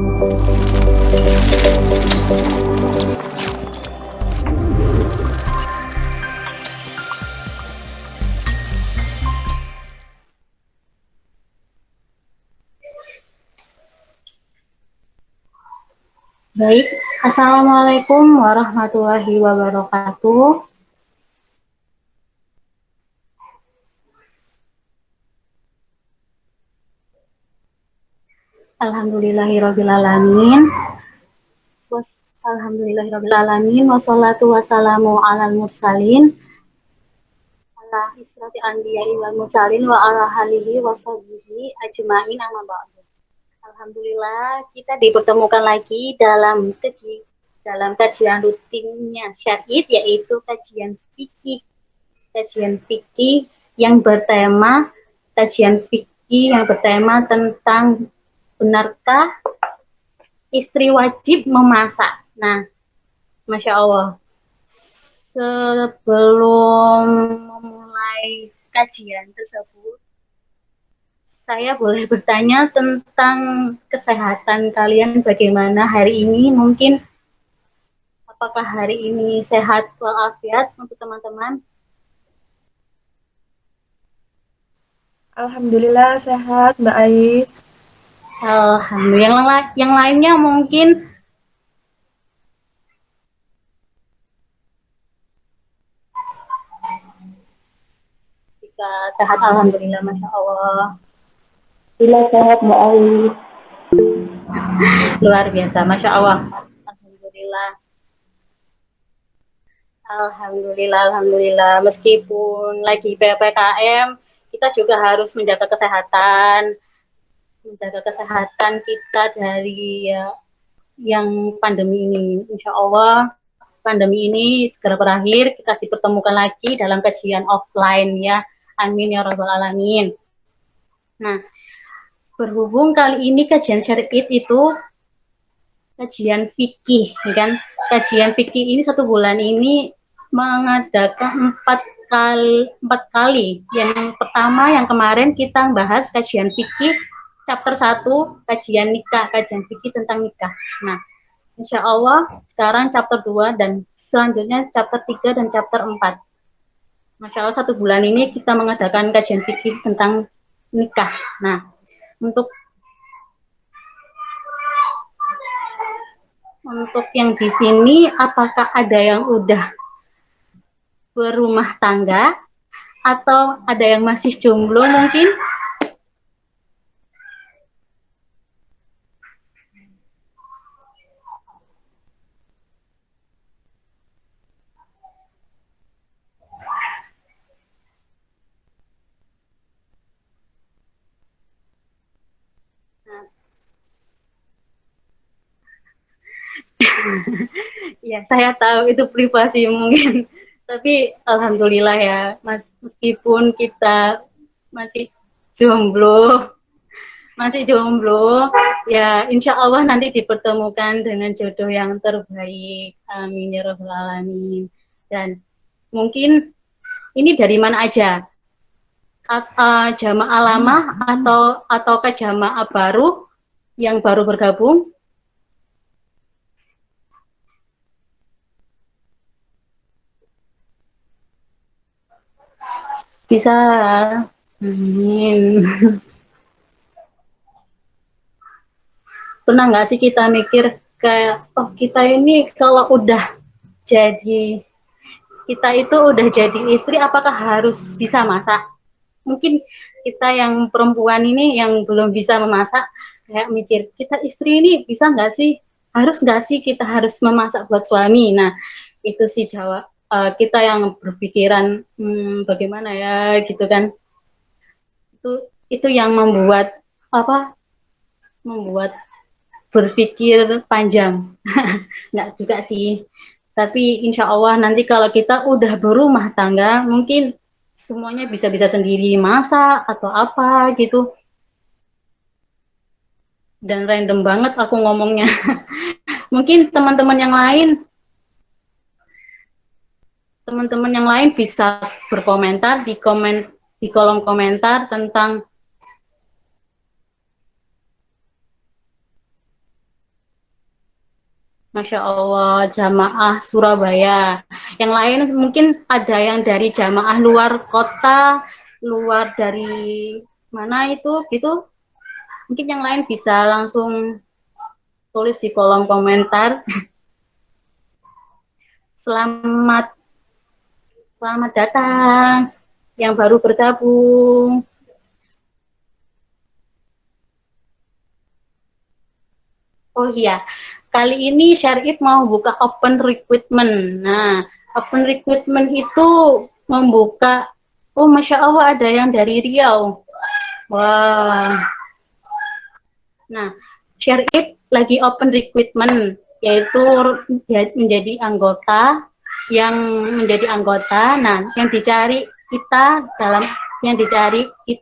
Baik, Assalamualaikum warahmatullahi wabarakatuh. Alhamdulillahirrabbilalamin. Alhamdulillahirrabbilalamin. Wassalatu wassalamu alal mursalin. Ala israti anbiya'i wal mursalin wa ala halihi wa sahbihi ajma'in amma ba'du. Alhamdulillah kita dipertemukan lagi dalam kajian rutinnya syar'id, yaitu kajian fikih yang bertema tentang benarkah istri wajib memasak. Nah, Masya Allah, sebelum memulai kajian tersebut, saya boleh bertanya tentang kesehatan kalian bagaimana hari ini? Mungkin apakah hari ini sehat walafiat untuk teman-teman? Alhamdulillah sehat, Mbak Ais. Alhamdulillah. Yang lainnya mungkin jika sehat, alhamdulillah, masya Allah. Alhamdulillah sehat, Mbak Ais. Luar biasa, masya Allah. Alhamdulillah. Alhamdulillah. Meskipun lagi PPKM, kita juga harus menjaga kesehatan kita dari yang pandemi ini. Insya Allah pandemi ini segera berakhir, kita dipertemukan lagi dalam kajian offline ya. Amin ya rabbal alamin. Nah, berhubung kali ini kajian syar'id itu kajian fikih, kan? Kajian fikih ini 1 bulan ini mengadakan empat kali. Yang pertama, yang kemarin kita bahas kajian fikih chapter 1, kajian fikih tentang nikah. Nah, insya Allah sekarang chapter 2 dan selanjutnya chapter 3 dan chapter 4. Masya Allah 1 bulan ini kita mengadakan kajian fikih tentang nikah. Nah, untuk yang di sini, apakah ada yang udah berumah tangga atau ada yang masih jomblo mungkin? Ya, saya tahu itu privasi mungkin. Tapi alhamdulillah ya, meskipun kita masih jomblo, ya insya Allah nanti dipertemukan dengan jodoh yang terbaik. Amin ya rabbal alamin. Dan mungkin ini dari mana aja? Jamaah lama atau ke jamaah baru yang baru bergabung? Bisa. Amin. Pernah nggak sih kita mikir kayak, oh kita ini kalau udah jadi, kita itu udah jadi istri, apakah harus bisa masak? Mungkin kita yang perempuan ini yang belum bisa memasak, kayak mikir, kita istri ini bisa nggak sih? Harus nggak sih kita harus memasak buat suami? Nah, itu sih jawab kita yang berpikiran, bagaimana ya gitu kan. Itu yang membuat berpikir panjang. Nggak juga sih. Tapi insya Allah nanti kalau kita udah berumah tangga, mungkin semuanya bisa-bisa sendiri, masak atau apa gitu. Dan random banget aku ngomongnya. Mungkin teman-teman yang lain bisa berkomentar di kolom komentar tentang Masya Allah, jamaah Surabaya. Yang lain mungkin ada yang dari jamaah luar kota, luar dari mana itu, gitu. Mungkin yang lain bisa langsung tulis di kolom komentar. Selamat, selamat datang yang baru bergabung. Oh iya, kali ini Syarif mau buka open recruitment. Nah, open recruitment itu membuka, oh Masya Allah ada yang dari Riau. Wah, nah Syarif lagi open recruitment, yaitu menjadi anggota, yang menjadi anggota. Nah, yang dicari kita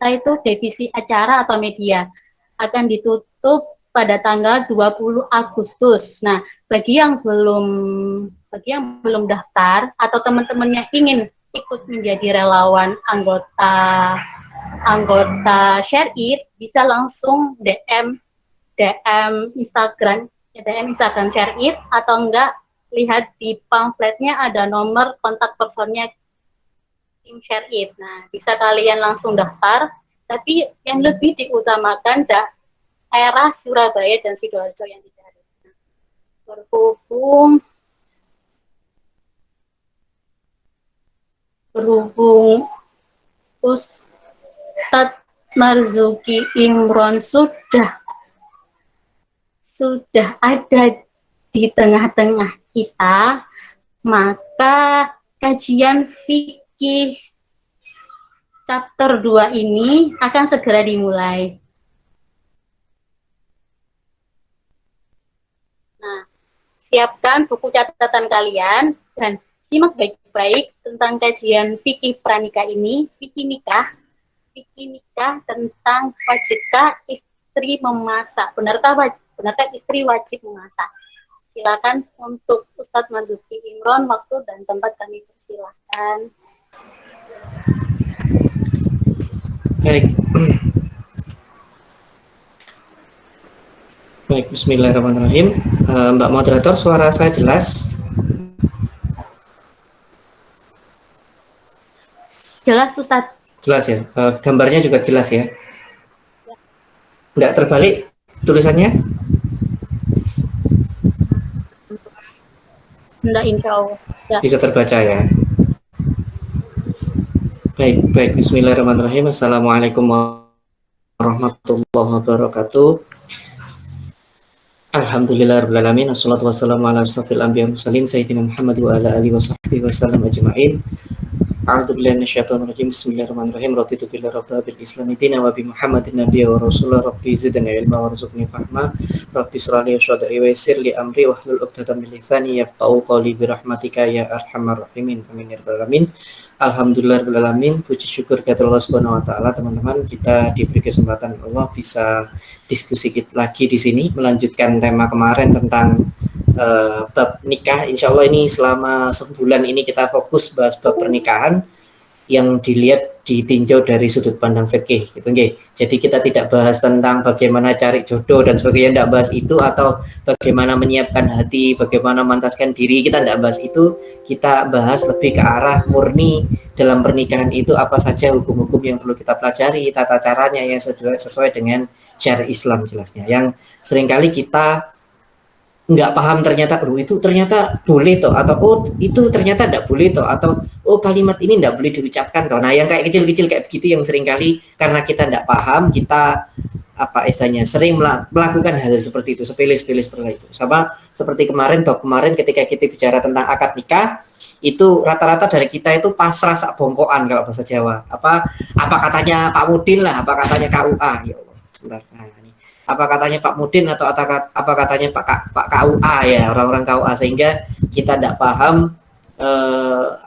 itu divisi acara atau media. Akan ditutup pada tanggal 20 Agustus. Nah, bagi yang belum daftar atau teman-temannya ingin ikut menjadi relawan anggota Share It, bisa langsung DM Instagram Share It, atau enggak lihat di pamfletnya ada nomor kontak personnya tim Share It. Nah, bisa kalian langsung daftar, tapi yang lebih diutamakan daerah Surabaya dan Sidoarjo yang dicari. Berhubung Ustadz Marzuki Imron sudah ada di tengah-tengah kita, maka kajian fikih chapter 2 ini akan segera dimulai. Nah, siapkan buku catatan kalian dan simak baik-baik tentang kajian fikih pranikah ini, fikih nikah tentang wajibkah istri memasak, benarkah istri wajib memasak. Silakan untuk Ustadz Marzuki Imron, waktu dan tempat kami persilahkan. Baik. Baik, bismillahirrahmanirrahim. Mbak moderator, suara saya jelas? Jelas Ustadz. Jelas ya. Gambarnya juga jelas ya. Nggak terbalik tulisannya? Enggak, insya Allah. Ya. Bisa terbaca ya. Baik. Bismillahirrahmanirrahim. Assalamualaikum warahmatullahi wabarakatuh. Alhamdulillahirrahmanirrahim. Assalatu wassalamu ala asrafil anbiya mursalin sayyidina Muhammad wa ala alihi wa sahbihi wa sallam ajma'in. A'udzubillahi minasyaitonir rajim. Bismillahirrahmanirrahim. Raditu billahi rabbil islami dinan wa bi Muhammadin nabiyyan wa rasulah. Rabbi zidni ilma warzuqni fahma. Rabbi shrah li sadri wa yassir li amri wahlul 'uqdatam min lisani yafqahu qawli bi rahmatika ya arhamar rahimin. Amin ya rabbal alamin. Alhamdulillahirabbil alamin. Puji syukur kepada Allah Subhanahu wa taala, teman-teman, kita diberi kesempatan Allah bisa diskusi lagi di sini, melanjutkan tema kemarin tentang bab nikah. Insya Allah ini selama sebulan ini kita fokus bahas bab pernikahan yang dilihat ditinjau dari sudut pandang fikih gitu nggih. Jadi kita tidak bahas tentang bagaimana cari jodoh dan sebagainya, tidak bahas itu, atau bagaimana menyiapkan hati, bagaimana memantaskan diri, kita tidak bahas itu. Kita bahas lebih ke arah murni dalam pernikahan itu apa saja hukum-hukum yang perlu kita pelajari, tata caranya yang sesuai dengan syariat Islam jelasnya. Yang seringkali kita nggak paham, ternyata itu ternyata boleh toh, atau oh itu ternyata tidak boleh toh, atau oh kalimat ini tidak boleh diucapkan toh. Nah, yang kayak kecil-kecil kayak begitu yang seringkali karena kita tidak paham, kita sering melakukan hal seperti itu, sepele-sepele seperti itu. Sama seperti bab kemarin ketika kita bicara tentang akad nikah, itu rata-rata dari kita itu pasrah sak bongkoan kalau bahasa Jawa. Apa katanya Pak Mudin lah, apa katanya KUA. Ya Allah, sebentar. Nah, apa katanya Pak Mudin atau apa katanya Pak KUA ya, orang-orang KUA, sehingga kita tidak paham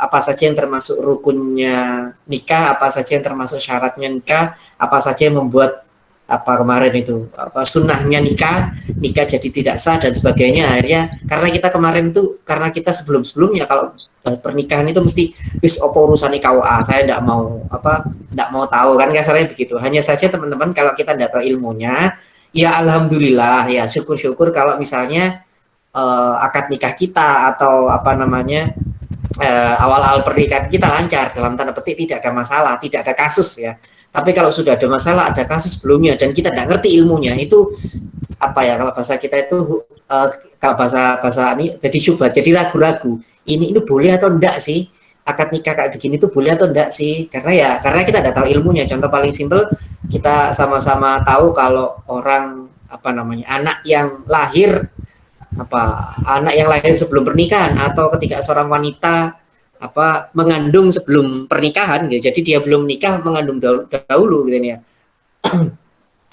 apa saja yang termasuk rukunnya nikah, apa saja yang termasuk syaratnya nikah, apa saja yang membuat kemarin itu sunnahnya nikah jadi tidak sah dan sebagainya. Akhirnya karena kita kemarin tuh, karena kita sebelumnya kalau pernikahan itu mesti wis opo urusan KUA, saya tidak mau tahu kan, kasarnya begitu. Hanya saja teman-teman, kalau kita tidak tahu ilmunya, ya alhamdulillah ya, syukur-syukur kalau misalnya akad nikah kita atau apa namanya awal-awal pernikahan kita lancar, dalam tanda petik tidak ada masalah, tidak ada kasus ya. Tapi kalau sudah ada masalah, ada kasus sebelumnya dan kita tidak ngerti ilmunya, itu apa ya, kalau bahasa kita itu kalau bahasa ini jadi syubhat, jadi ragu-ragu. Ini boleh atau enggak sih? Akad nikah kayak begini tuh boleh atau enggak sih? Karena kita tidak tahu ilmunya. Contoh paling simpel, kita sama-sama tahu kalau orang apa namanya, anak yang lahir sebelum pernikahan atau ketika seorang wanita mengandung sebelum pernikahan gitu. Jadi dia belum nikah, mengandung dahulu gitu ya.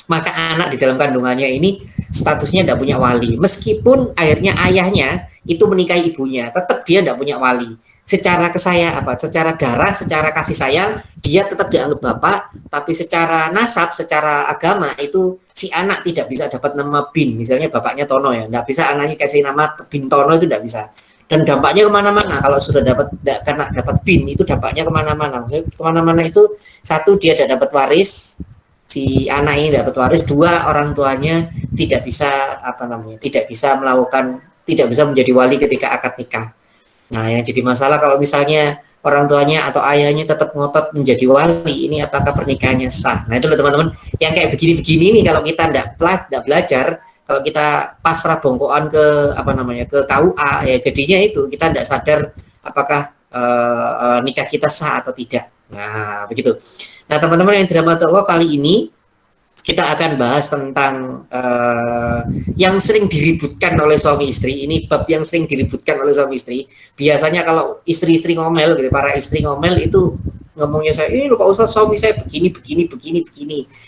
Maka anak di dalam kandungannya ini statusnya tidak punya wali. Meskipun akhirnya ayahnya itu menikahi ibunya, tetap dia tidak punya wali. Secara secara darah, secara kasih sayang, dia tetap dianggap bapak, tapi secara nasab, secara agama itu si anak tidak bisa dapat nama bin. Misalnya bapaknya Tono ya, tidak bisa anaknya kasih nama bin Tono, itu tidak bisa. Dan dampaknya kemana-mana. Kalau sudah karena dapat bin, itu dampaknya kemana-mana. Maksudnya kemana-mana itu, satu, dia tidak dapat waris, si anak ini dapat waris. Dua, orang tuanya tidak bisa tidak bisa menjadi wali ketika akad nikah. Nah, yang jadi masalah kalau misalnya orang tuanya atau ayahnya tetap ngotot menjadi wali, ini apakah pernikahannya sah? Nah, itu loh teman-teman, yang kayak begini-begini nih, kalau kita tidak belajar, kalau kita pasrah bongkoan ke ke KUA ya, jadinya itu kita tidak sadar apakah nikah kita sah atau tidak. Nah, begitu. Nah, teman-teman yang dirahmati Allah, kali ini kita akan bahas tentang yang sering diributkan oleh suami istri. Ini bab yang sering diributkan oleh suami istri. Biasanya kalau istri-istri ngomel gitu, para istri ngomel itu ngomongnya, saya, Pak Ustadz, suami saya begini.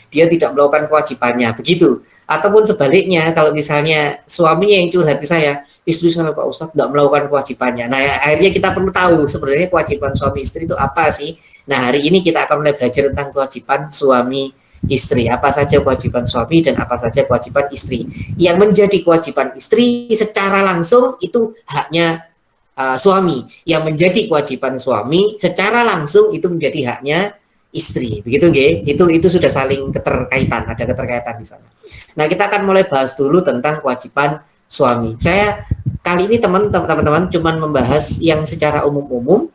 Dia tidak melakukan kewajibannya, begitu. Ataupun sebaliknya, kalau misalnya suaminya yang curhat ke saya, istri saya, Pak Ustadz, tidak melakukan kewajibannya. Nah, akhirnya kita perlu tahu sebenarnya kewajiban suami istri itu apa sih. Nah, hari ini kita akan mulai belajar tentang kewajiban suami istri. Apa saja kewajiban suami dan apa saja kewajiban istri. Yang menjadi kewajiban istri secara langsung itu haknya suami. Yang menjadi kewajiban suami secara langsung itu menjadi haknya istri. Begitu nggih? Itu sudah saling keterkaitan, ada keterkaitan di sana. Nah, kita akan mulai bahas dulu tentang kewajiban suami. Saya kali ini teman-teman cuman membahas yang secara umum-umum.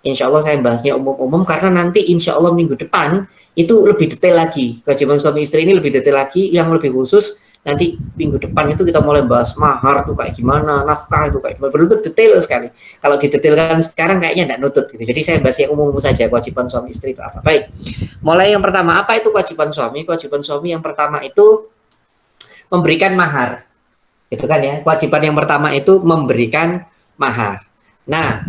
Insya Allah saya bahasnya umum-umum karena nanti insya Allah minggu depan itu lebih detail lagi. Kewajiban suami istri ini lebih detail lagi, yang lebih khusus nanti minggu depan itu kita mulai bahas mahar tuh kayak gimana, nafkah itu kayak gimana, betul detail sekali. Kalau didetailkan sekarang kayaknya tidak nutut gitu. Jadi saya bahas yang umum saja, kewajiban suami istri itu apa. Baik, mulai yang pertama, apa itu kewajiban suami? Kewajiban suami yang pertama itu memberikan mahar, gitu kan ya. Kewajiban yang pertama itu memberikan mahar. Nah,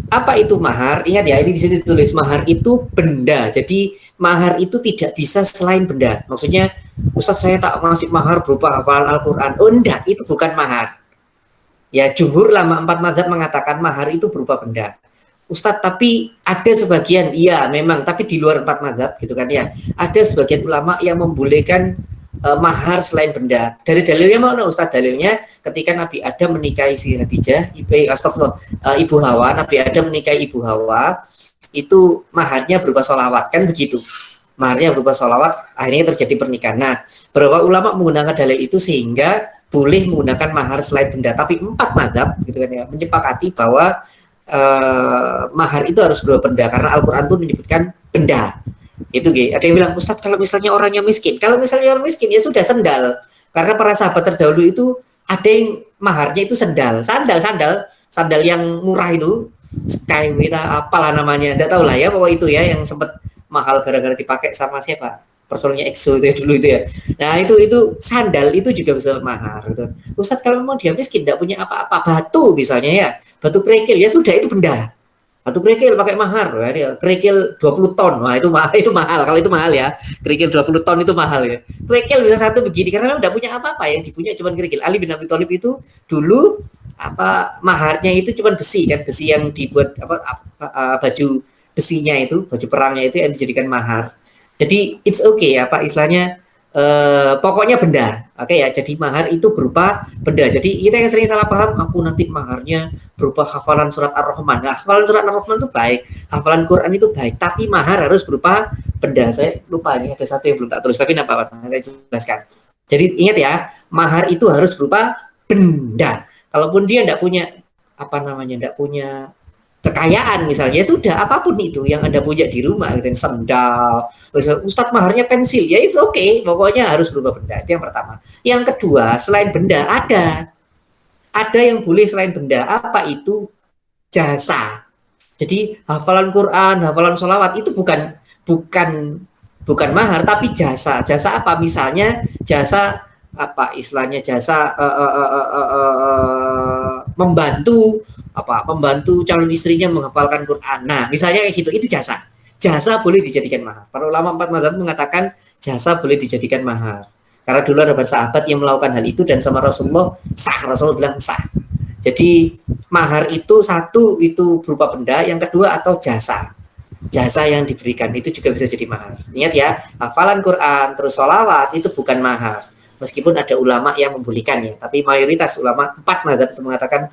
apa itu mahar? Ingat ya, ini di sini ditulis mahar itu benda. Jadi mahar itu tidak bisa selain benda. Maksudnya, Ustadz saya tak ngasih mahar berupa hafalan Al-Quran. Oh enggak, itu bukan mahar. Ya, jumhur ulama 4 mazhab mengatakan mahar itu berupa benda. Ustadz, tapi ada sebagian, iya memang, tapi di luar 4 mazhab gitu kan ya. Ada sebagian ulama yang membolehkan mahar selain benda. Dari dalilnya mana Ustadz? Dalilnya ketika Nabi Adam menikahi si Khadijah, Ibu Hawa, Nabi Adam menikahi Ibu Hawa, itu maharnya berupa sholawat, kan begitu. Maharnya berupa sholawat, akhirnya terjadi pernikahan. Nah, beberapa ulama menggunakan dalil itu sehingga boleh menggunakan mahar selain benda. Tapi 4 mazhab gitu kan ya, menyepakati bahwa mahar itu harus berupa benda karena Al-Quran pun menyebutkan benda. Itu ada yang bilang, Ustadz kalau misalnya orangnya miskin, kalau misalnya orang miskin ya sudah sendal, karena para sahabat terdahulu itu ada yang maharnya itu sandal yang murah itu, Skywita apalah namanya, enggak tahu lah ya, bahwa itu ya yang sempat mahal gara-gara dipakai sama siapa, personilnya EXO itu ya dulu itu ya. Nah itu sandal itu juga bisa mahar gitu. Ustadz kalau mau dia miskin tidak punya apa-apa, batu misalnya ya, batu kerikil ya sudah itu benda. Batu kerikil pakai mahar, ya, kerikil 20 ton, wah itu mahal, kalau itu mahal ya, kerikil 20 ton itu mahal ya. Kerikil bisa satu begini karena memang tidak punya apa-apa, yang dipunya cuma kerikil. Ali bin Abi Thalib itu dulu maharnya itu cuma besi kan, besi yang dibuat baju besinya itu, baju perangnya itu yang dijadikan mahar. Jadi it's okay istilahnya. Pokoknya benda, oke ya. Jadi mahar itu berupa benda. Jadi kita yang sering salah paham, aku nanti maharnya berupa hafalan surat Ar-Rahman. Nah, hafalan surat Ar-Rahman itu baik, hafalan Quran itu baik, tapi mahar harus berupa benda. Saya lupa ini ada satu yang belum tak tulis, tapi apa? Saya jelaskan. Jadi ingat ya, mahar itu harus berupa benda. Kalaupun dia tidak punya tidak punya kekayaan misalnya, sudah apapun itu yang Anda punya di rumah, gitu, sendal, Ustadz maharnya pensil, ya itu oke, pokoknya harus berubah benda. Itu yang pertama. Yang kedua, selain benda ada yang boleh selain benda. Apa itu? Jasa. Jadi hafalan Quran, hafalan sholawat itu bukan bukan mahar tapi jasa. Jasa apa? Misalnya jasa apa istilahnya, jasa membantu calon istrinya menghafalkan Quran. Nah, misalnya kayak gitu, itu jasa. Jasa boleh dijadikan mahar. Para ulama 4 mazhab mengatakan jasa boleh dijadikan mahar. Karena dulu ada sahabat yang melakukan hal itu dan sama Rasulullah sah. Rasulullah bilang sah. Jadi mahar itu satu itu berupa benda, yang kedua atau jasa. Jasa yang diberikan itu juga bisa jadi mahar. Ingat ya, hafalan Quran terus sholawat itu bukan mahar. Meskipun ada ulama yang membolehkannya, tapi mayoritas ulama 4 mazhab itu mengatakan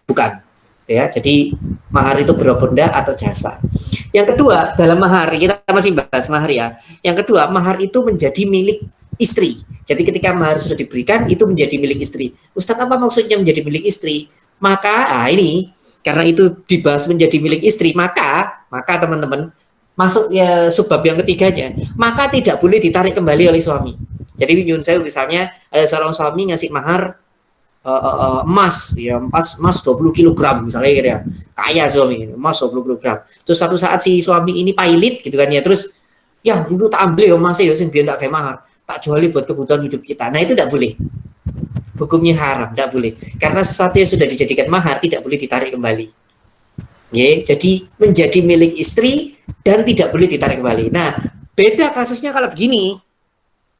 bukan. Ya, jadi mahar itu berupa benda atau jasa. Yang kedua, dalam mahar kita masih bahas mahar ya. Yang kedua, mahar itu menjadi milik istri. Jadi ketika mahar sudah diberikan itu menjadi milik istri. Ustadz, apa maksudnya menjadi milik istri? Maka ini karena itu dibahas menjadi milik istri, maka teman-teman masuk ya subbab yang ketiganya, maka tidak boleh ditarik kembali oleh suami. Jadi misalnya ada seorang suami ngasih mahar emas 20 kg misalnya gitu ya, kaya suami, emas 20 kg. Terus suatu saat si suami ini pailit gitu kan ya, terus yang itu tak ambil ya emasnya ya, biar tidak kayak mahar, tak juali buat kebutuhan hidup kita. Nah itu tidak boleh, hukumnya haram, tidak boleh, karena sesuatu yang sudah dijadikan mahar tidak boleh ditarik kembali. Jadi menjadi milik istri dan tidak boleh ditarik kembali. Nah beda kasusnya kalau begini,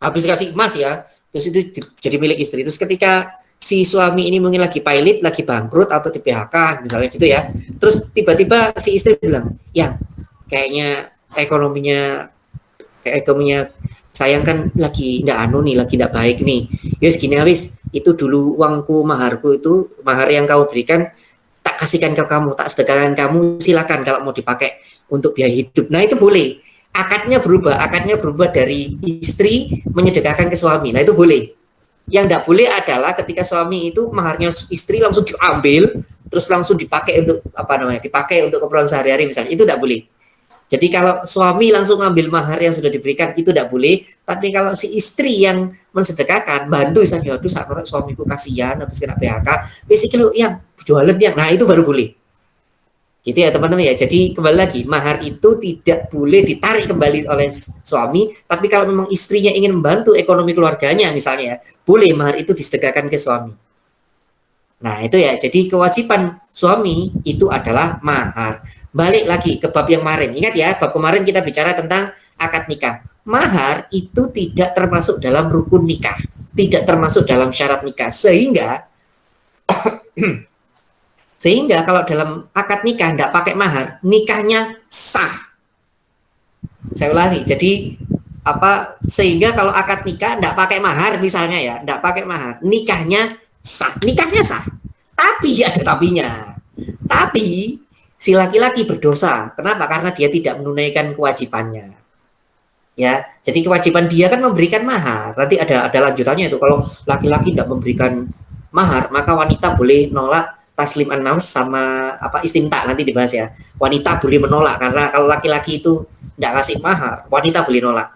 habis kasih emas ya, terus itu jadi milik istri, terus ketika si suami ini mungkin lagi pailit, lagi bangkrut atau di PHK misalnya gitu ya, terus tiba-tiba si istri bilang, ya kayaknya ekonominya sayang kan lagi tidak baik nih, yus gini habis itu dulu uangku, maharku itu, mahar yang kamu berikan tak kasihkan ke kamu, tak sedekahkan kamu, silakan kalau mau dipakai untuk biaya hidup. Nah itu boleh. Akadnya berubah dari istri menyedekahkan ke suami. Nah itu boleh. Yang tidak boleh adalah ketika suami itu maharnya istri langsung diambil terus langsung dipakai untuk dipakai untuk keperluan sehari-hari misalnya, itu tidak boleh. Jadi kalau suami langsung ngambil mahar yang sudah diberikan itu tidak boleh, tapi kalau si istri yang mensedekahkan bantu misalnya, aduh saat suamiku kasihan habis kena PHK, basically yang jualan yang, nah itu baru boleh. Gitu ya teman-teman ya. Jadi kembali lagi, mahar itu tidak boleh ditarik kembali oleh suami, tapi kalau memang istrinya ingin membantu ekonomi keluarganya misalnya, boleh mahar itu disedekahkan ke suami. Nah itu ya, jadi kewajiban suami itu adalah mahar. Balik lagi ke bab yang kemarin, ingat ya, bab kemarin kita bicara tentang akad nikah. Mahar itu tidak termasuk dalam rukun nikah, tidak termasuk dalam syarat nikah, sehingga kalau dalam akad nikah tidak pakai mahar, nikahnya sah. Saya ulangi, jadi sehingga kalau akad nikah tidak pakai mahar misalnya ya, tidak pakai mahar, nikahnya sah. Tapi ada tapinya. Tapi si laki-laki berdosa. Kenapa? Karena dia tidak menunaikan kewajibannya. Ya, jadi kewajiban dia kan memberikan mahar. Nanti ada lanjutannya itu, kalau laki-laki tidak memberikan mahar, maka wanita boleh nolak taslim an-nafs sama istimta, nanti dibahas ya. Wanita boleh menolak, karena kalau laki-laki itu tidak ngasih mahar, wanita boleh nolak.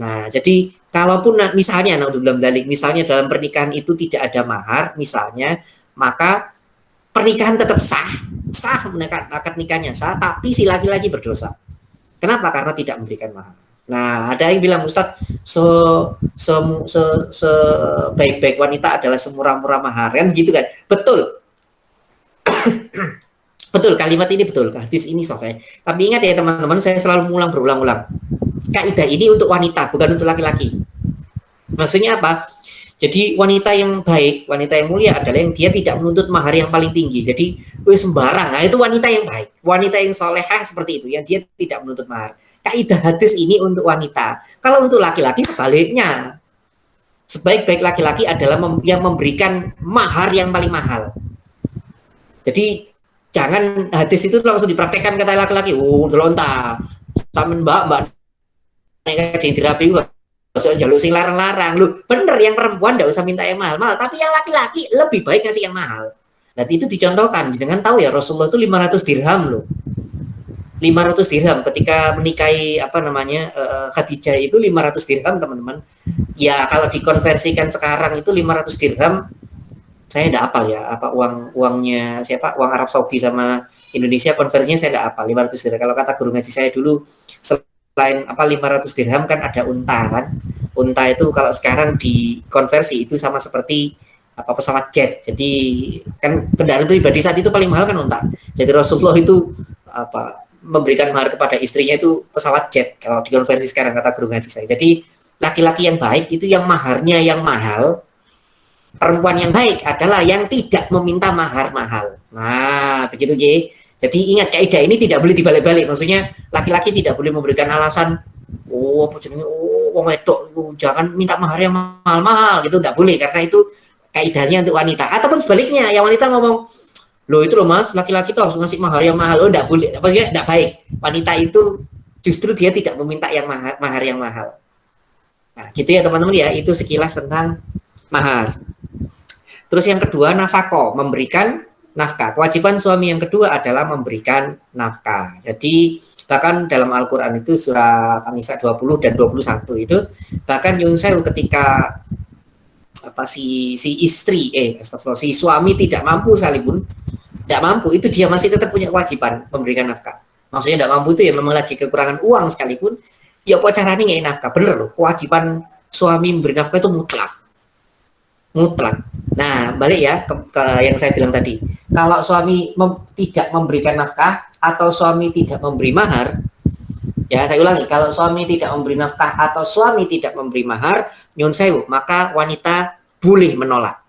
Nah, jadi kalaupun misalnya misalnya dalam pernikahan itu tidak ada mahar misalnya, maka pernikahan tetap sah akad nikahnya sah, tapi si laki-laki berdosa. Kenapa? Karena tidak memberikan mahar. Nah, ada yang bilang, Ustadz, sebaik-baik wanita adalah semurah-murah mahar, kan gitu kan? Betul. Betul, kalimat ini betul, hadis ini sahih. Tapi ingat ya teman-teman, saya selalu berulang-ulang. Kaidah ini untuk wanita, bukan untuk laki-laki. Maksudnya apa? Jadi wanita yang baik, wanita yang mulia adalah yang dia tidak menuntut mahar yang paling tinggi. Jadi sembarang, nah itu wanita yang baik, wanita yang solehah seperti itu, yang dia tidak menuntut mahar. Kaidah hadis ini untuk wanita. Kalau untuk laki-laki sebaliknya, sebaik-baik laki-laki adalah yang memberikan mahar yang paling mahal. Jadi jangan hadis itu langsung dipraktekkan kata laki-laki. Delonta, sampean mbak naik kaji dirapi gua. usah jaluk sing larang-larang. Lu bener yang perempuan nggak usah minta yang mahal-mahal, tapi yang laki-laki lebih baik ngasih yang mahal. Dan itu dicontohkan dengan tahu ya Rasulullah itu 500 dirham loh. 500 dirham ketika menikahi apa namanya Khadijah itu 500 dirham teman-teman. Ya kalau dikonversikan sekarang itu 500 dirham saya tidak hafal ya apa uangnya siapa uang Arab Saudi sama Indonesia konversinya saya tidak hafal 500 dirham. Kalau kata guru ngaji saya dulu selain apa 500 dirham kan ada unta kan. Unta itu kalau sekarang dikonversi itu sama seperti apa pesawat jet. Jadi kan kendaraan pribadi saat itu paling mahal kan unta. Jadi Rasulullah itu apa memberikan mahar kepada istrinya itu pesawat jet kalau dikonversi sekarang kata guru ngaji saya. Jadi laki-laki yang baik itu yang maharnya yang mahal. Perempuan yang baik adalah yang tidak meminta mahar mahal. Nah, begitu G. Jadi ingat kaidah ini tidak boleh dibalik-balik. Maksudnya laki-laki tidak boleh memberikan alasan apa jenenge wong wedok jangan minta mahar yang mahal-mahal gitu enggak boleh karena itu kaidahnya untuk wanita. Ataupun sebaliknya, yang wanita ngomong, "Loh itu loh Mas, laki-laki tuh harus ngasih mahar yang mahal." Oh, enggak boleh. Maksudnya enggak baik. Wanita itu justru dia tidak meminta yang mahar yang mahal. Nah, gitu ya teman-teman ya. Itu sekilas tentang mahar. Terus yang kedua nafkah, memberikan nafkah. Kewajiban suami yang kedua adalah memberikan nafkah. Jadi bahkan dalam Al-Qur'an itu surat An-Nisa 20 dan 21 itu bahkan Yun Sewu ketika apa si istri si suami tidak mampu sekalipun tidak mampu itu dia masih tetap punya kewajiban memberikan nafkah. Maksudnya tidak mampu itu ya memang lagi kekurangan uang sekalipun ya apa caranya nggak nafkah. Bener loh, kewajiban suami memberi nafkah itu mutlak. Nah, balik ya ke yang saya bilang tadi. Kalau suami tidak memberikan nafkah atau suami tidak memberi mahar, ya saya ulangi, kalau suami tidak memberi nafkah atau suami tidak memberi mahar, nyun sewu, maka wanita boleh menolak.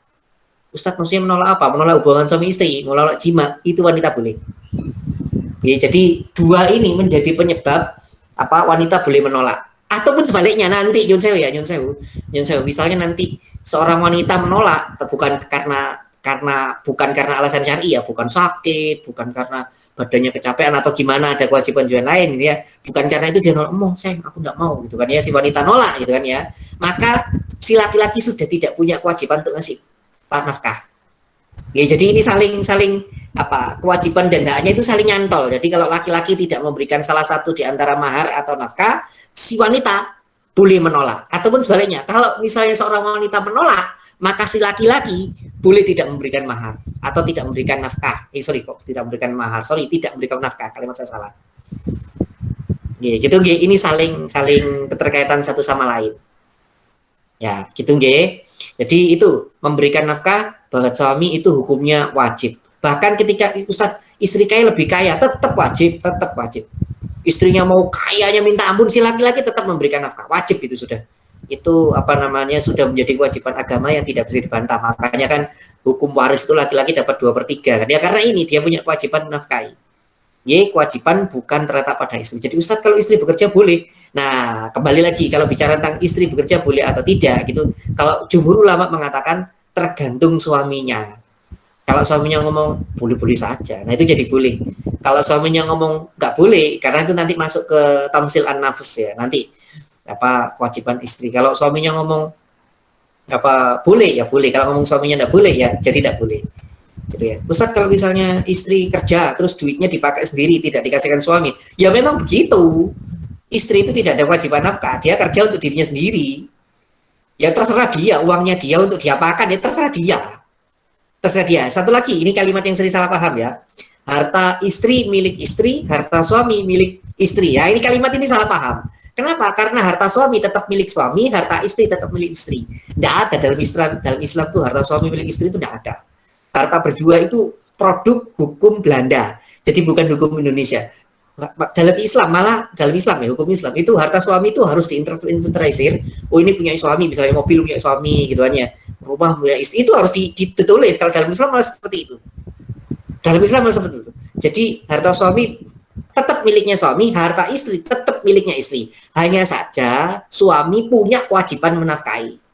Ustadz maksudnya menolak apa? Menolak hubungan suami istri, menolak jima, itu wanita boleh. Jadi dua ini menjadi penyebab apa wanita boleh menolak. Ataupun sebaliknya nanti nyun sewu, misalnya nanti seorang wanita menolak bukan karena alasan syar'i ya, bukan sakit, bukan karena badannya kecapean atau gimana ada kewajiban jualan lain gitu ya, bukan karena itu dia nolak, sayang aku nggak mau gitu kan ya, si wanita nolak gitu kan ya, maka si laki-laki sudah tidak punya kewajiban untuk ngasih nafkah. Ya, jadi ini saling apa kewajiban dan haknya itu saling nyantol. Jadi kalau laki-laki tidak memberikan salah satu di antara mahar atau nafkah, si wanita boleh menolak. Ataupun sebaliknya, kalau misalnya seorang wanita menolak, maka si laki-laki boleh tidak memberikan mahar atau tidak memberikan nafkah. Tidak memberikan mahar. Tidak memberikan nafkah. Kalimat saya salah. Gitu, ini saling keterkaitan satu sama lain. Ya, gitu Jadi itu memberikan nafkah buat suami itu hukumnya wajib. Bahkan ketika Ustadz istri lebih kaya tetap wajib. Istrinya mau kayanya minta ampun, si laki-laki tetap memberikan nafkah, wajib itu sudah. Itu apa namanya sudah menjadi kewajiban agama yang tidak bisa dibantah. Makanya kan hukum waris itu laki-laki dapat 2/3 kan. Ya karena ini dia punya kewajiban menafkahi. Kewajiban bukan terletak pada istri. Jadi Ustadz kalau istri bekerja boleh. Nah, kembali lagi kalau bicara tentang istri bekerja boleh atau tidak gitu. Kalau jumhur ulama mengatakan tergantung suaminya. Kalau suaminya ngomong boleh-boleh saja, nah itu jadi boleh. Kalau suaminya ngomong nggak boleh, karena itu nanti masuk ke tamsil an-nafs ya, nanti apa kewajiban istri. Kalau suaminya ngomong apa boleh ya boleh, kalau ngomong suaminya nggak boleh ya jadi nggak boleh. Gitu ya. Ustadz kalau misalnya istri kerja terus duitnya dipakai sendiri tidak dikasihkan suami, ya memang begitu. Istri itu tidak ada kewajiban nafkah, dia kerja untuk dirinya sendiri. Ya terserah dia, uangnya dia untuk diapakan ya terserah dia. Satu lagi, ini kalimat yang sering salah paham ya. Harta istri milik istri, harta suami milik istri. Ya, ini kalimat ini salah paham. Kenapa? Karena harta suami tetap milik suami, harta istri tetap milik istri. Tidak ada dalam Islam tuh harta suami milik istri itu tidak ada. Harta berdua itu produk hukum Belanda. Jadi bukan hukum Indonesia. Dalam Islam ya hukum Islam itu harta suami itu harus diinventarisir. Oh ini punya suami, misalnya mobil punya suami gitu kan ya. Rumah punya istri itu harus ditulis. Kalau dalam Islam malah seperti itu. Jadi harta suami tetap miliknya suami, harta istri tetap miliknya istri. Hanya saja suami punya kewajiban menafkahi.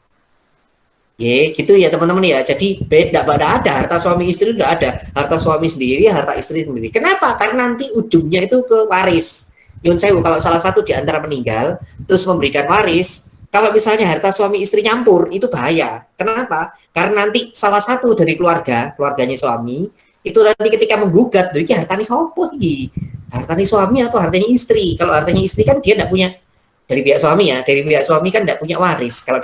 Gitu ya teman-teman ya. Jadi beda ada harta suami istri tidak ada. Harta suami sendiri, harta istri sendiri. Kenapa? Karena nanti ujungnya itu ke waris. Nyun sewu kalau salah satu di antara meninggal terus memberikan waris, Kalau misalnya harta suami istri nyampur, itu bahaya. Kenapa? Karena nanti salah satu dari keluarganya suami, itu nanti ketika menggugat, ini hartanya sopo iki? Hartanya suami atau hartanya istri? Kalau hartanya istri kan dia tidak punya, dari pihak suami ya, dari pihak suami kan tidak punya waris. Kalau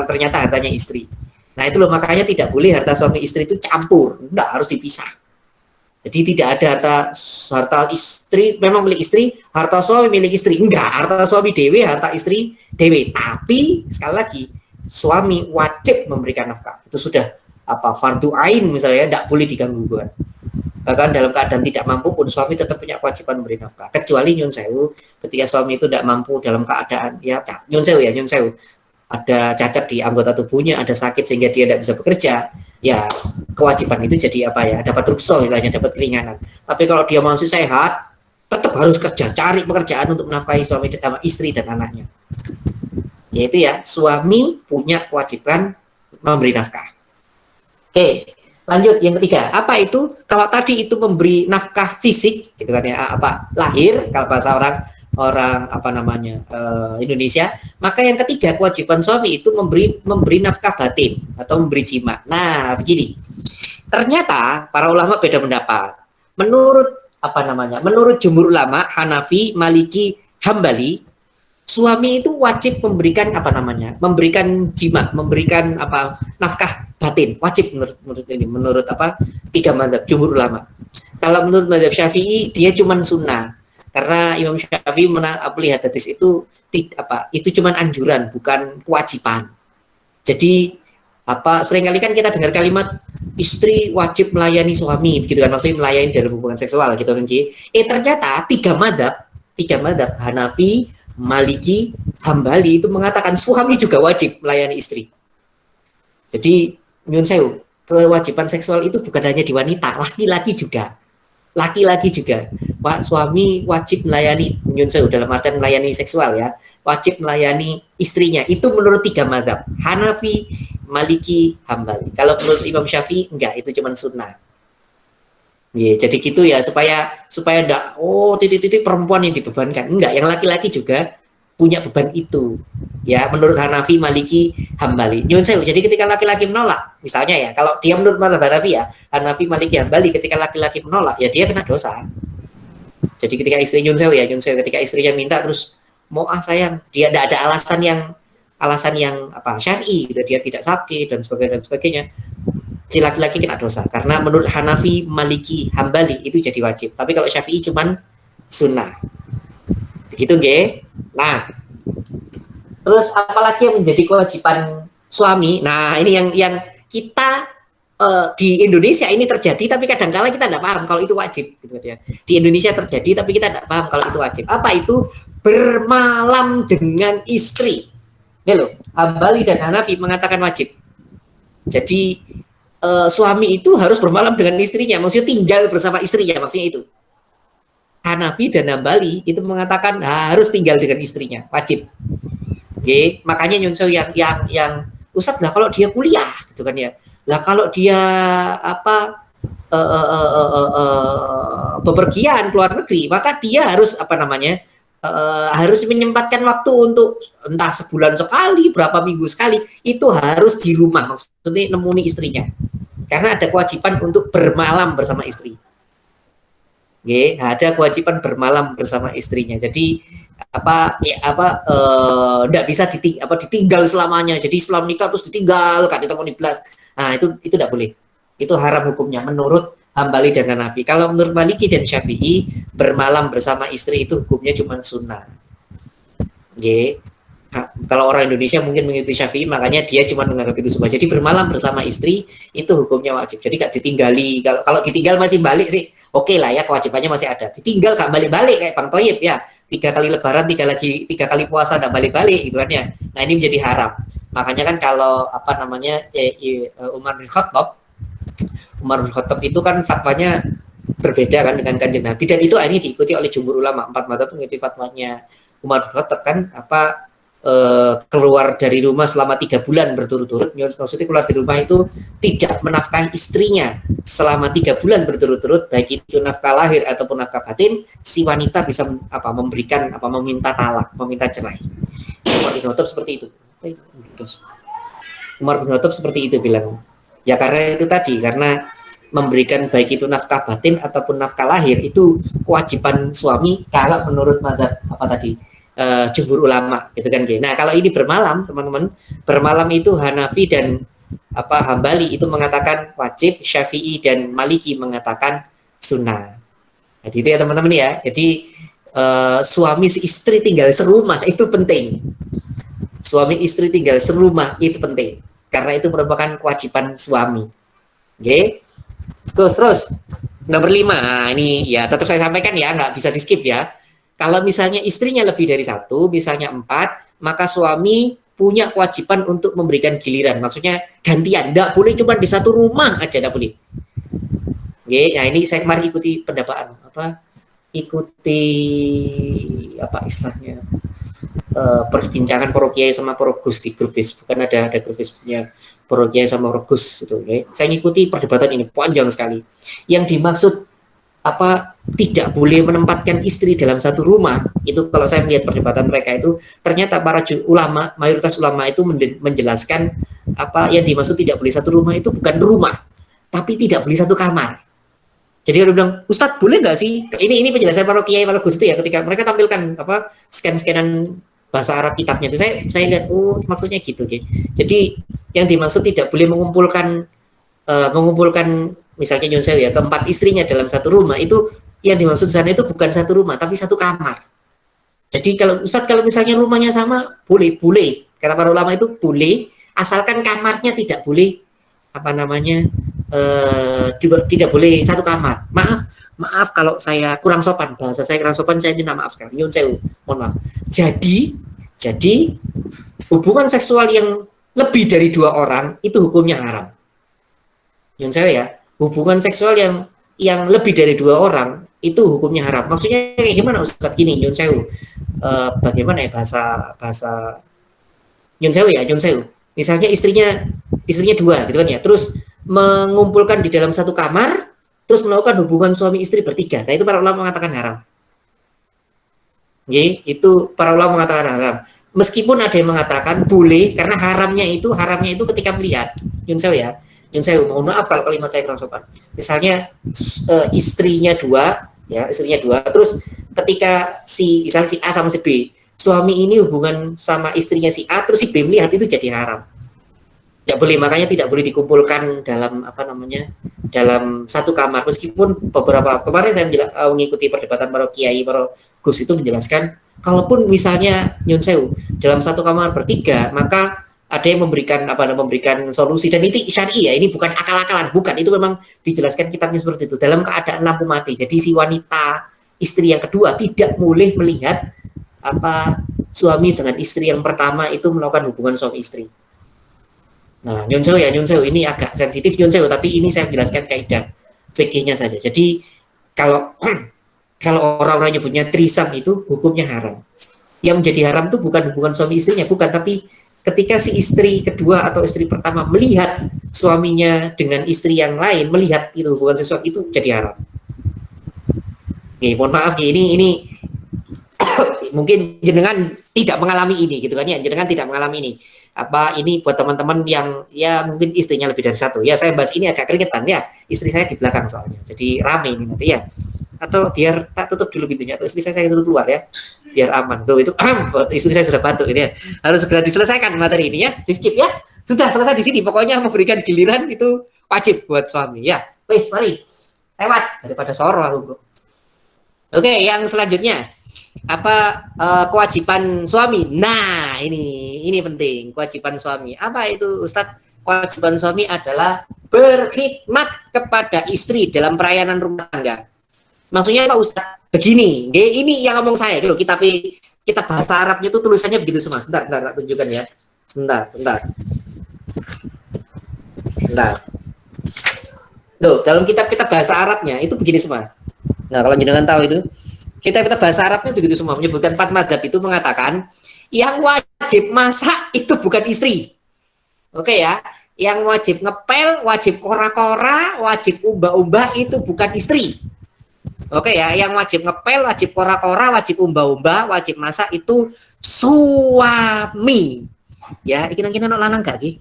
ternyata hartanya istri. Nah itu loh, makanya tidak boleh harta suami istri itu campur, tidak, harus dipisah. Jadi tidak ada harta istri memang milik istri, harta suami milik istri. Enggak, harta suami dewe, harta istri dewe. Tapi sekali lagi, suami wajib memberikan nafkah. Itu sudah fardu ain misalnya, tidak boleh diganggu gugat. Bahkan dalam keadaan tidak mampu pun suami tetap punya kewajiban memberi nafkah. Kecuali nyun sewu, ketika suami itu tidak mampu dalam keadaan nyun sewu, ada cacat di anggota tubuhnya, ada sakit sehingga dia tidak bisa bekerja, ya kewajiban itu jadi dapat rukso, dapat keringanan. Tapi kalau dia masih sehat, tetap harus kerja, cari pekerjaan untuk menafkahi suami dan istri dan anaknya. Yaitu suami punya kewajiban memberi nafkah. Oke, lanjut yang ketiga. Apa itu? Kalau tadi itu memberi nafkah fisik, gitu kan lahir, kalau bahasa orang Indonesia, maka yang ketiga kewajiban suami itu memberi nafkah batin atau memberi jima. Nah, begini. Ternyata para ulama beda pendapat. Menurut jumhur ulama Hanafi, Maliki, Hambali, suami itu wajib memberikan memberikan jima, memberikan nafkah batin, wajib menurut tiga mazhab jumhur ulama. Kalau menurut mazhab Syafi'i dia cuma sunnah. Karena Imam Syafi'i melihat hadis itu cuma anjuran, bukan kewajiban. Jadi seringkali kan kita dengar kalimat istri wajib melayani suami, begitu kan, maksudnya melayani dalam hubungan seksual gitu kan. Ternyata tiga madhab Hanafi, Maliki, Hambali itu mengatakan suami juga wajib melayani istri. Jadi nyun sewu, kewajiban seksual itu bukan hanya di wanita, laki-laki juga. Suami wajib melayani nyun sewu dalam artian melayani seksual wajib melayani istrinya. Itu menurut tiga mazhab, Hanafi, Maliki, Hambali. Kalau menurut Imam Syafi'i enggak, itu cuma sunnah. Jadi gitu supaya enggak titik-titik perempuan yang dibebankan. Enggak, yang laki-laki juga punya beban itu. Menurut Hanafi, Maliki, Hambali. Nyun sewu. Jadi ketika laki-laki menolak, misalnya kalau dia menurut mazhab Hanafi Hanafi, Maliki, Hambali, ketika laki-laki menolak, dia kena dosa. Jadi ketika istri nyun sewu ketika istrinya minta terus mau sayang, dia tidak ada alasan yang syar'i, dia tidak sakit dan sebagainya, si laki-laki kena dosa. Karena menurut Hanafi, Maliki, Hambali itu jadi wajib. Tapi kalau Syafi'i cuman sunnah. Begitu nggih. Nah, terus apalagi yang menjadi kewajiban suami? Nah, ini yang kita di Indonesia ini terjadi, tapi kadang-kala kita tidak paham kalau itu wajib, gitu ya. Di Indonesia terjadi, tapi kita tidak paham kalau itu wajib. Apa itu? Bermalam dengan istri. Ini loh, Hambali dan Hanafi mengatakan wajib. Jadi suami itu harus bermalam dengan istrinya, maksudnya tinggal bersama istrinya, maksudnya itu. Hanafi dan Hambali itu mengatakan harus tinggal dengan istrinya, wajib. Oke, makanya nyun sewu yang Ustadz lah kalau dia kuliah, gitu kan ya. Lah kalau dia bepergian keluar negeri, maka dia harus harus menyempatkan waktu untuk entah sebulan sekali, berapa minggu sekali, itu harus di rumah, maksudnya nemuni istrinya. Karena ada kewajiban untuk bermalam bersama istri. Ada kewajiban bermalam bersama istrinya. Jadi tidak bisa ditinggal selamanya. Jadi setelah menikah terus ditinggal, kan itu belas. Nah, itu tidak boleh. Itu haram hukumnya menurut Hambali dan Hanafi. Kalau menurut Maliki dan Syafi'i, bermalam bersama istri itu hukumnya cuma sunnah. Nah, kalau orang Indonesia mungkin mengikuti Syafi'i, makanya dia cuma menganggap itu semua. Jadi bermalam bersama istri itu hukumnya wajib. Jadi gak ditinggali. Kalau ditinggal masih balik sih, oke lah ya, kewajibannya masih ada. Ditinggal gak balik-balik kayak Bang Toyib ya. 3 kali lebaran, 3 kali puasa gak balik-balik gitu kan ya. Nah, ini menjadi haram. Makanya kan kalau Umar bin Khattab itu kan fatwanya berbeda kan dengan Kanjeng Nabi, dan itu akhirnya diikuti oleh jumhur ulama. 4 mazhab mengikuti fatwanya Umar bin Khattab kan keluar dari rumah selama 3 bulan berturut-turut. Maksudnya keluar dari rumah itu tidak menafkahi istrinya selama 3 bulan berturut-turut, baik itu nafkah lahir ataupun nafkah batin, si wanita bisa meminta talak, meminta cerai. Umar bin Khattab seperti itu. Terus Umar bin Khattab seperti itu bilang. Ya karena itu tadi, karena memberikan baik itu nafkah batin ataupun nafkah lahir itu kewajiban suami kalau menurut madzhab apa tadi jumhur ulama gitu kan. Nah kalau ini bermalam teman-teman, bermalam itu Hanafi dan Hambali itu mengatakan wajib, Syafi'i dan Maliki mengatakan sunnah. Jadi itu ya teman-teman ya. Jadi suami istri tinggal serumah itu penting. Suami istri tinggal serumah itu penting karena itu merupakan kewajiban suami. Oke. Terus nomor 5, nah, ini ya tetap saya sampaikan ya, nggak bisa di skip ya. Kalau misalnya istrinya lebih dari 1, misalnya 4, maka suami punya kewajiban untuk memberikan giliran. Maksudnya gantian, nggak boleh cuma di satu rumah aja, nggak boleh. Oke, nah ini saya kemarin ikuti pendapat ikuti istilahnya perbincangan para kiai sama para gus di grup Facebook, kan ada grup Facebooknya para kiai sama para gus gitu. Okay. Saya ngikuti perdebatan ini panjang sekali. Yang dimaksud tidak boleh menempatkan istri dalam satu rumah itu, kalau saya melihat perdebatan mereka itu ternyata para ulama, mayoritas ulama itu menjelaskan yang dimaksud tidak boleh satu rumah itu bukan rumah, tapi tidak boleh satu kamar. Jadi dia bilang, Ustadz boleh nggak sih? Ini penjelasan para kiai, para gus itu ya, ketika mereka tampilkan scan-scanan bahasa Arab kitabnya itu, saya lihat maksudnya gitu. Okay. Jadi yang dimaksud tidak boleh mengumpulkan misalnya Nyun Sewu ya, keempat istrinya dalam satu rumah, itu yang dimaksud di sana itu bukan satu rumah tapi satu kamar. Jadi kalau Ustadz kalau misalnya rumahnya sama boleh, kata para ulama itu boleh, asalkan kamarnya tidak boleh tidak boleh satu kamar. Maaf kalau saya kurang sopan, bahasa saya kurang sopan, saya minta maaf sekali. Nyun Sewu, mohon maaf. Jadi hubungan seksual yang lebih dari 2 orang itu hukumnya haram. Nyun Sewu ya, hubungan seksual yang lebih dari 2 orang itu hukumnya haram. Maksudnya kayak gimana Ustadz? Gini, Nyun Sewu, bagaimana ya bahasa Nyun Sewu ya, Nyun Sewu. Misalnya istrinya 2 gitu kan ya, terus mengumpulkan di dalam satu kamar, terus melakukan hubungan suami istri bertiga. Nah itu para ulama mengatakan haram. Itu para ulama mengatakan haram. Meskipun ada yang mengatakan boleh, karena haramnya itu ketika melihat. Nyun Sewu ya, Nyun Sewu, mohon maaf kalau kalimat saya kurang sopan. Misalnya istrinya 2, terus ketika misalnya si A sama si B, suami ini hubungan sama istrinya si A, terus si B melihat, itu jadi haram. Tidak boleh, makanya tidak boleh dikumpulkan dalam dalam satu kamar. Meskipun beberapa kemarin saya mengikuti perdebatan para kiai, para gus itu menjelaskan, kalaupun misalnya Nyun Sewu dalam satu kamar bertiga, maka ada yang memberikan solusi, dan ini syar'i ya, ini bukan akal-akalan, bukan, itu memang dijelaskan kitabnya seperti itu, dalam keadaan lampu mati. Jadi si wanita istri yang kedua tidak boleh melihat suami dengan istri yang pertama itu melakukan hubungan suami istri. Nah, Nyun Sewu ini agak sensitif Nyun Sewu, tapi ini saya menjelaskan kaidah fikihnya saja. Jadi kalau orang-orang nyebutnya trisam itu hukumnya haram. Yang menjadi haram itu bukan hubungan suami istrinya, bukan, tapi ketika si istri kedua atau istri pertama melihat suaminya dengan istri yang lain, melihat itu hubungan seksual, itu jadi haram. Oke, mohon maaf ini mungkin jenengan tidak mengalami ini gitu kan ya, jenengan tidak mengalami ini. Ini buat teman-teman yang ya mungkin istrinya lebih dari 1 ya, saya bahas ini agak keringetan ya, istri saya di belakang soalnya, jadi rame ini nanti ya, atau biar tak tutup dulu pintunya, atau istri saya tutup keluar ya biar aman. Tuh itu istri saya sudah batuk ini ya, harus segera diselesaikan materi ini ya, di skip ya, sudah selesai di sini, pokoknya memberikan giliran itu wajib buat suami ya. Wes, mari lewat daripada soro aku. Oke, yang selanjutnya kewajiban suami. Nah, ini penting, kewajiban suami. Apa itu, Ustadz? Kewajiban suami adalah berkhidmat kepada istri dalam pelayanan rumah tangga. Maksudnya apa, Ustadz? Begini, ini yang ngomong saya gitu. Kita bahasa Arabnya itu tulisannya begitu semua. Sebentar, tak tunjukkan ya. Sebentar. Loh, dalam kitab bahasa Arabnya itu begini semua. Nah, kalau jenengan tahu itu, kita bahasa Arabnya begitu semua, menyebutkan 4 madzhab itu mengatakan yang wajib masak itu bukan istri. Oke ya, yang wajib ngepel, wajib kora-kora, wajib umbah-umbah itu bukan istri. Oke ya, yang wajib ngepel, wajib kora-kora, wajib umbah-umbah, wajib masak itu suami. Ya, iki nang kene ono lanang gak ki?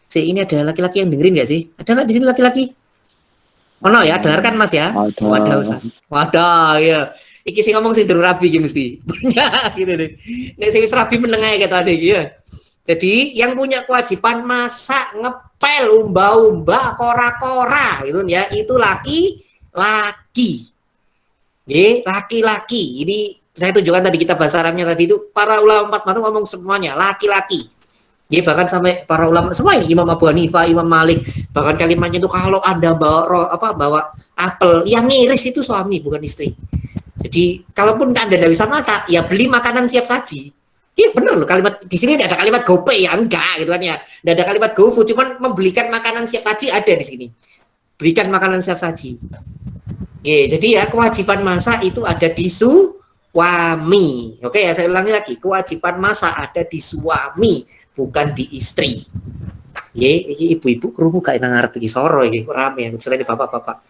Ini ada laki-laki yang dengerin gak sih? Ada nggak di sini laki-laki? Ono ya, dengarkan Mas ya. Ada. Wadah Ustaz. Wadah ya. Iki sing ngomong sing durung rabi iki mesti. Banyak gitu deh. Nek sing wis rabi meneng ae kata iki ya. Jadi yang punya kewajiban masak, ngepel, umba-umba, kora-kora gitu ya, itu laki-laki. Laki-laki. Ini saya tunjukkan tadi kita bahasa Arabnya tadi itu para ulama 4 mazhab ngomong semuanya laki-laki. Bahkan sampai para ulama semua Imam Abu Hanifah, Imam Malik, bahkan kalimatnya itu kalau Anda bawa apel, yang ngiris itu suami bukan istri. Jadi kalaupun Anda tidak bisa masak, ya beli makanan siap saji. Iya benar loh, kalimat di sini tidak ada kalimat GoPay ya, enggak gitu kan ya. Tidak ada kalimat GoFood, cuman membelikan makanan siap saji ada di sini. Berikan makanan siap saji. Jadi ya kewajiban masak itu ada di suami. Oke ya, saya ulangi lagi, kewajiban masak ada di suami, bukan di istri. Ini ibu-ibu kerungu gak nang ngarep iki soro iki rame selain bapak-bapak.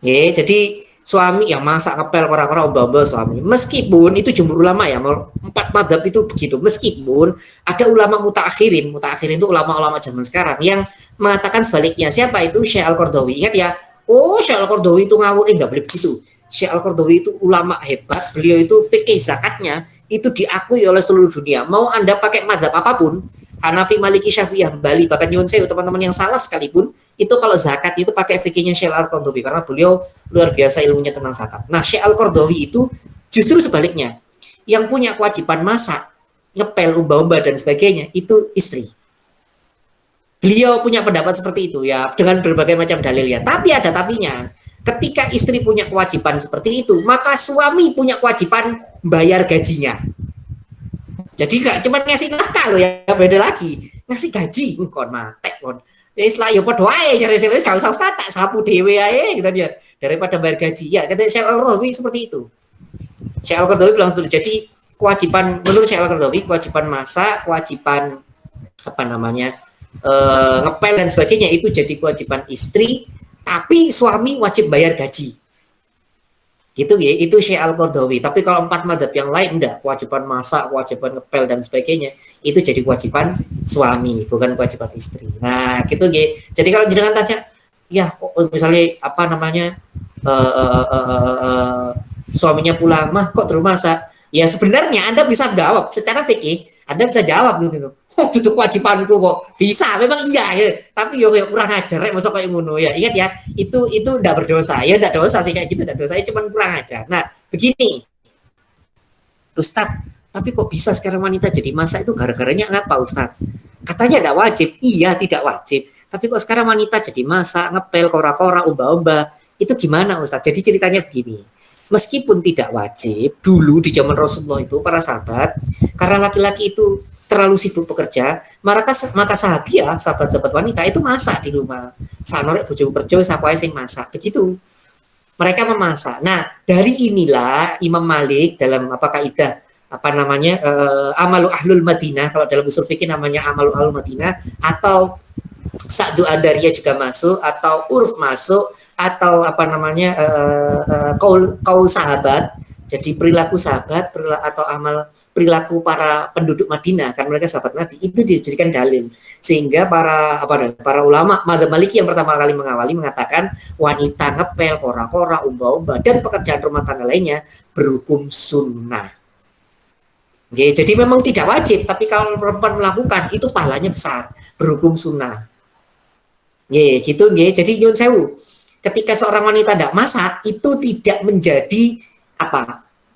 Jadi suami yang masak ngepel kora-kora omba-omba suami. Meskipun itu jumhur ulama ya, 4 mazhab itu begitu. Meskipun ada ulama mutaakhirin itu ulama-ulama zaman sekarang yang mengatakan sebaliknya. Siapa itu? Syekh Al-Qardawi. Ingat ya. Oh, Syekh Al-Qardawi itu ngawur, enggak boleh begitu. Syekh Al-Qardawi itu ulama hebat. Beliau itu fikih zakatnya itu diakui oleh seluruh dunia. Mau Anda pakai mazhab apapun, Hanafi, Maliki, Syafi'iyah, Bali, bahkan Yun Sewu, teman-teman yang salaf sekalipun, itu kalau zakat itu pakai fikihnya Syekh Al-Qardawi karena beliau luar biasa ilmunya tentang zakat. Nah, Syekh Al-Qardawi itu justru sebaliknya. Yang punya kewajiban masak, ngepel, umba-umba dan sebagainya itu istri. Beliau punya pendapat seperti itu ya dengan berbagai macam dalil ya. Tapi ada tapinya. Ketika istri punya kewajiban seperti itu, maka suami punya kewajiban bayar gajinya. Jadi gak cuma ngasih nafkah loh ya, beda lagi. Ngasih gaji, kon matek kon. Ya istilah ya padha ae nyari sales gak usah tak sapu dhewe ae gitu ya. Daripada bayar gaji. Ya kata Syekh Al-Qardawi seperti itu. Syekh Al-Qardawi bilang seperti itu. Jadi kewajiban menurut Syekh Al-Qardawi, kewajiban masak, kewajiban ngepel dan sebagainya itu jadi kewajiban istri, tapi suami wajib bayar gaji. Gitu ya, itu Syekh Al-Qardawi. Tapi kalau 4 mazhab yang lain enggak, kewajiban masak, kewajiban ngepel dan sebagainya itu jadi kewajiban suami, bukan kewajiban istri. Nah, gitu ya. Jadi kalau jenengan tanya, ya kok misalnya suaminya pulang, mah kok terus masak? Ya sebenarnya Anda bisa jawab secara fikih, Anda bisa jawab gitu. Oh, itu kewajibanku kok. Bisa, memang iya ya. Tapi yo kurang ajar ya, masuk kayak ngono ya. Ingat ya, itu enggak berdosa. Ya enggak dosa sih kayak gitu, enggak dosa, cuma kurang ajar. Nah, begini. Ustadz, tapi kok bisa sekarang wanita jadi masak itu gara-garanya ngapa Ustadz? Katanya enggak wajib. Iya, tidak wajib. Tapi kok sekarang wanita jadi masak, ngepel, kora-kora, umba-umba, itu gimana Ustadz? Jadi ceritanya begini. Meskipun tidak wajib, dulu di zaman Rasulullah itu para sahabat, karena laki-laki itu terlalu sibuk bekerja, maka sahabat-sahabat wanita itu masak di rumah. Sanorek bojo kerja sapa sing masak. Begitu. Mereka memasak. Nah, dari inilah Imam Malik dalam kaidah Amalu Ahlul Madinah, kalau dalam usul fikih namanya Amalu Ahlul Madinah, atau Sa'du Adariyah juga masuk, atau Urf masuk, atau kaul sahabat, jadi perilaku sahabat atau perilaku para penduduk Madinah, kan mereka sahabat Nabi, itu dijadikan dalil sehingga para ulama mazhab Maliki yang pertama kali mengawali mengatakan wanita ngepel, kora-kora, umba-umba dan pekerjaan rumah tangga lainnya berhukum sunnah. Jadi memang tidak wajib, tapi kalau perempuan melakukan itu pahalanya besar, berhukum sunnah. Gitu. Jadi nyun sewu, ketika seorang wanita tidak masak, itu tidak menjadi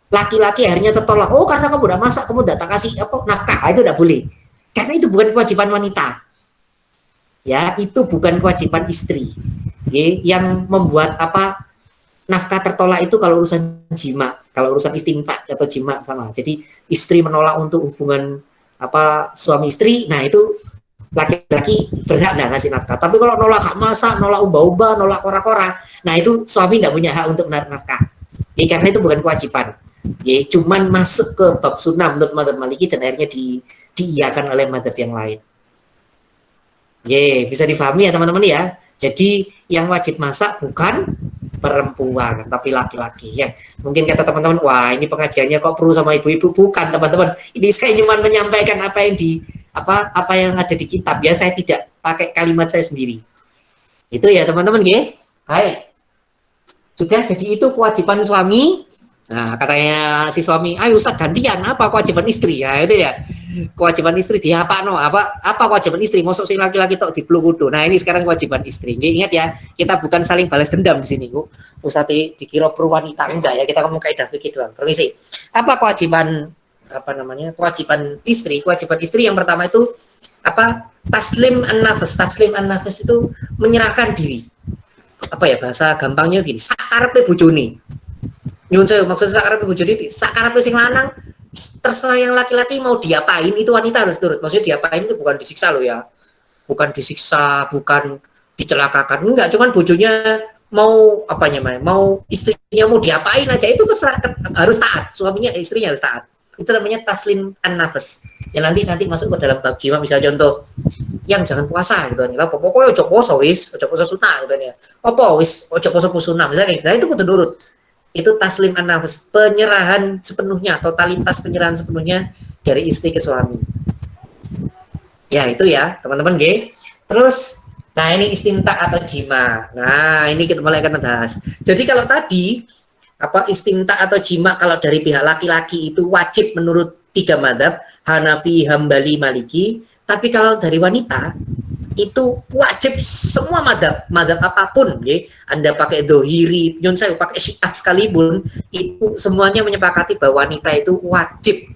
laki-laki akhirnya tertolak. Oh, karena kamu tidak masak, kamu tidak kasih nafkah, itu tidak boleh. Karena itu bukan kewajiban wanita. Ya, itu bukan kewajiban istri. Yang membuat nafkah tertolak itu kalau urusan jima, kalau urusan istimta atau jima sama. Jadi istri menolak untuk hubungan suami istri, nah itu laki-laki berhak nggak ngasih nafkah. Tapi kalau nolak hak masak, nolak umba-umba, nolak kora-kora, nah itu suami nggak punya hak untuk menarik nafkah. Karena itu bukan kewajiban. Cuman masuk ke bab sunnah menurut mazhab Maliki dan akhirnya diiyakan oleh mazhab yang lain. Bisa difahami ya teman-teman ya. Jadi yang wajib masak bukan perempuan tapi laki-laki ya. Mungkin kata teman-teman, wah ini pengajiannya kok perlu sama ibu-ibu. Bukan teman-teman, ini saya cuma menyampaikan apa yang apa yang ada di kitab ya. Saya tidak pakai kalimat saya sendiri. Itu ya teman-teman ya. Hai. Sudah, jadi itu kewajiban suami. Nah, katanya si suami, ayo Ustaz gantian apa kewajiban istri ya itu ya. Kewajiban istri di apa no? Apa kewajiban istri? Mosok sing laki-laki tok diplukudu. Nah, ini sekarang kewajiban istri. Ingat ya, kita bukan saling balas dendam di sini, Bu. Ustaz dikira pro wanita enggak ya, kita ngomong kaidah fikih doang. Permisi. Apa kewajiban Kewajiban istri. Kewajiban istri yang pertama itu apa? Taslim an-nafs. Taslim an-nafs itu menyerahkan diri. Apa ya bahasa gampangnya gini, sakarepe bojone. Nyun saya maksud sakarepe bojone iki, sakarepe sing lanang terserah yang laki-laki mau diapain itu wanita harus turut. Maksudnya diapain itu bukan disiksa loh ya. Bukan disiksa, bukan dicelakakan. Enggak, cuman bojonya mau mau istrinya mau diapain aja itu terserah harus taat. Suaminya istrinya harus taat. Itu namanya taslim an-nafs. Ya nanti masuk ke dalam bab jiwa misalnya contoh yang jangan puasa gitu kan. Pokoknya ojo poso wis, ojo poso sunah gitu kan ya. Apa wis ojo poso sunah misalnya. Nah itu kudu nurut. Itu taslim an-nafs, penyerahan sepenuhnya, totalitas penyerahan sepenuhnya dari istri ke suami. Ya itu ya teman-teman G. Terus nah ini istimta atau jima. Nah ini kita mulai akan bahas. Jadi kalau tadi istimta atau jima kalau dari pihak laki-laki itu wajib menurut 3 madzhab, Hanafi, Hambali, Maliki. Tapi kalau dari wanita itu wajib semua madzhab apapun ya. Anda pakai dohiri, nyun saya pakai syiah sekalipun, itu semuanya menyepakati bahwa wanita itu wajib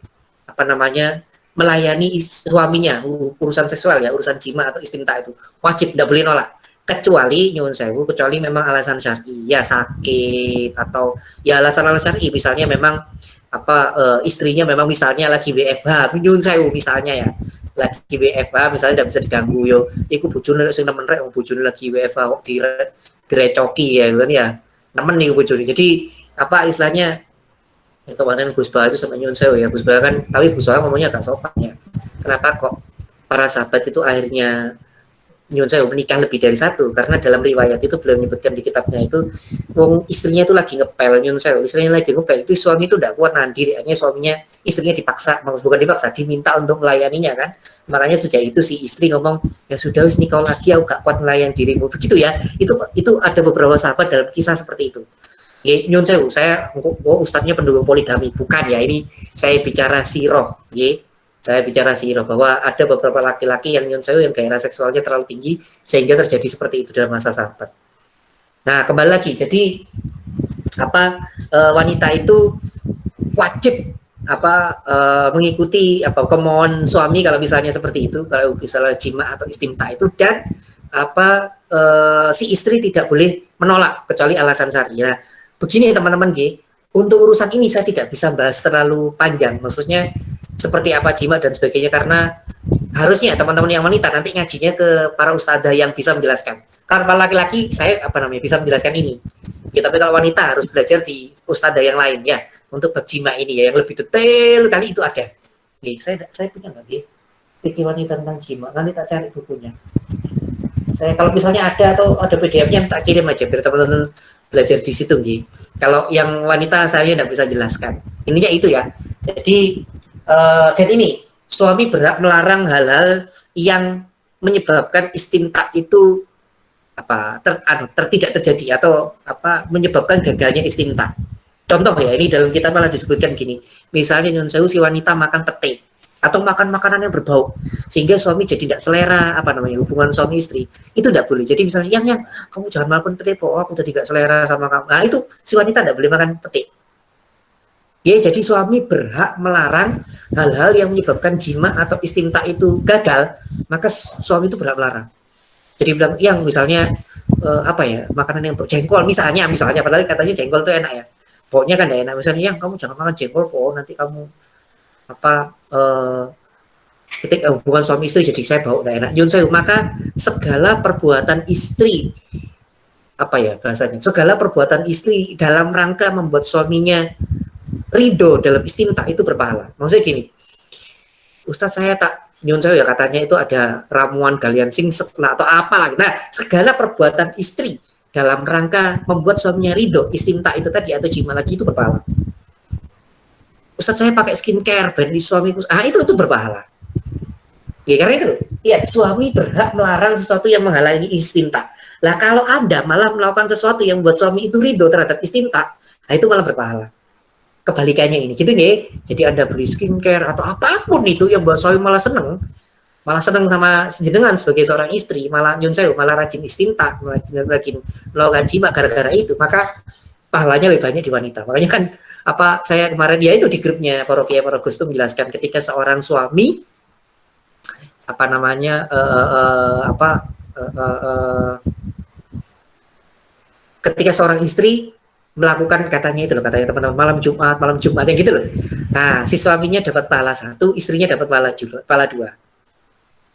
melayani suaminya, urusan seksual ya, urusan jima atau istimta itu wajib, tidak boleh nolak. Kecuali nyun sewu, kecuali memang alasan syar'i ya, sakit atau ya alasan-alasan syar'i, misalnya memang istrinya memang misalnya lagi WFH, nyun sewu misalnya ya, lagi WFH misalnya tidak bisa diganggu yo, iku bojone sing nemen rek wong bojone lagi WFH kok direcoki ya kan ya, nemen nih bojone. Jadi istilahnya kemarin Gus Bah itu sama nyun sewu ya, Gus Bah kan, tapi Gus Bah ngomongnya agak sopan ya. Kenapa kok para sahabat itu akhirnya nyun sewu menikah lebih dari satu? Karena dalam riwayat itu beliau menyebutkan di kitabnya itu, wong istrinya itu lagi ngepel, nyun sewu istrinya lagi ngepel, itu suami itu tidak kuat nahan diri, akhirnya istrinya dipaksa, bukan dipaksa, diminta untuk melayaninya kan. Makanya sejak itu si istri ngomong, ya sudah wis nikah lagi, aku gak kuat melayani dirimu, begitu ya. Itu ada beberapa sahabat dalam kisah seperti itu. Ya, nyun sewu, saya ustadznya pendukung poligami, bukan ya, ini saya bicara sirah, ya. Saya bicara sirah bahwa ada beberapa laki-laki yang nyun sewu yang gairah seksualnya terlalu tinggi sehingga terjadi seperti itu dalam masa sahabat. Nah, kembali lagi, jadi wanita itu wajib mengikuti kemauan suami kalau misalnya seperti itu, kalau misalnya jima atau istimta itu, dan si istri tidak boleh menolak kecuali alasan syar'i. Nah, begini teman-teman G, untuk urusan ini saya tidak bisa bahas terlalu panjang, maksudnya seperti apa jima dan sebagainya, karena harusnya teman-teman yang wanita nanti ngajinya ke para ustadzah yang bisa menjelaskan. Karena laki-laki saya bisa menjelaskan ini. Ya, tapi kalau wanita harus belajar di ustadzah yang lain ya, untuk bab jima ini ya, yang lebih detail kali itu ada. Nih, saya punya nggak ya? Fikih wanita tentang jima, nanti tak cari bukunya. Saya kalau misalnya ada atau ada PDF-nya tak kirim aja biar teman-teman belajar di situ nih. Kalau yang wanita saya tidak bisa jelaskan. Ininya itu ya. Jadi dan ini suami berhak melarang hal-hal yang menyebabkan istimta itu tidak terjadi atau menyebabkan gagalnya istimta. Contoh ya, ini dalam kitab malah disebutkan gini, misalnya nyun sewu si wanita makan pete atau makan makanan yang berbau sehingga suami jadi tidak selera hubungan suami istri, itu tidak boleh. Jadi misalnya yang kamu jangan makan pete, aku udah tidak selera sama kamu. Nah itu si wanita tidak boleh makan pete. Ya, jadi suami berhak melarang hal-hal yang menyebabkan jima atau istimta itu gagal, maka suami itu berhak melarang. Jadi bilang yang misalnya makanan yang jengkol misalnya padahal katanya jengkol itu enak ya, pokoknya kan tidak enak. Misalnya yang kamu jangan makan jengkol nanti kamu ketika hubungan suami istri jadi saya bau tidak enak. Yun sewu, maka segala perbuatan istri segala perbuatan istri dalam rangka membuat suaminya ridho dalam istimta itu berpahala. Maksudnya gini, Ustadz saya tak nyun sewu ya, katanya itu ada ramuan galian singsek atau apa lagi. Nah, segala perbuatan istri dalam rangka membuat suaminya ridho, istimta itu tadi atau jima lagi itu berpahala. Ustadz saya pakai skincare brand di suamiku, itu berpahala. Ya karena itu, ya suami berhak melarang sesuatu yang menghalangi istimta. Lah kalau Anda malah melakukan sesuatu yang buat suami itu ridho terhadap istimta, itu malah berpahala. Kebalikannya ini, gitu nih. Jadi Anda beli skincare atau apapun itu yang buat suami malah seneng sama jenengan sebagai seorang istri, malah nyun sewu, malah rajin istimta, malah rajin melakukan jima gara-gara itu, maka pahalanya lebih banyak di wanita. Makanya kan saya kemarin ya itu di grupnya Parokia Parogus itu menjelaskan ketika seorang suami ketika seorang istri melakukan katanya teman-teman malam Jumat yang gitu loh. Nah, si suaminya dapat pahala 1, istrinya dapat pahala 2.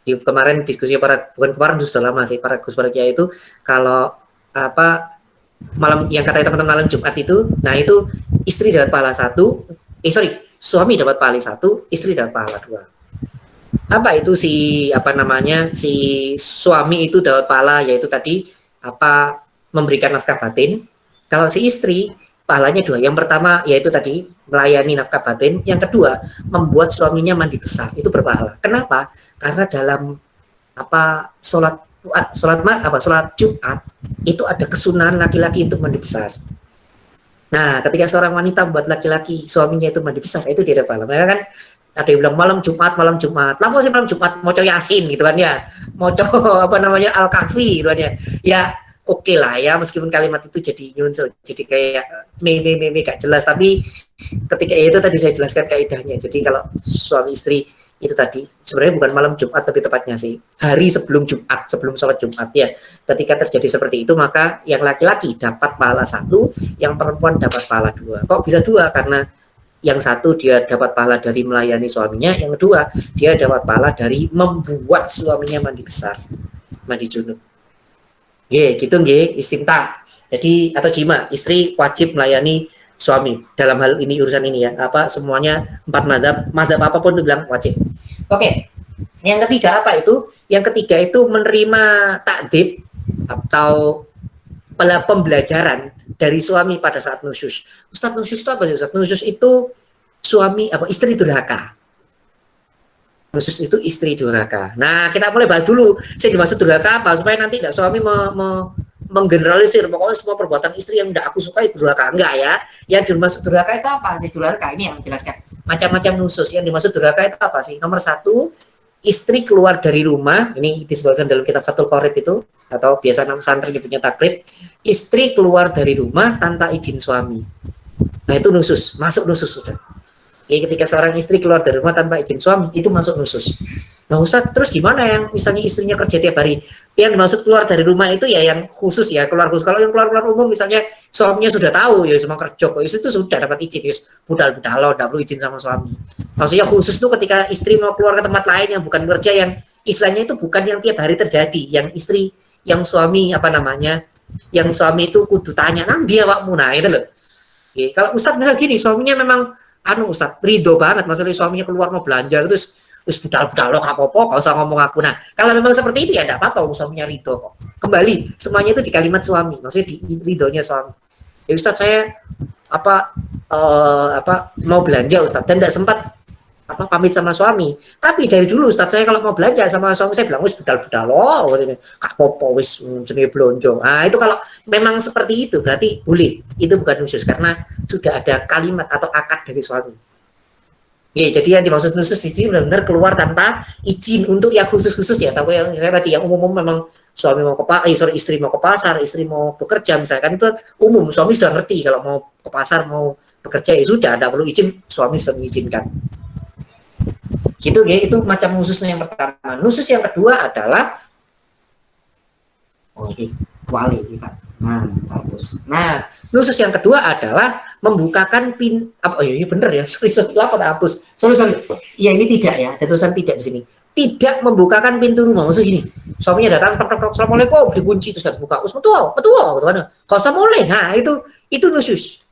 Di kemarin diskusi bukan kemarin sudah lama sih, para Gus Parokia itu kalau malam yang katanya teman-teman malam Jumat itu, nah itu istri dapat pahala 1, suami dapat pahala 1, istri dapat pahala 2. Apa itu si suami itu dapat pahala, yaitu tadi memberikan nafkah batin. Kalau si istri pahalanya 2. Yang pertama yaitu tadi melayani nafkah batin, yang kedua membuat suaminya mandi besar, itu berpahala. Kenapa? Karena dalam sholat Jumat itu ada kesunahan laki-laki untuk mandi besar. Nah, ketika seorang wanita membuat laki-laki suaminya itu mandi besar, itu dia ada pahala. Mereka kan ada yang bilang malam Jumat, lama sih malam Jumat moco Yasin gitu kan ya, moco Al-Kahfi gitu kan ya. Ya oke lah ya, meskipun kalimat itu jadi nyunsul, jadi kayak meme gak jelas, tapi ketika itu tadi saya jelaskan kaidahnya. Jadi kalau suami istri itu tadi sebenarnya bukan malam Jumat, lebih tepatnya sih hari sebelum Jumat, sebelum sholat Jumat ya. Ketika terjadi seperti itu, maka yang laki-laki dapat pahala 1, yang perempuan dapat pahala 2. Kok bisa 2? Karena yang satu dia dapat pahala dari melayani suaminya, yang kedua dia dapat pahala dari membuat suaminya mandi besar, mandi junub. Gitu istimta. Jadi atau jima, istri wajib melayani suami dalam hal ini, urusan ini ya, semuanya 4 mazhab apapun itu bilang wajib. Oke. Yang ketiga apa itu? Yang ketiga itu menerima takdib atau pembelajaran dari suami pada saat nusyus. Ustadz, nusyus itu apa sih Ustadz? Nusyus itu istri durhaka. Nusyus itu istri durhaka. Nah, kita mulai bahas dulu. Saya dimaksud durhaka apa? Supaya nanti nggak suami menggeneralisir pokoknya semua perbuatan istri yang tidak aku suka itu durhaka. Enggak ya. Yang dimaksud durhaka itu apa sih? Durhaka ini yang menjelaskan macam-macam nusyus. Yang dimaksud durhaka itu apa sih? Nomor 1, istri keluar dari rumah. Ini disebutkan dalam kitab Fathul Qorib itu, atau biasa nama santri punya takrib. Istri keluar dari rumah tanpa izin suami. Nah, itu nusyus, masuk nusyus sudah. Jadi ketika seorang istri keluar dari rumah tanpa izin suami, itu masuk nusyus. Nah Ustadz, terus gimana yang misalnya istrinya kerja tiap hari? Yang dimaksud keluar dari rumah itu ya yang khusus ya, keluar khusus. Kalau yang keluar umum misalnya suaminya sudah tahu ya cuma kerja kok, itu sudah dapat izin, ya budal-budal lo, tidak perlu izin sama suami. Maksudnya khusus tuh ketika istri mau keluar ke tempat lain yang bukan kerja, yang istilahnya itu bukan yang tiap hari terjadi, yang istri, yang suami yang suami itu kudu tanya, nang dia wakmu, nah itu loh. Oke, kalau Ustadz misal gini, suaminya memang Ustadz ridho banget, maksudnya suaminya keluar mau belanja terus budal-budal lo gak apa-apa, gak usah ngomong aku. Nah, kalau memang seperti itu ya enggak apa-apa, suaminya ridho kok. Kembali, semuanya itu di kalimat suami, maksudnya di ridhonya suami. Ya Ustadz, saya mau belanja Ustadz, dan enggak sempat pamit sama suami. Tapi dari dulu Ustadz, saya kalau mau belanja sama suami saya bilang wis budal-budal lo, gak apa-apa wis jenenge blonjo. Nah, itu kalau memang seperti itu berarti boleh. Itu bukan nusyus karena sudah ada kalimat atau akad dari suami. Ya, jadi yang dimaksud nusyus itu benar-benar keluar tanpa izin untuk yang khusus-khusus ya. Tapi yang saya tadi yang umum memang suami mau istri mau ke pasar, istri mau bekerja misalkan, itu umum, suami sudah ngerti kalau mau ke pasar mau bekerja ya sudah, tidak perlu izin, suami sudah mengizinkan. Gitu ya, itu macam nusyusnya yang pertama. Nusyus yang kedua adalah kuali kita. Nah, nusyus yang kedua adalah membukakan bener ya, sorry lapor hapus, sorry ya ini tidak ya, ada tulisan tidak di sini, tidak membukakan pintu rumah. Maksud gini, suaminya datang tok assalamualaikum, dikunci terus gak buka, betul gitu, kau usah mulai. Nah itu nusyus.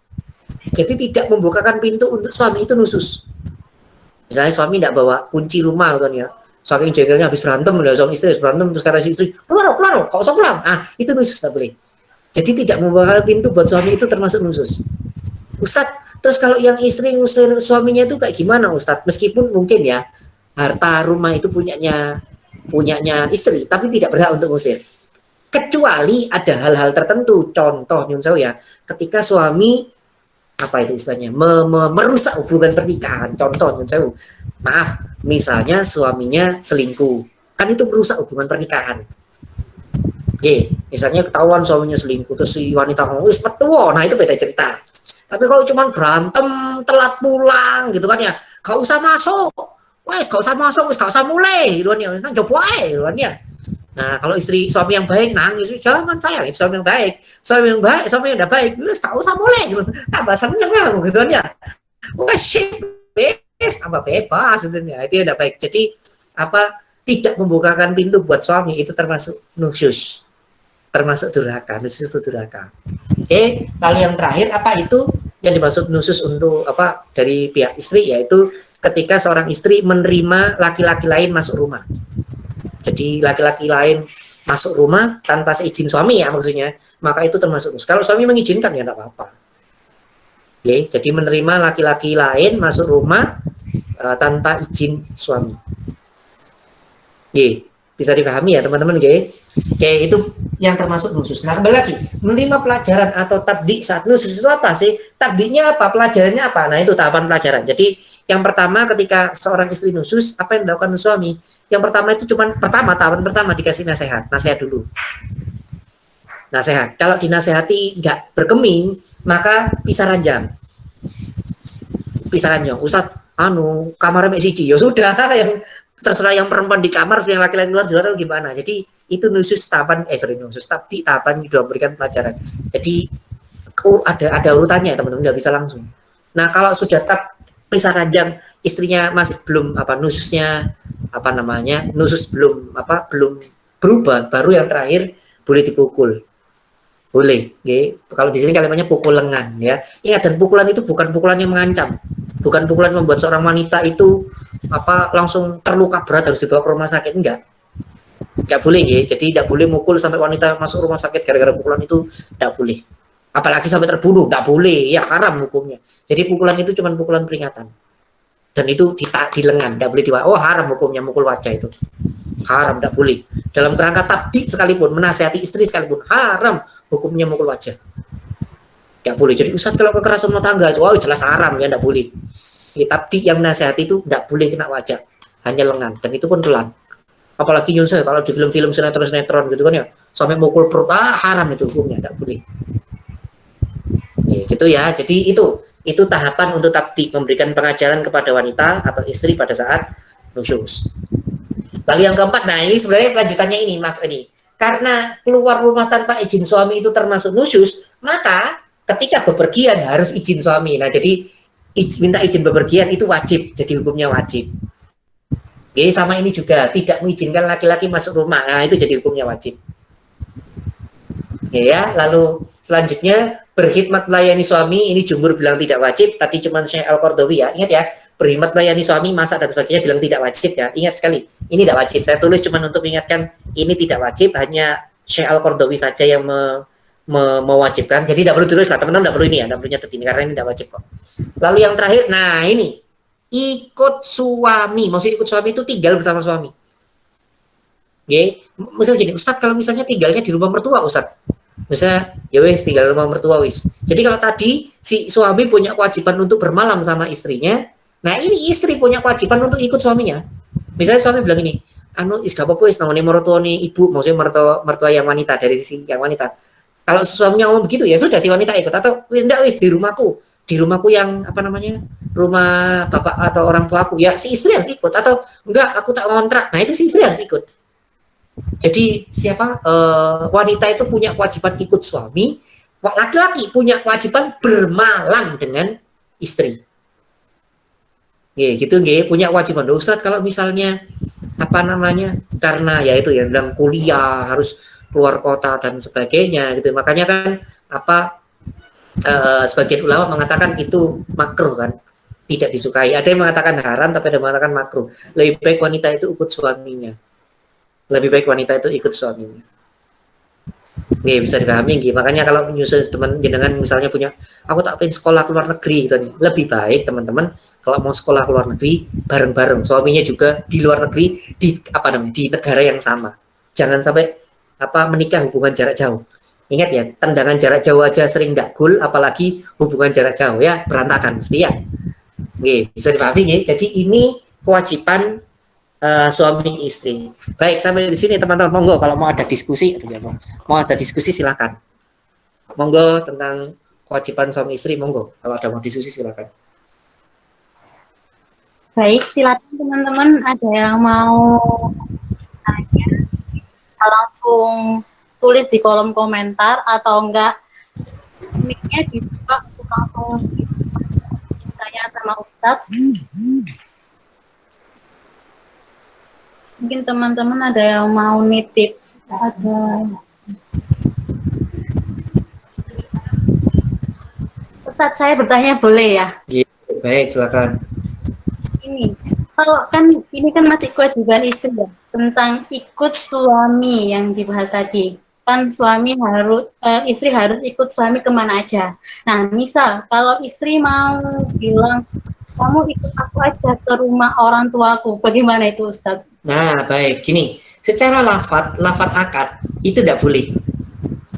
Jadi tidak membukakan pintu untuk suami, itu nusyus. Misalnya suami tidak bawa kunci rumah kan ya, saking jengkelnya habis berantem, suami istri habis berantem terus kata si istri keluar kau usah pulang, itu nusyus, tak boleh. Jadi tidak membuka pintu buat suami itu termasuk nusus. Ustadz, terus kalau yang istri ngusir suaminya itu kayak gimana Ustadz? Meskipun mungkin ya harta rumah itu punyanya istri, tapi tidak berhak untuk ngusir. Kecuali ada hal-hal tertentu, contoh nyun sewu ya, ketika suami apa itu istilahnya merusak hubungan pernikahan. Contoh nyun sewu, maaf, misalnya suaminya selingkuh, kan itu merusak hubungan pernikahan. Misalnya ketahuan suaminya selingkuh, terus si wanita ngomong, wis petuo, nah itu beda cerita. Tapi kalau cuma berantem, telat pulang gitu kan ya, gak usah masuk, wes gak usah masuk, wes gak usah mulai, gitu kan ya, nah coba gitu kan ya. Nah kalau suami yang baik nangis, jangan sayang, itu suami yang baik, suami yang udah baik, wes gak usah mulai, gitu. Tambah seneng aku gitu kan ya, wes shit, wes tambah bebas, gitu ya, itu udah baik. Jadi apa, tidak membukakan pintu buat suami itu termasuk nusyus. Termasuk durhaka, nusus itu durhaka. Oke, lalu yang terakhir apa itu yang dimaksud nusus untuk apa dari pihak istri, yaitu ketika seorang istri menerima laki-laki lain masuk rumah. Jadi laki-laki lain masuk rumah tanpa seizin suami ya maksudnya, maka itu termasuk nusus. Kalau suami mengizinkan ya tidak apa-apa. Oke, jadi menerima laki-laki lain masuk rumah tanpa izin suami. Oke, bisa dipahami ya teman-teman, Oke, itu yang termasuk nusus. Nah, kembali lagi, menerima pelajaran atau tabdi saat nusus itu apa sih? Tabdinya apa? Pelajarannya apa? Nah, itu tahapan pelajaran. Jadi, yang pertama ketika seorang istri nusus, apa yang dilakukan suami? Yang pertama itu tahapan pertama dikasih nasihat dulu. Nasihat. Kalau dinasehati nggak berkeming, maka pisah ranjang. Ustadz, kamarnya siji. Ya sudah, yang terserah yang perempuan di kamar, yang laki-laki luar di luar gimana. Jadi itu nusus tahapan tabdi tahapan sudah memberikan pelajaran. Jadi ada urutannya teman-teman, nggak bisa langsung. Nah kalau sudah pisah ranjang, istrinya masih belum nusus belum berubah, baru yang terakhir boleh dipukul. Boleh, kalau di sini kalimatnya pukul lengan ya. Ingat, dan pukulan itu bukan pukulan yang mengancam, bukan pukulan membuat seorang wanita itu langsung terluka berat harus dibawa ke rumah sakit, enggak boleh Jadi tidak boleh mukul sampai wanita masuk rumah sakit gara-gara pukulan itu, tidak boleh. Apalagi sampai terbunuh, tidak boleh ya, haram hukumnya. Jadi pukulan itu cuma pukulan peringatan, dan itu di lengan, tidak boleh haram hukumnya mukul wajah itu, haram, tidak boleh. Dalam kerangka tabdi sekalipun, menasihati istri sekalipun, haram hukumnya mukul wajah, tidak boleh. Jadi Ustadz kalau kekerasan rumah tangga itu jelas haram ya, tidak boleh. Tabdi yang menasihati itu tidak boleh kena wajah, hanya lengan, dan itu pun pelan. Apalagi nyun saya kalau di film-film sinetron gitu kan ya, sampai mukul perut, haram itu hukumnya, tidak boleh. Gitu ya. Jadi itu tahapan untuk tabdi, memberikan pengajaran kepada wanita atau istri pada saat nusyus. Lalu yang keempat, nah ini sebenarnya lanjutannya ini Mas Edi. Karena keluar rumah tanpa izin suami itu termasuk nusyus, maka ketika bepergian harus izin suami. Nah jadi minta izin bepergian itu wajib, jadi hukumnya wajib. Sama ini juga, tidak mengizinkan laki-laki masuk rumah, nah itu jadi hukumnya wajib. Lalu selanjutnya berkhidmat melayani suami, ini jumhur bilang tidak wajib, tadi cuma Syekh Al-Qardawi ya, ingat ya, berkhidmat melayani suami, masak dan sebagainya bilang tidak wajib ya, ingat sekali, ini tidak wajib. Saya tulis cuma untuk mengingatkan, ini tidak wajib, hanya Syekh Al-Qardawi saja yang mewajibkan, jadi tidak perlu tulis lah teman-teman, tidak perlu ini ya, tidak perlu nyatet ini karena ini tidak wajib kok. Lalu yang terakhir, nah ini ikut suami, maksudnya ikut suami itu tinggal bersama suami. Misalnya gini, Ustadz kalau misalnya tinggalnya di rumah mertua Ustadz, misalnya ya wis tinggal rumah mertua wis. Jadi kalau tadi si suami punya kewajiban untuk bermalam sama istrinya, nah ini istri punya kewajiban untuk ikut suaminya. Misalnya suami bilang ini, is gak apa-apa wis namanya mertua nih ibu, maksudnya mertua yang wanita, dari sisi yang wanita. Kalau suaminya ngomong begitu ya sudah si wanita ikut, atau wis ndak wis di rumahku yang rumah bapak atau orang tuaku, ya si istri harus ikut, atau enggak aku tak kontrak, nah itu si istri harus ikut. Jadi wanita itu punya kewajiban ikut suami, laki-laki punya kewajiban bermalam dengan istri. Punya kewajiban. Ustadz kalau misalnya karena ya itu ya dalam kuliah harus keluar kota dan sebagainya gitu, makanya kan sebagian ulama mengatakan itu makruh kan, tidak disukai. Ada yang mengatakan haram, tapi ada yang mengatakan makruh. Lebih baik wanita itu ikut suaminya. Nggih, bisa dipahami nggih. Makanya kalau nyusul teman jenengan misalnya punya, aku tak pengen sekolah ke luar negeri gitu nih. Lebih baik teman-teman kalau mau sekolah ke luar negeri bareng-bareng, suaminya juga di luar negeri, di apa namanya, di negara yang sama. Jangan sampai menikah hubungan jarak jauh. Ingat ya, tendangan jarak jauh aja sering nggak gol, apalagi hubungan jarak jauh ya, berantakan mesti ya. Nggih, bisa dipahami nggih. Jadi ini kewajiban suami istri. Baik, sampai di sini teman-teman. Monggo kalau mau ada diskusi, mau ada diskusi silakan. Monggo tentang kewajiban suami istri, monggo. Kalau ada mau diskusi silakan. Baik, silakan teman-teman, ada yang mau tanya, langsung tulis di kolom komentar atau enggak mic-nya dibuka untuk langsung tanya sama Ustadz. Mungkin teman-teman ada yang mau nitip, ada. Ustadz, saya bertanya boleh ya? Baik, silakan. Ini, kalau kan ini kan masih kewajiban istri ya, tentang ikut suami yang dibahas tadi. Kan suami harus, istri harus ikut suami kemana aja. Nah, misal kalau istri mau bilang, kamu ikut aku aja ke rumah orang tuaku, bagaimana itu Ustadz? Nah, baik, gini. Secara lafat akad itu tidak boleh.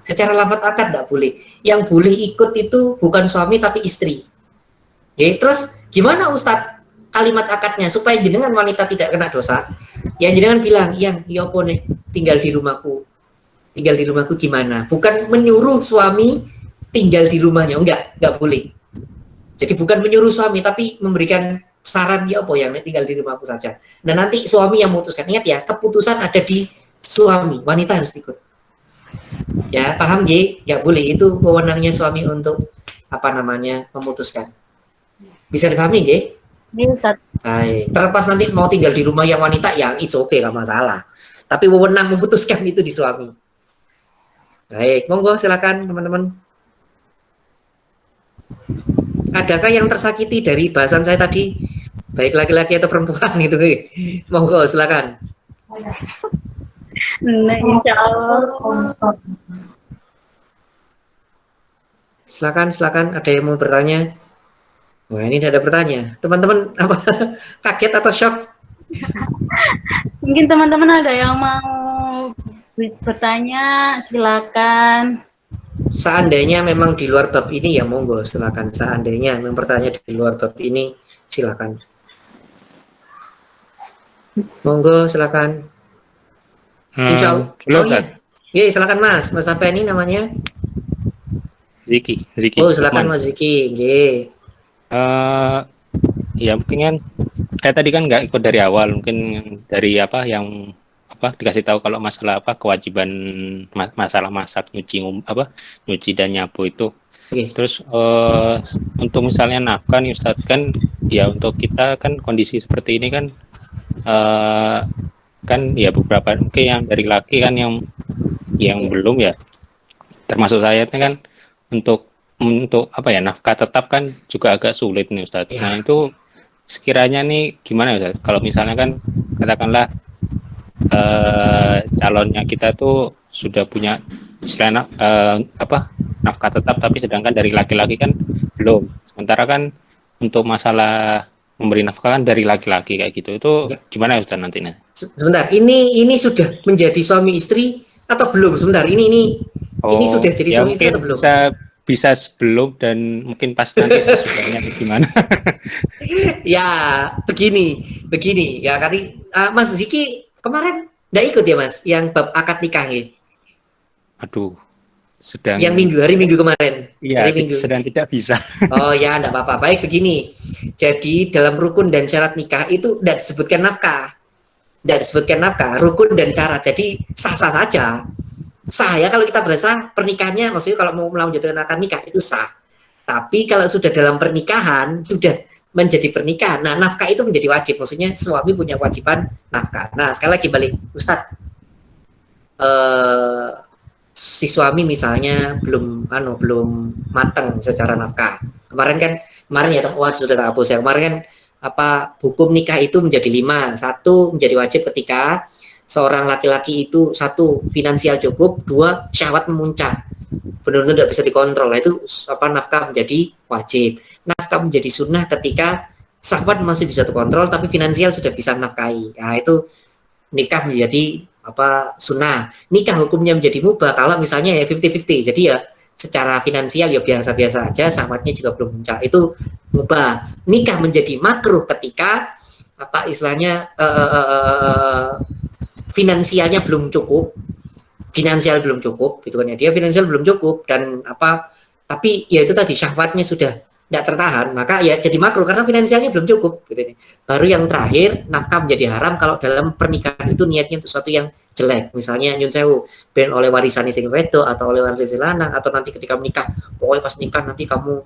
Secara lafat akad tidak boleh. Yang boleh ikut itu bukan suami tapi istri. Oke, terus gimana Ustadz kalimat akadnya supaya jenengan wanita tidak kena dosa? Ya jenengan bilang, yang ya apa nih, tinggal di rumahku. Tinggal di rumahku gimana? Bukan menyuruh suami tinggal di rumahnya, enggak boleh. Jadi bukan menyuruh suami tapi memberikan saran ya apa yang tinggal di rumahku saja. Nah nanti suami yang memutuskan. Ingat ya, keputusan ada di suami, wanita harus ikut. Ya paham G? Ya boleh, itu wewenangnya suami untuk memutuskan. Bisa dipahami G? Ini Ustadz. Baik. Terlepas nanti mau tinggal di rumah yang wanita, yang it's okay, gak masalah. Tapi wewenang memutuskan itu di suami. Baik, monggo silakan teman-teman. Adakah yang tersakiti dari bahasan saya tadi? Baik laki-laki atau perempuan itu? Monggo silakan. Nah, insya Allah. Silakan. Ada yang mau bertanya? Wah, ini tidak ada bertanya. Teman-teman apa kaget atau shock? Mungkin teman-teman ada yang mau bertanya, silakan. Seandainya memang di luar bab ini ya monggo silakan. Seandainya memang bertanya di luar bab ini silakan. Monggo silakan. Insya Allah. Oh iya. Silakan Mas. Mas apa ini namanya? Ziki. Oh silakan Mas Ziki. Ya mungkin kan kayak tadi kan nggak ikut dari awal, mungkin dari yang dikasih tahu kalau masalah kewajiban masalah masak, nyuci dan nyapu itu. Terus untuk misalnya nafkah nih Ustadz, kan ya untuk kita kan kondisi seperti ini kan kan ya beberapa mungkin yang dari laki kan yang belum ya, termasuk saya kan untuk nafkah tetap kan juga agak sulit nih Ustadz. Nah itu sekiranya nih gimana Ustadz kalau misalnya kan katakanlah calonnya kita tuh sudah punya istilahnya nafkah tetap, tapi sedangkan dari laki-laki kan belum. Sementara kan untuk masalah memberi nafkah kan dari laki-laki kayak gitu, itu gimana Ustaz nantinya? Sebentar, ini sudah menjadi suami istri atau belum? Sebentar, ini sudah jadi suami istri atau belum? Bisa sebelum dan mungkin pas nanti sesudahnya gimana? Ya begini ya, kali Mas Ziki kemarin nggak ikut ya Mas, yang bab akad nikah ya? Aduh, sedang. Yang hari Minggu kemarin. Iya, sedang tidak bisa. Oh ya, enggak apa-apa. Baik begini. Jadi dalam rukun dan syarat nikah itu tidak disebutkan nafkah. Rukun dan syarat. Jadi sah-sah saja. Sah ya kalau kita berasa pernikahannya, maksudnya kalau mau melanjutkan akad nikah itu sah. Tapi kalau sudah dalam pernikahan, sudah menjadi pernikahan, nah nafkah itu menjadi wajib. Maksudnya suami punya kewajiban nafkah. Nah sekali lagi balik, Ustadz, si suami misalnya belum matang secara nafkah. Kemarin ya, sudah tak hapus ya. Kemarin kan hukum nikah itu menjadi 5. 1 menjadi wajib ketika seorang laki-laki itu satu finansial cukup, dua syahwat memuncak, benar-benar tidak bisa dikontrol. Nah, itu apa, nafkah menjadi wajib. Nafkah menjadi sunnah ketika syahwat masih bisa terkontrol tapi finansial sudah bisa menafkahi. Nah, itu nikah menjadi apa, sunnah. Nikah hukumnya menjadi mubah kalau misalnya ya 50-50. Jadi ya secara finansial ya biasa-biasa aja, syahwatnya juga belum puncak. Itu mubah. Nikah menjadi makruh ketika apa istilahnya finansialnya belum cukup, finansial belum cukup gitu kan ya, dia finansial belum cukup dan apa, tapi ya itu tadi syahwatnya sudah tidak tertahan, maka ya jadi makruh karena finansialnya belum cukup gitu nih. Baru yang terakhir, nafkah menjadi haram kalau dalam pernikahan itu niatnya untuk sesuatu yang jelek, misalnya nyun sewu ben oleh warisan sing wedo atau oleh warisan sing lanang, atau nanti ketika menikah pokoknya pas nikah nanti kamu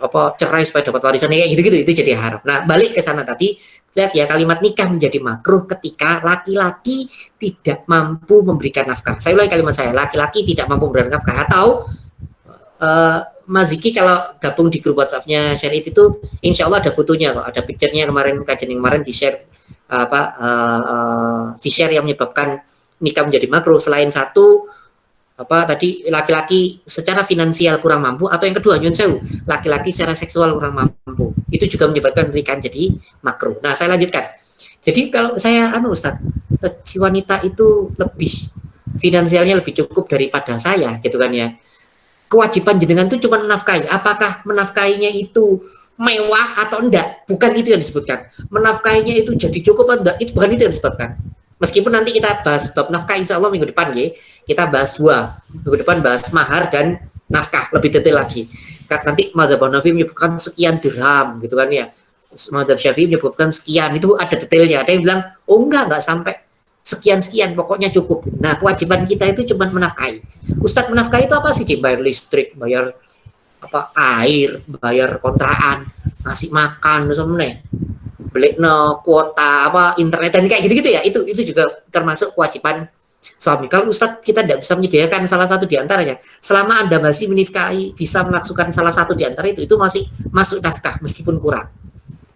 apa cerai supaya dapat warisan kayak gitu-gitu, itu jadi haram. Nah, balik ke sana tadi, lihat ya, kalimat nikah menjadi makruh ketika laki-laki tidak mampu memberikan nafkah. Saya ulangi kalimat saya, laki-laki tidak mampu memberikan nafkah. Atau Mas Ziki kalau gabung di grup WhatsApp-nya Share It itu, insya Allah ada fotonya kok, ada picture-nya kemarin, kajian yang kemarin di share di share yang menyebabkan nikah menjadi makruh. Selain satu apa tadi, laki-laki secara finansial kurang mampu, atau yang kedua nyun sewu, laki-laki secara seksual kurang mampu, itu juga menyebabkan pernikahan jadi makruh. Nah, saya lanjutkan. Jadi kalau saya Ustaz, si wanita itu lebih finansialnya lebih cukup daripada saya gitu kan ya, kewajiban jenengan itu cuma menafkahi. Apakah menafkahinya itu mewah atau enggak? Bukan itu yang disebutkan. Menafkahinya itu jadi cukup atau enggak, itu bukan itu yang disebutkan. Meskipun nanti kita bahas bab nafkah insya Allah minggu depan ya, kita bahas dua. Minggu depan bahas mahar dan nafkah lebih detail lagi. Nanti Madzhab Hanafi menyebutkan sekian dirham gitu kan ya. Madzhab Syafi'i menyebutkan sekian, itu ada detailnya. Ada yang bilang oh enggak sampai sekian pokoknya cukup. Nah, kewajiban kita itu cuma menafkahi. Ustadz, menafkahi itu apa sih? Bayar listrik, bayar apa air, bayar kontrakan, ngasih makan, semuanya. Beli kuota apa internet dan kayak gitu-gitu ya, itu juga termasuk kewajiban suami. Kalau Ustadz kita tidak bisa menyediakan salah satu di antaranya, selama Anda masih menafkahi, bisa melaksanakan salah satu di antara itu masih masuk nafkah meskipun kurang.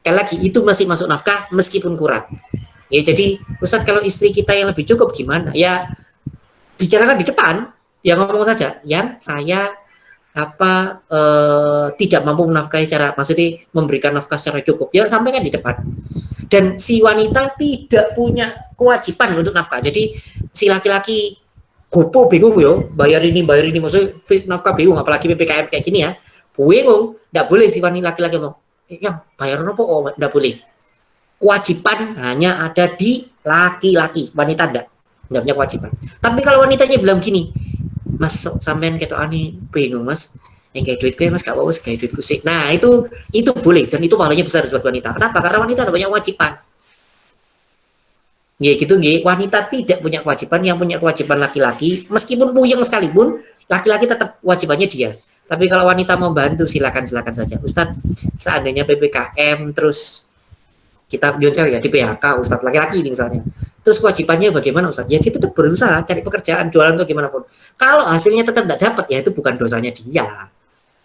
Sekali lagi, itu masih masuk nafkah meskipun kurang. Ya, jadi Ustadz kalau istri kita yang lebih cukup gimana? Ya bicarakan di depan, ya ngomong saja, yang saya tidak mampu menafkahi secara, maksudnya memberikan nafkah secara cukup, ya sampaikan di depan. Dan si wanita tidak punya kewajiban untuk nafkah. Jadi si laki-laki gopo bingung yo, bayar ini maksudnya nafkah bingung, apalagi PPKM kayak gini ya, bingung. Tidak boleh si wanita laki-laki ngomong, yang bayar apa? Oh, tidak boleh. Kewajiban hanya ada di laki-laki, wanita tidak punya kewajiban. Tapi kalau wanitanya bilang gini, Mas sampean ketok ani bingung Mas, yang kayak duitku ya Mas, gak apa-apa kayak duitku sih. Nah, itu boleh, dan itu pahalanya besar buat wanita. Kenapa? Karena wanita ada banyak kewajiban. Ya gitu nggih, wanita tidak punya kewajiban, yang punya kewajiban laki-laki, meskipun puyeng sekalipun, laki-laki tetap kewajibannya dia. Tapi kalau wanita mau bantu silakan saja. Ustadz, seandainya PPKM terus kita ya di PHK Ustadz, laki-laki ini misalnya. Terus kewajibannya bagaimana Ustadz? Ya dia tetap berusaha cari pekerjaan, jualan atau gimana pun. Kalau hasilnya tetap tidak dapat, ya itu bukan dosanya dia.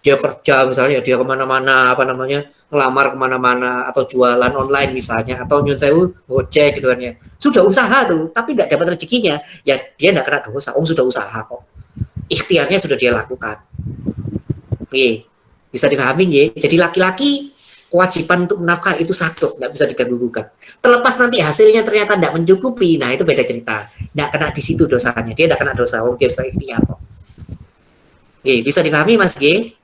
Dia kerja misalnya, dia kemana-mana, ngelamar kemana-mana, atau jualan online misalnya, atau nyun sewu gojek gitu kan ya. Sudah usaha tuh, tapi tidak dapat rezekinya, ya dia tidak kena dosa. Sudah usaha kok. Ikhtiarnya sudah dia lakukan. Oke, bisa dipahami ya. Jadi laki-laki kewajiban untuk menafkah itu satu, nggak bisa diganggu-gugat. Terlepas nanti hasilnya ternyata tidak mencukupi, nah itu beda cerita. Tidak kena di situ dosanya, dia tidak kena dosa, dia sudah ikhtiar kok. Oke, bisa dipahami Mas G?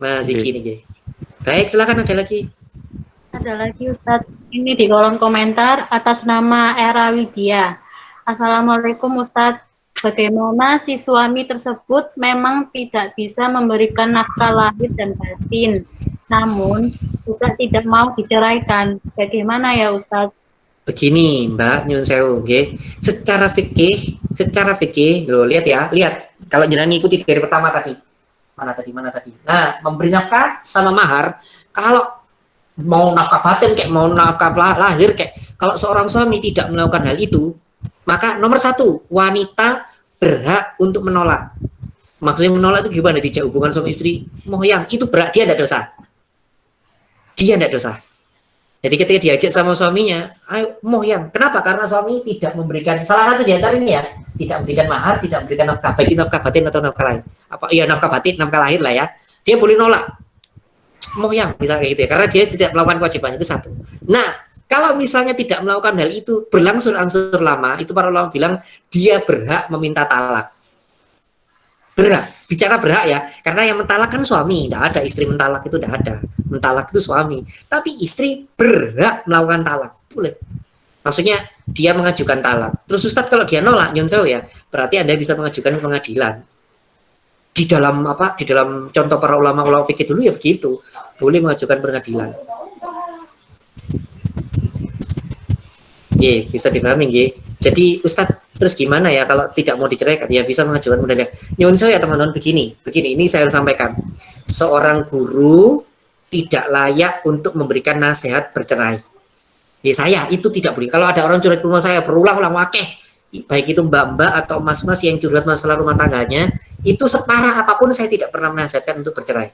Mas Ziki ini G. Baik, silakan ada lagi. Ada lagi Ustadz, ini di kolom komentar atas nama Era Widya. Assalamualaikum Ustadz, bagaimana si suami tersebut memang tidak bisa memberikan nafkah lahir dan batin, namun juga tidak mau diceraikan. Bagaimana ya Ustadz? Begini Mbak Nyun Sewu, okay? Secara fikih, lo lihat ya, kalau jangan ngikuti dari pertama tadi. Mana tadi? Nah, memberi nafkah sama mahar, kalau mau nafkah batin kayak mau nafkah lahir kayak, kalau seorang suami tidak melakukan hal itu, maka nomor satu, wanita berhak untuk menolak. Maksudnya menolak itu gimana? Dijak hubungan suami istri, moyang, itu berhak, dia tidak dosa. Jadi ketika diajak sama suaminya, ayo moyang. Kenapa? Karena suami tidak memberikan, salah satu di antara ini ya, tidak memberikan mahar, tidak memberikan nafkah, baik itu nafkah batin atau nafkah lain. Apa? Iya nafkah batin, nafkah lahir lah ya. Dia boleh nolak. Moyang misalnya gitu ya, karena dia tidak melakukan kewajiban itu satu. Nah, kalau misalnya tidak melakukan hal itu berlangsung-langsung lama, itu para ulama bilang dia berhak meminta talak. Berhak, bicara berhak ya, karena yang mentalak kan suami, tidak ada istri mentalak itu, tidak ada. Mentalak itu suami, tapi istri berhak melakukan talak, boleh. Maksudnya dia mengajukan talak. Terus Ustadz kalau dia nolak, nyun sewu ya, berarti Anda bisa mengajukan ke pengadilan. Di dalam apa? Di dalam contoh para ulama fikih dulu ya begitu, boleh mengajukan pengadilan. Ye, bisa dipahami nggih. Jadi Ustadz terus gimana ya kalau tidak mau diceraikan? Ya bisa mengajukan pengadilan. Nyun sewu ya teman-teman, begini ini saya harus sampaikan. Seorang guru tidak layak untuk memberikan nasihat bercerai. Ya saya itu tidak boleh. Kalau ada orang curhat ke rumah saya berulang-ulang wakeh, baik itu mbak-mbak atau mas-mas yang curhat masalah rumah tangganya, itu separah apapun saya tidak pernah menasihatkan untuk bercerai.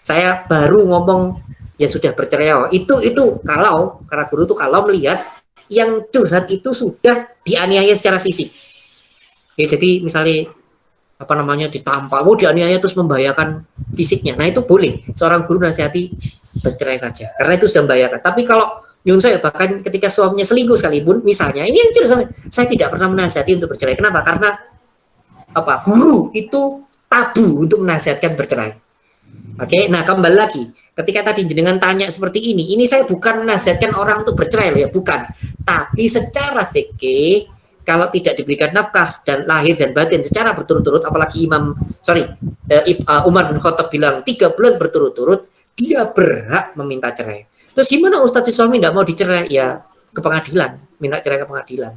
Saya baru ngomong ya sudah bercerai. Itu kalau karena guru itu kalau melihat yang curhat itu sudah dianiaya secara fisik. Ya jadi misalnya apa namanya ditampar, dianiaya terus membahayakan fisiknya. Nah itu boleh seorang guru nasihati bercerai saja karena itu sudah membahayakan. Tapi kalau nyun saya bahkan ketika suaminya selingkuh sekalipun misalnya, ini yang saya tidak pernah menasihati untuk bercerai. Kenapa? Karena apa? Guru itu tabu untuk menasihatkan bercerai. Oke, nah kembali lagi. Ketika tadi jenengan tanya seperti ini saya bukan menasihatkan orang untuk bercerai loh ya, bukan. Tapi secara fikih kalau tidak diberikan nafkah dan lahir dan batin secara berturut-turut, apalagi Umar bin Khattab bilang 3 bulan berturut-turut, dia berhak meminta cerai. Terus gimana Ustadz si suami tidak mau dicerai? Ya ke pengadilan, minta cerai ke pengadilan.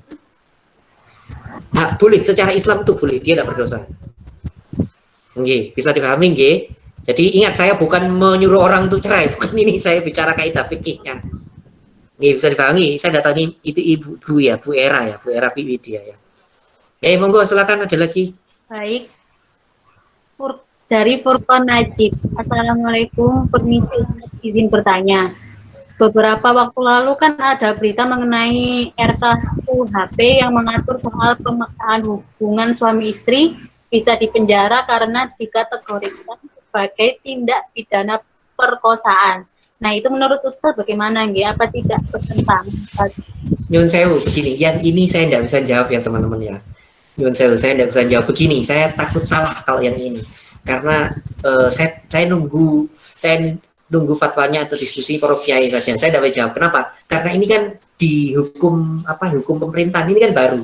Nah, boleh, secara Islam itu boleh, dia tidak berdosa. Nggih, bisa dipahami nggih. Jadi ingat saya bukan menyuruh orang untuk cerai, bukan ini saya bicara kaidah fikihnya. Nggih, bisa dipahami. Saya datang ini itu Bu Era Widya ya. Monggo silakan ada lagi. Baik. Dari Furqan Najib. Assalamualaikum, permisi izin bertanya. Beberapa waktu lalu kan ada berita mengenai RKUHP yang mengatur soal pemaksaan hubungan suami istri bisa dipenjara karena dikategorikan sebagai tindak pidana perkosaan. Nah itu menurut Ustaz bagaimana nggih? Apa tidak bertentangan? Nyun sewu begini, yang ini saya tidak bisa jawab ya teman-teman ya. Nyun sewu saya tidak bisa jawab begini. Saya takut salah kalau yang ini karena saya nunggu fatwanya atau diskusi para kiai saja. Saya tidak bisa jawab. Kenapa? Karena ini kan di hukum pemerintahan ini kan baru.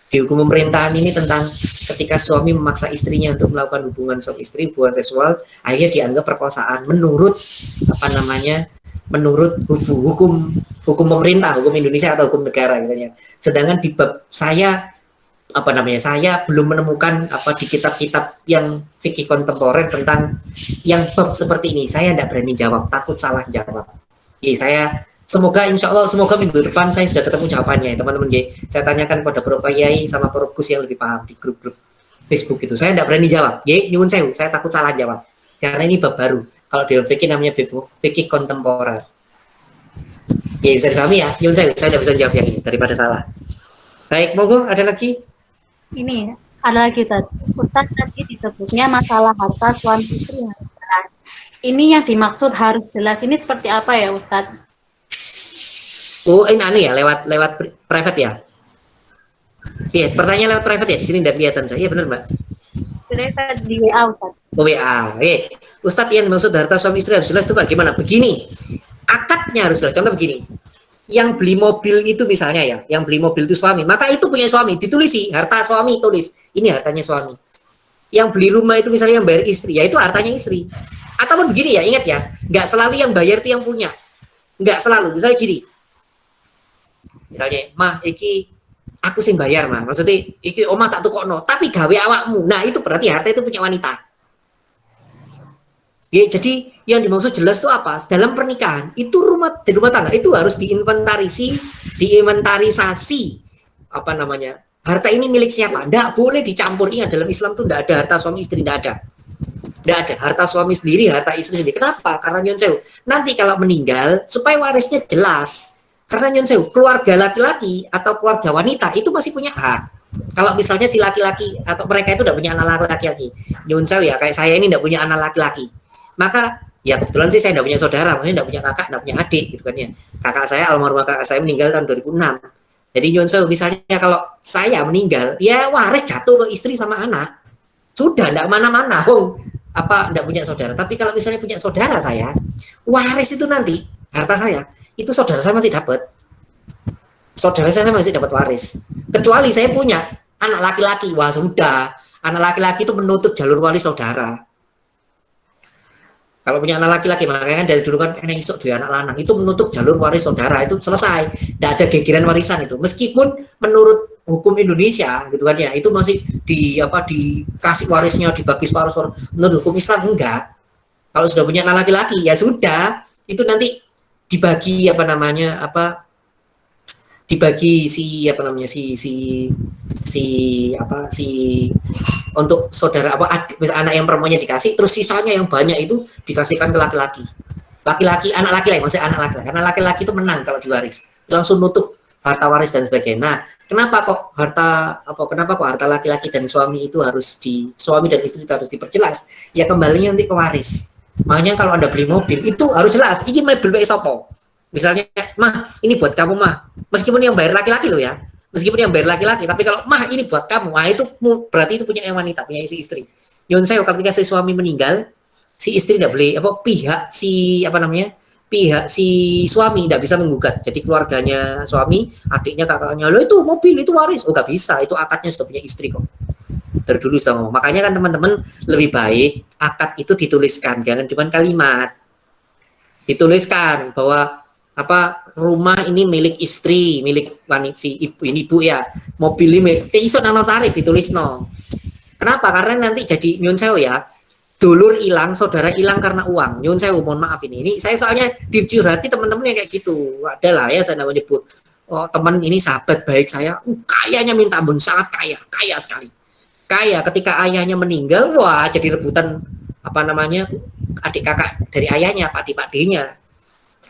Di hukum pemerintahan ini tentang ketika suami memaksa istrinya untuk melakukan hubungan suami istri, hubungan seksual, akhirnya dianggap perkosaan menurut hukum pemerintah, hukum Indonesia atau hukum negara gitu ya. Sedangkan di bab saya belum menemukan di kitab-kitab yang fikih kontemporer tentang yang bab seperti ini. Saya tidak berani jawab, takut salah jawab. Semoga minggu depan saya sudah ketemu jawabannya, teman-teman. Saya tanyakan pada para kiai sama para gus yang lebih paham di grup-grup Facebook itu. Saya tidak berani jawab. Nyuwun sewu, saya takut salah jawab. Karena ini bab baru. Kalau di fikih namanya fikih kontemporer. Bisa dipahami ya, nyuwun sewu, saya tidak bisa jawab yang ini daripada salah. Baik, monggo ada lagi. Ini ada lagi Ustaz tadi disebutnya masalah harta suami istri harus jelas. Ini yang dimaksud harus jelas ini seperti apa ya Ustaz? Oh ini ya lewat private ya? Iya, pertanyaan lewat private ya, di sini tidak kelihatan saya. Iya benar Mbak. Private di WA Ustaz. Oh WA. Oke. Ustadz yang maksud harta suami istri harus jelas itu bagaimana? Begini, akadnya harus jelas. Contoh begini. Yang beli mobil itu misalnya ya, yang beli mobil itu suami, maka itu punya suami, ditulis sih harta suami, tulis ini hartanya suami. Yang beli rumah itu misalnya yang bayar istri, ya itu hartanya istri. Ataupun begini ya, ingat ya, nggak selalu yang bayar itu yang punya, nggak selalu. Misalnya gini, misalnya, mah iki aku sing bayar mah, maksudnya iki omah tak tukokno, tapi gawe awakmu, nah itu berarti harta itu punya wanita. Ya, jadi yang dimaksud jelas itu apa? Dalam pernikahan itu rumah tangga itu harus diinventarisasi harta ini milik siapa? Tidak boleh dicampur. Ingat dalam Islam itu tidak ada harta suami istri, tidak ada. Tidak ada. Harta suami sendiri, harta istri sendiri. Kenapa? Karena nyun sewu. Nanti kalau meninggal, supaya warisnya jelas. Karena nyun sewu, keluarga laki-laki atau keluarga wanita itu masih punya hak. Kalau misalnya si laki-laki atau mereka itu tidak punya anak laki-laki, nyun sewu ya, kayak saya ini tidak punya anak laki-laki. Maka ya kebetulan sih saya tidak punya saudara, maksudnya tidak punya kakak, tidak punya adik gitu kan ya. Kakak saya, almarhumah kakak saya meninggal tahun 2006. Jadi nyun sewu, misalnya kalau saya meninggal, ya waris jatuh ke istri sama anak. Sudah tidak mana-mana, tidak punya saudara. Tapi kalau misalnya punya saudara saya, waris itu nanti harta saya itu saudara saya masih dapat. Saudara saya masih dapat waris. Kecuali saya punya anak laki-laki, wah sudah, anak laki-laki itu menutup jalur waris saudara. Kalau punya anak laki-laki, makanya dari dulu kan enak isok dua anak lanang, itu menutup jalur waris saudara, itu selesai. Tidak ada gegiran warisan itu. Meskipun menurut hukum Indonesia gitu kan ya, itu masih dikasih warisnya, dibagi separuh. Menurut hukum Islam enggak. Kalau sudah punya anak laki-laki ya sudah, itu nanti dibagi dibagi untuk saudara adik, anak yang perempuannya dikasih, terus sisanya yang banyak itu dikasihkan ke laki-laki. Anak laki-laki, maksudnya anak laki-laki. Karena laki-laki itu menang kalau diwaris, langsung nutup harta waris dan sebagainya. Nah, kenapa kok harta laki-laki dan suami itu suami dan istri itu harus diperjelas? Ya kembalinya nanti ke waris. Makanya kalau Anda beli mobil itu harus jelas, ini mobil wae sopo. Misalnya, mah ini buat kamu mah. Meskipun yang bayar laki-laki loh ya. Meskipun yang bayar laki-laki, tapi kalau mah ini buat kamu, wah itu berarti itu punya yang wanita, punya si istri. Nyun saya ketika si suami meninggal, si istri tidak boleh pihak si suami tidak bisa menggugat. Jadi keluarganya suami, adiknya, kakaknya, lo itu mobil itu waris, oh nggak bisa, itu akadnya sudah punya istri kok. Dari dulu sudah ngomong. Makanya kan teman-teman lebih baik akad itu dituliskan, jangan cuma kalimat. Dituliskan bahwa rumah ini milik istri, milik wanita si ibu ya, mobil ini iso nang notaris ditulis no. Kenapa? Karena nanti jadi nyun sewu ya, dulur hilang, saudara hilang karena uang. Nyun sewu, mohon maaf ini saya soalnya dicurhati teman-teman yang kayak gitu. Ada lah ya, saya menyebut teman ini sahabat baik saya, kayanya minta ampun, sangat kaya sekali. Kaya ketika ayahnya meninggal, wah jadi rebutan adik kakak dari ayahnya, pak D-nya.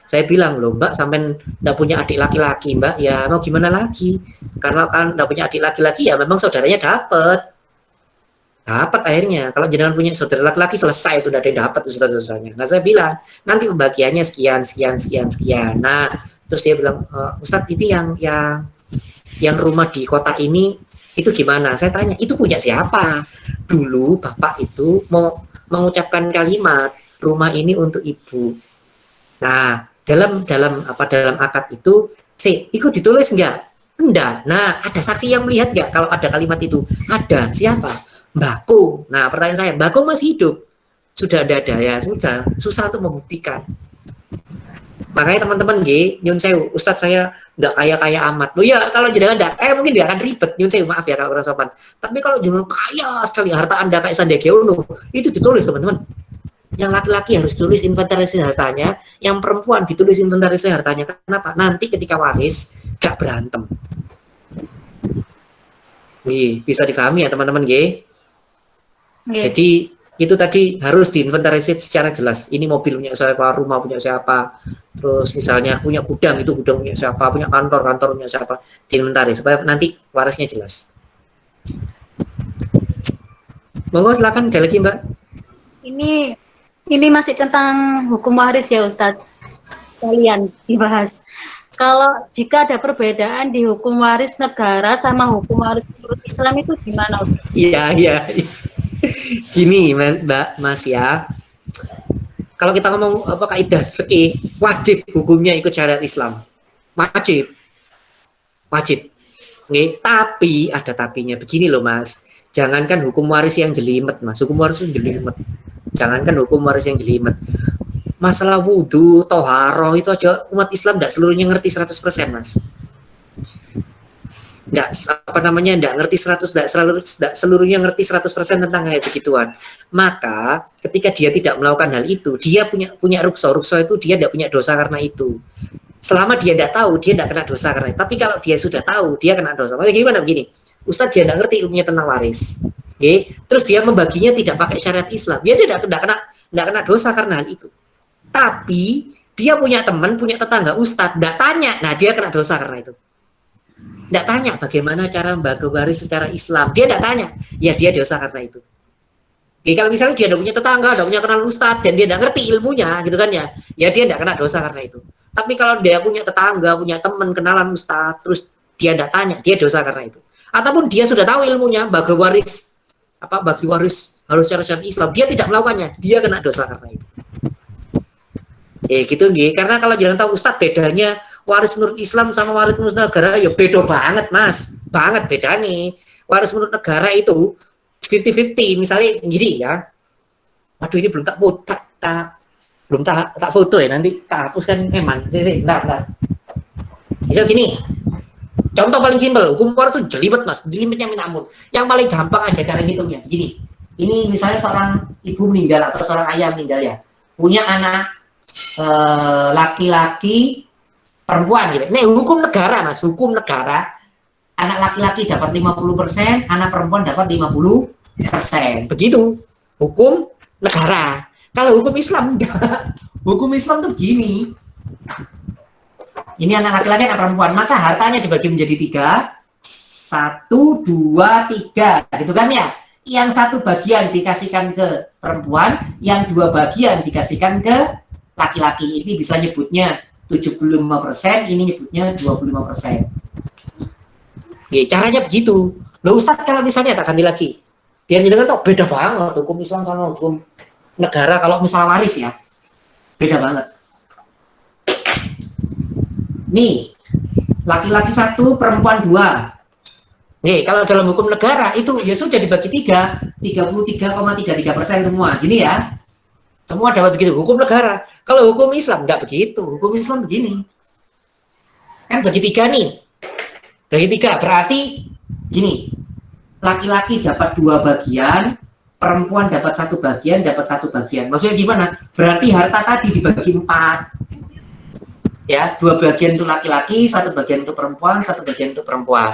Saya bilang loh Mbak, sampai nggak punya adik laki-laki Mbak, ya mau gimana lagi? Karena kan nggak punya adik laki-laki ya memang saudaranya dapat akhirnya. Kalau jenengan punya saudara laki-laki selesai itu udah ada yang dapat saudaranya. Nah saya bilang nanti pembagiannya sekian. Nah terus dia bilang Ustadz ini yang rumah di kota ini itu gimana? Saya tanya itu punya siapa? Dulu bapak itu mau mengucapkan kalimat rumah ini untuk ibu. Nah, dalam akad itu, ikut ditulis enggak? Enggak. Nah, ada saksi yang melihat enggak kalau ada kalimat itu? Ada. Siapa? Mbakku. Nah, pertanyaan saya, Mbakku masih hidup? Sudah ada ya, sudah. Susah untuk membuktikan. Makanya teman-teman nyun sewu, Ustadz saya enggak kaya-kaya amat. Loh ya, kalau jenengan enggak kaya mungkin dia akan ribet. Nyun sewu, maaf ya kalau kurang sopan. Tapi kalau jenengan kaya sekali, harta Anda kayak Sandiaga Uno, itu ditulis teman-teman. Yang laki-laki harus tulis inventarisasi hartanya, yang perempuan ditulis inventarisasi hartanya. Kenapa? Nanti ketika waris gak berantem. Bisa difahami ya teman-teman Jadi itu tadi harus diinventarisasi secara jelas. Ini mobil punya siapa, rumah punya siapa, terus misalnya punya gudang, itu gudang punya siapa, punya kantor punya siapa, diinventaris supaya nanti warisnya jelas. Monggo silakan ada lagi Mbak. Ini masih tentang hukum waris ya Ustadz, sekalian dibahas. Kalau jika ada perbedaan di hukum waris negara sama hukum waris menurut Islam itu gimana? Iya. Gini Mas ya. Kalau kita ngomong kaidah fikih, wajib hukumnya ikut syariat Islam. Wajib. Tapi ada tapinya. Begini loh Mas. Jangankan hukum waris yang jelimet Mas, hukum waris yang jelimet. Jangankan hukum waris yang jelimet, masalah wudhu, toharoh itu aja umat Islam tidak seluruhnya ngerti 100% Mas. Tidak seluruhnya ngerti 100% tentang kayak begituan. Maka ketika dia tidak melakukan hal itu, dia punya rukso itu dia tidak punya dosa karena itu. Selama dia tidak tahu, dia tidak kena dosa karena itu. Tapi kalau dia sudah tahu, dia kena dosa. Makanya gimana begini? Ustadz dia tidak ngerti ilmunya tentang waris. Oke, terus dia membaginya tidak pakai syariat Islam, dia tidak kena dosa karena hal itu. Tapi dia punya teman, punya tetangga ustadz, tidak tanya, nah dia kena dosa karena itu. Tidak tanya bagaimana cara membagi waris secara Islam, dia tidak tanya, ya dia dosa karena itu. Oke, kalau misalnya dia tidak punya tetangga, tidak punya kenalan ustadz, dan dia tidak ngerti ilmunya, gitu kan ya dia tidak kena dosa karena itu. Tapi kalau dia punya tetangga, punya teman, kenalan ustadz, terus dia tidak tanya, dia dosa karena itu. Ataupun dia sudah tahu ilmunya, bagi waris harus secara syariat Islam, dia tidak melakukannya, dia kena dosa karena itu. Gitu nggih. Karena kalau jangan tahu Ustadz bedanya waris menurut Islam sama waris menurut negara ya beda banget Mas. Banget beda nih. Waris menurut negara itu 50-50. Misalnya gini ya. Aduh ini belum tak foto ya, nanti tak hapuskan eman. Bentar. Misal gini. Contoh paling simpel, hukum waris itu jelimet Mas, jelimetnya minta ampun. Yang paling gampang aja cara ngitungnya. Gini. Ini misalnya seorang ibu meninggal atau seorang ayah meninggal ya. Punya anak laki-laki perempuan gitu. Ini hukum negara Mas, hukum negara. Anak laki-laki dapat 50%, anak perempuan dapat 50%. Begitu hukum negara. Kalau hukum Islam enggak. Hukum Islam tuh begini. Ini anak laki-laki, anak perempuan, maka hartanya dibagi menjadi 3, 1, 2, 3, gitu kan ya. Yang satu bagian dikasihkan ke perempuan, yang 2 bagian dikasihkan ke laki-laki. Ini bisa nyebutnya 75%, ini nyebutnya 25%. Oke, caranya begitu. Loh Ustadz, kalau misalnya tak ganti lagi, biar jenengan tahu beda banget hukum Islam sama hukum negara. Kalau misalnya waris ya, beda banget. Nih, laki-laki 1, perempuan 2. Nih, kalau dalam hukum negara itu ya sudah dibagi 3, 33,33% semua. Gini ya. Semua dapat begitu, hukum negara. Kalau hukum Islam enggak begitu. Hukum Islam begini. Kan bagi 3 nih. Bagi 3 berarti gini. Laki-laki dapat 2 bagian, perempuan dapat 1 bagian, dapat 1 bagian. Maksudnya gimana? Berarti harta tadi dibagi 4. Ya, 2 bagian untuk laki-laki, 1 bagian untuk perempuan, 1 bagian untuk perempuan.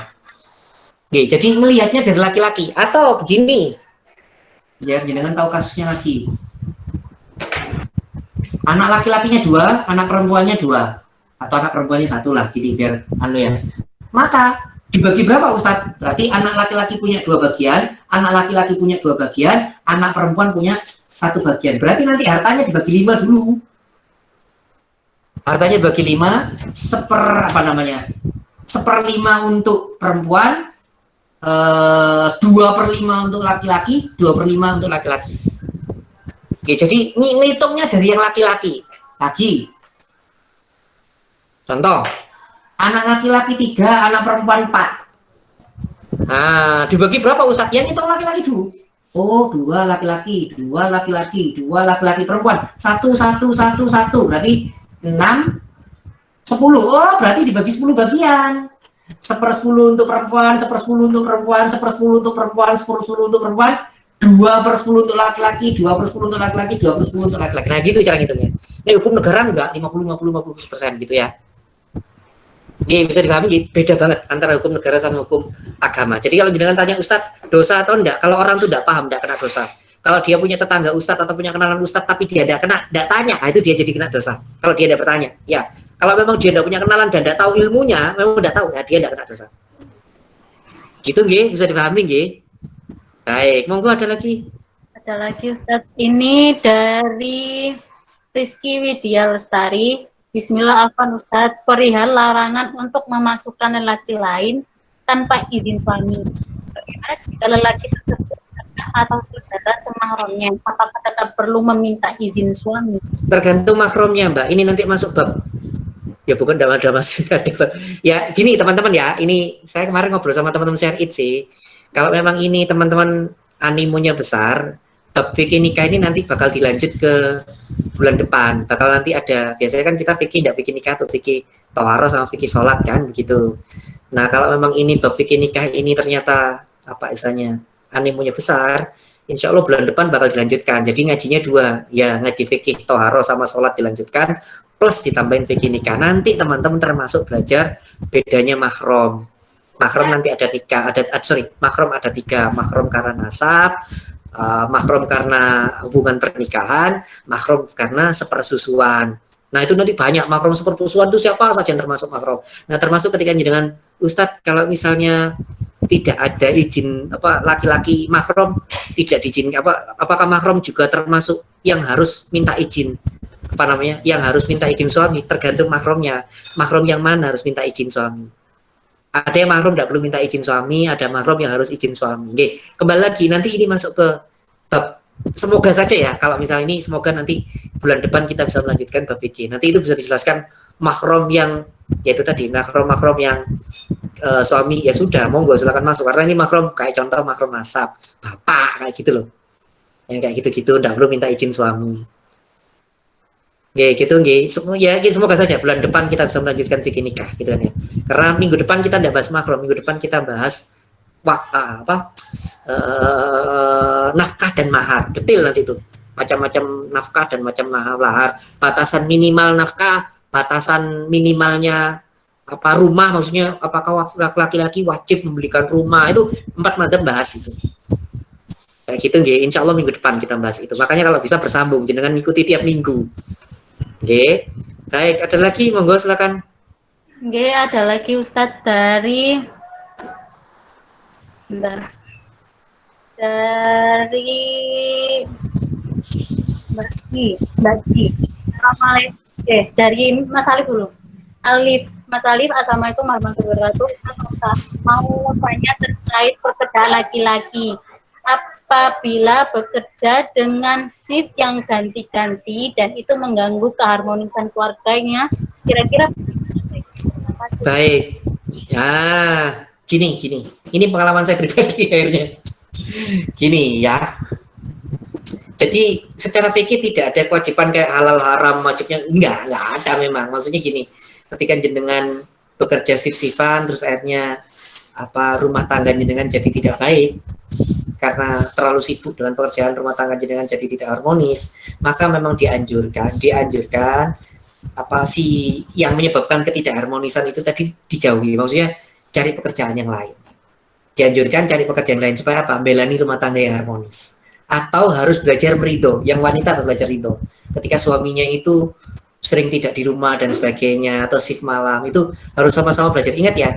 Oke, jadi melihatnya dari laki-laki. Atau begini. Biar jangan tahu kasusnya lagi. Anak laki-lakinya 2, anak perempuannya 2, atau anak perempuannya 1 lah, gini biar ya. Maka dibagi berapa Ustadz? Berarti anak laki-laki punya 2 bagian, anak laki-laki punya 2 bagian, anak perempuan punya 1 bagian. Berarti nanti hartanya dibagi 5 dulu. Hartanya dibagi 5, 1/5 untuk perempuan, 2/5 untuk laki-laki, 2/5 untuk laki-laki. Oke, jadi ngitungnya dari yang laki-laki. Lagi. Contoh, anak laki-laki 3, anak perempuan 4. Nah, dibagi berapa Ustadz? Yang ngitung laki-laki dulu. Oh, 2 laki-laki, 2 laki-laki, 2 laki-laki perempuan. 1, 1, 1, 1. Berarti 6, 10. Oh, berarti dibagi 10 bagian. 1/10 untuk perempuan, 1/10 untuk perempuan, 1/10 untuk perempuan, 1/10 untuk perempuan. 2/10 untuk laki-laki, 2/10 untuk laki-laki, 2/10 untuk laki-laki. Nah gitu cara ngitungnya. Nah hukum negara enggak 50-50% gitu ya. Ini bisa dipahami beda banget antara hukum negara sama hukum agama. Jadi kalau jangan tanya Ustadz dosa atau enggak, kalau orang tuh enggak paham enggak kena dosa. Kalau dia punya tetangga Ustadz atau punya kenalan Ustadz tapi dia enggak tanya, nah itu dia jadi kena dosa. Kalau dia enggak bertanya, ya. Kalau memang dia enggak punya kenalan dan enggak tahu ilmunya, memang enggak tahu, ya dia enggak kena dosa. Gitu nggih, bisa dipahami nggih. Baik, monggo ada lagi. Ada lagi Ustadz, ini dari Rizky Widya Lestari. Bismillah, afwan Ustadz, perihal larangan untuk memasukkan lelaki lain tanpa izin suami. Bagaimana jika lelaki tersebut atau saudara semahramnya, apakah tetap perlu meminta izin suami? Tergantung mahramnya Mbak, ini nanti masuk bab. Ya bukan ada masuk. Ya gini teman-teman ya, ini saya kemarin ngobrol sama teman-teman share it sih. Kalau memang ini teman-teman animonya besar, bab fikih nikah ini nanti bakal dilanjut ke bulan depan. Bakal nanti ada, biasanya kan kita fikih enggak fikih nikah tuh, fikih tawaroh sama fikih sholat kan begitu. Nah kalau memang ini bab fikih nikah ini ternyata apa istilahnya animonya besar, insya Allah bulan depan bakal dilanjutkan. Jadi ngajinya 2, ya ngaji fikih tawaroh sama sholat dilanjutkan, plus ditambahin fikih nikah. Nanti teman-teman termasuk belajar bedanya mahram. Mahram nanti ada tiga, mahram ada tiga, mahram karena nasab, mahram karena hubungan pernikahan, mahram karena sepersusuan. Nah itu nanti banyak mahram sepersusuan itu siapa saja yang termasuk mahram. Nah termasuk ketika dengan Ustadz kalau misalnya tidak ada izin laki-laki mahram tidak diizin apakah mahram juga termasuk yang harus minta izin yang harus minta izin suami, tergantung mahramnya. Mahram yang mana harus minta izin suami. Ada yang mahram tidak perlu minta izin suami, ada mahram yang harus izin suami. Oke, kembali lagi nanti ini masuk ke bab, semoga saja ya kalau misalnya ini semoga nanti bulan depan kita bisa melanjutkan bab fikih. Nanti itu bisa dijelaskan mahram yang yaitu tadi mahram yang suami ya sudah monggo silakan masuk karena ini mahram kayak contoh mahram nasab, bapak kayak gitu loh. Yang kayak gitu-gitu tidak perlu minta izin suami. Gitu semoga saja bulan depan kita bisa melanjutkan fikih nikah gitu kan ya. Karena minggu depan kita tidak bahas mahram, minggu depan kita bahas nafkah dan mahar. Detail nanti itu. Macam-macam nafkah dan macam mahar. Batasan minimal nafkah, batasan minimalnya rumah, maksudnya apakah laki-laki wajib membelikan rumah, itu 4 madhab bahas itu. Kayak gitu nggih, insya Allah minggu depan kita bahas itu. Makanya kalau bisa bersambung, jangan ikuti tiap minggu. Oke, baik. Ada lagi, monggo silakan. Oke, ada lagi Ustadz dari Mbak Ji. Dari Mas Alif dulu. Mas Alif, assalamualaikum warahmatullahi wabarakatuh. Mau tanya terkait pekerjaan laki-laki. Apabila bekerja dengan shift yang ganti-ganti dan itu mengganggu keharmonisan keluarganya, kira-kira baik. Ya, gini. Ini pengalaman saya pribadi akhirnya. Gini ya. Jadi secara fikih tidak ada kewajiban kayak halal haram wajibnya enggak ada memang. Maksudnya gini, ketika jenengan bekerja shift-shiftan terus akhirnya rumah tangga jenengan jadi tidak baik karena terlalu sibuk dengan pekerjaan rumah tangga jenengan jadi tidak harmonis, maka memang dianjurkan yang menyebabkan ketidakharmonisan itu tadi dijauhi. Maksudnya cari pekerjaan yang lain. Dianjurkan cari pekerjaan lain supaya melani rumah tangga yang harmonis. Atau harus belajar meridho, yang wanita harus belajar ridho. Ketika suaminya itu sering tidak di rumah dan sebagainya atau shift malam, itu harus sama-sama belajar. Ingat ya,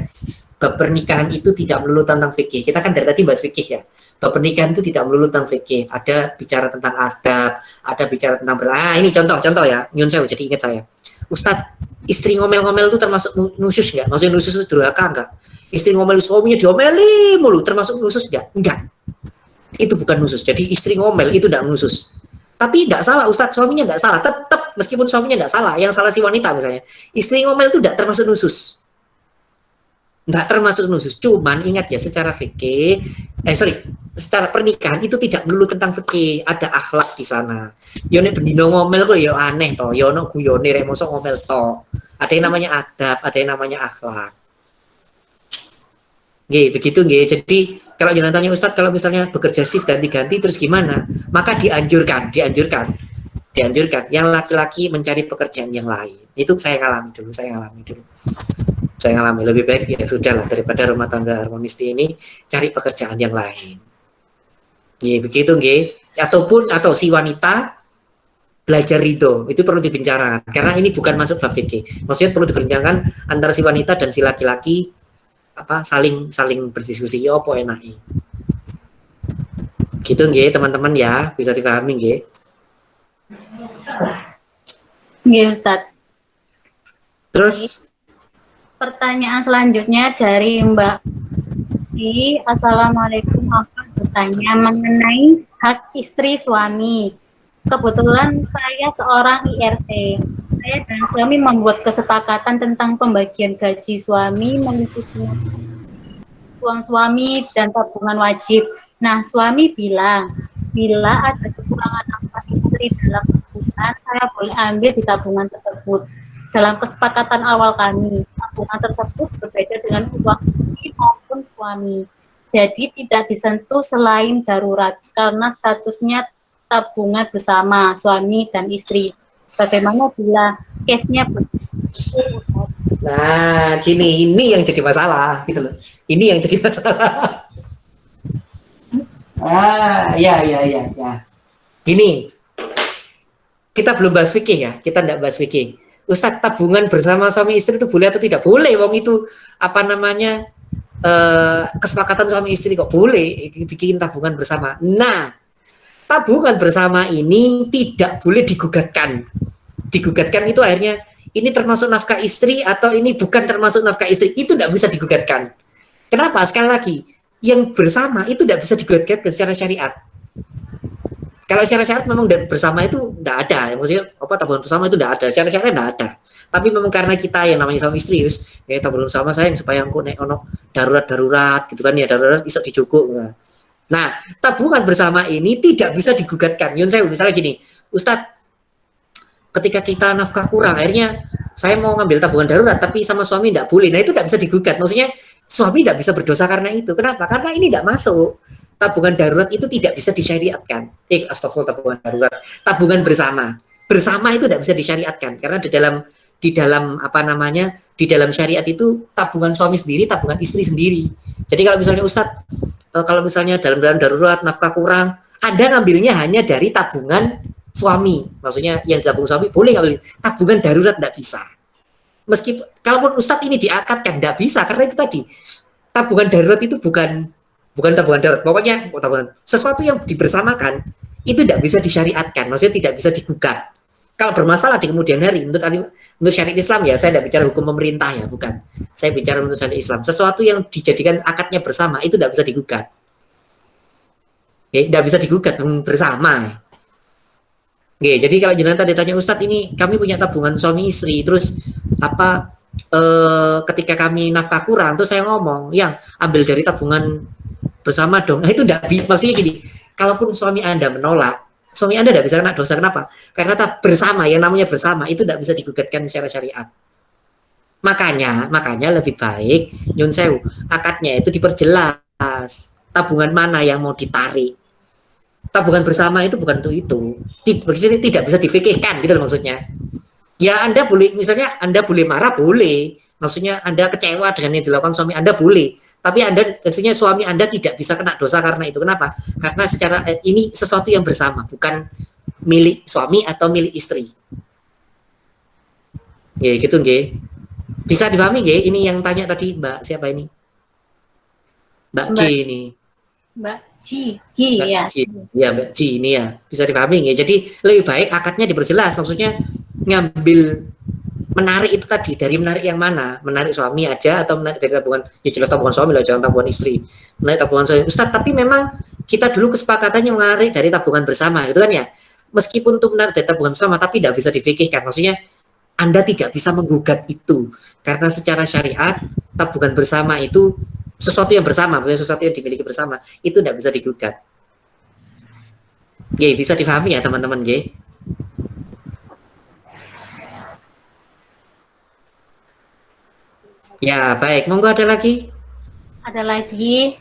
bab pernikahan itu tidak melulu tentang fikih. Kita kan dari tadi bahas fikih ya. Bab pernikahan itu tidak melulu tentang fikih. Ada bicara tentang adab, ada bicara tentang ini contoh ya. Nyun sewu, jadi ingat saya. Ustadz, istri ngomel-ngomel itu termasuk nusus nggak? Maksudnya nusus itu durhaka nggak? Istri ngomel suaminya diomeli mulu, termasuk nusus nggak? Enggak. Itu bukan nusus. Jadi istri ngomel itu tidak nusus. Tapi tidak salah Ustadz, suaminya tidak salah. Tetap meskipun suaminya tidak salah, yang salah si wanita misalnya. Istri ngomel itu tidak termasuk nusus. Nggak termasuk nusus, cuman ingat ya secara fikih, secara pernikahan itu tidak melulu tentang fikih, ada akhlak di sana. Yo nek bendino ngomel kok ya aneh toh, yo ono guyone rek mosok ngomel toh. Ada yang namanya adab, ada yang namanya akhlak. Nggih, begitu nggih. Jadi kalau jangan tanya Ustadz, kalau misalnya bekerja shift ganti-ganti terus gimana? Maka dianjurkan yang laki-laki mencari pekerjaan yang lain. Itu saya alami dulu. Saya alami lebih baik ya sudahlah daripada rumah tangga harmonis ini cari pekerjaan yang lain. Nggih, begitu nggih. Atau si wanita belajar ridho, itu perlu dibicarakan karena ini bukan masuk bab fikih. Maksudnya perlu diperbincangkan antara si wanita dan si laki-laki saling berdiskusi apa enaknya. Gitu nggih teman-teman ya, bisa dipahami nggih. Nggih Ustadz. Terus pertanyaan selanjutnya dari Mbak Di. Assalamualaikum, aku bertanya mengenai hak istri suami. Kebetulan saya seorang IRT. Saya dan suami membuat kesepakatan tentang pembagian gaji suami mengikuti uang suami dan tabungan wajib. Nah, suami bilang bila ada kekurangan nafkah istri dalam tabungan, saya boleh ambil di tabungan tersebut. Dalam kesepakatan awal kami, tabungan tersebut berbeda dengan uang istri maupun suami. Jadi tidak disentuh selain darurat karena statusnya tabungan bersama suami dan istri. Bagaimana bila case-nya Nah, gini, ini yang jadi masalah, gitu loh. Ini yang jadi masalah. Ya. Gini, kita belum bahas fikih ya, kita tidak bahas fikih. Ustadz, tabungan bersama suami istri itu boleh atau tidak? Boleh, wong itu apa namanya kesepakatan suami istri kok boleh bikin tabungan bersama. Nah, tabungan bersama ini tidak boleh digugatkan. Digugatkan itu akhirnya ini termasuk nafkah istri atau ini bukan termasuk nafkah istri, itu tidak bisa digugatkan. Kenapa? Sekali lagi, yang bersama itu tidak bisa digugatkan secara syariat. Kalau secara syariat memang bersama itu tidak ada, maksudnya apa tabungan bersama itu tidak ada, secara syariat tidak ada. Tapi memang karena kita yang namanya suami istri, ya tabungan bersama saya yang supaya aku naik ono darurat gitu kan ya, darurat bisa dijukuk. Nah, tabungan bersama ini tidak bisa digugatkan. Yun saya misalnya gini, Ustadz, ketika kita nafkah kurang, akhirnya saya mau ngambil tabungan darurat, tapi sama suami tidak boleh. Nah, itu tidak bisa digugat. Maksudnya suami tidak bisa berdosa karena itu. Kenapa? Karena ini tidak masuk. Tabungan darurat itu tidak bisa disyariatkan. Astagfirullah, tabungan darurat. Tabungan bersama. Bersama itu tidak bisa disyariatkan. Karena di dalam apa namanya, di dalam syariat itu tabungan suami sendiri, tabungan istri sendiri. Jadi kalau misalnya Ustadz, kalau misalnya dalam darurat nafkah kurang, Anda ngambilnya hanya dari tabungan suami. Maksudnya yang ditabung suami boleh ngambil. Tabungan darurat tidak bisa. Meskipun kalaupun Ustadz ini diakatkan tidak bisa karena itu tadi tabungan darurat itu bukan tabungan darurat. Pokoknya tabungan sesuatu yang dibersamakan itu tidak bisa disyariatkan. Maksudnya tidak bisa digugat. Kalau bermasalah di kemudian hari menurut syariat Islam ya, saya tidak bicara hukum pemerintah ya, bukan. Saya bicara menurut syariat Islam. Sesuatu yang dijadikan akadnya bersama itu tidak bisa digugat. Tidak bisa digugat bersama. Oke, jadi kalau jenengan tadi tanya Ustadz, ini kami punya tabungan suami istri, terus apa ketika kami nafkah kurang, terus saya ngomong, yang ambil dari tabungan bersama dong. Nah, itu tidak, maksudnya gini, kalaupun suami Anda menolak, suami Anda tidak bisa kena dosa. Kenapa? Karena bersama, yang namanya bersama itu tidak bisa digugatkan secara syariat. Makanya lebih baik nyun sewu, akadnya itu diperjelas. Tabungan mana yang mau ditarik? Tabungan bersama itu bukan untuk itu. Tidak bisa difikirkan gitu loh maksudnya. Ya Anda boleh, misalnya Anda boleh marah, boleh. Maksudnya Anda kecewa dengan yang dilakukan suami Anda, boleh. Tapi Anda, maksudnya suami Anda tidak bisa kena dosa karena itu. Kenapa? Karena secara ini sesuatu yang bersama, bukan milik suami atau milik istri. Ya gitu nggih. Bisa dipahami nggih? Ini yang tanya tadi Mbak siapa ini? Mbak G ini. Mbak G ya. Ya Mbak G ini ya. Bisa dipahami nggih. Jadi lebih baik akadnya diperjelas. Maksudnya ngambil menarik itu tadi dari menarik yang mana? Menarik suami aja atau menarik dari tabungan? Ya jelas tabungan suami lah, jangan tabungan istri. Menarik tabungan suami. Ustadz, tapi memang kita dulu kesepakatannya menarik dari tabungan bersama, gitu kan ya? Meskipun untuk menarik dari tabungan bersama, tapi tidak bisa difikirkan. Maksudnya Anda tidak bisa menggugat itu karena secara syariat tabungan bersama itu sesuatu yang bersama, bukan sesuatu yang dimiliki bersama, itu tidak bisa digugat. Oke, bisa difahami ya teman-teman, oke? Ya, baik. Monggo ada lagi? Ada lagi.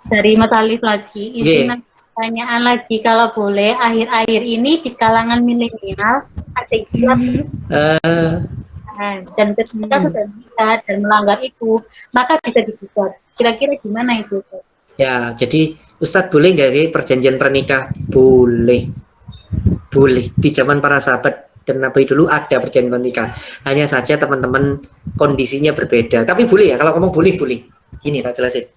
Dari Mas Alif lagi. Izin pertanyaan lagi, kalau boleh, akhir-akhir ini di kalangan milenial ada istilah dan ketika sudah bisa dan melanggar itu, maka bisa digugat. Kira-kira gimana itu? Ya, jadi Ustadz boleh nggak perjanjian pernikah? Boleh. Boleh. Di zaman para sahabat dan Nabi dulu ada perjanjian pernikah. Hanya saja teman-teman kondisinya berbeda. Tapi boleh ya, kalau ngomong boleh. Gini tak jelasin.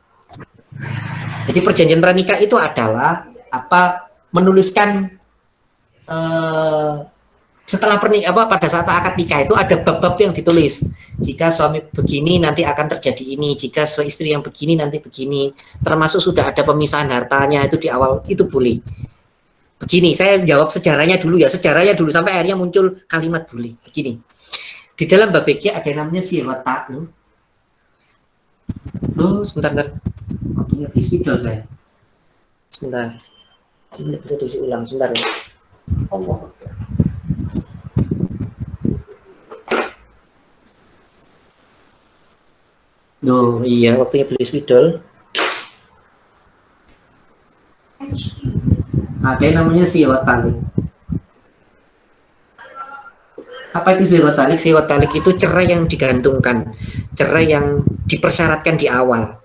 Jadi perjanjian pernikah itu adalah apa? Menuliskan setelah pada saat akad nikah itu ada bab-bab yang ditulis. Jika suami begini nanti akan terjadi ini, jika istri yang begini nanti begini. Termasuk sudah ada pemisahan hartanya itu di awal, itu boleh. Begini, saya jawab sejarahnya dulu sampai akhirnya muncul kalimat boleh. Begini, di dalam bab fikih ada yang namanya siwata. Sebentar. Waktunya spidol saya. Sebentar. Ini bisa diisi ulang sebentar ya. Allah. Iya, waktunya beli spidol. Ada yang namanya siwatan. Apa itu psikotalik? Psikotalik itu cerai yang digantungkan, cerai yang dipersyaratkan di awal.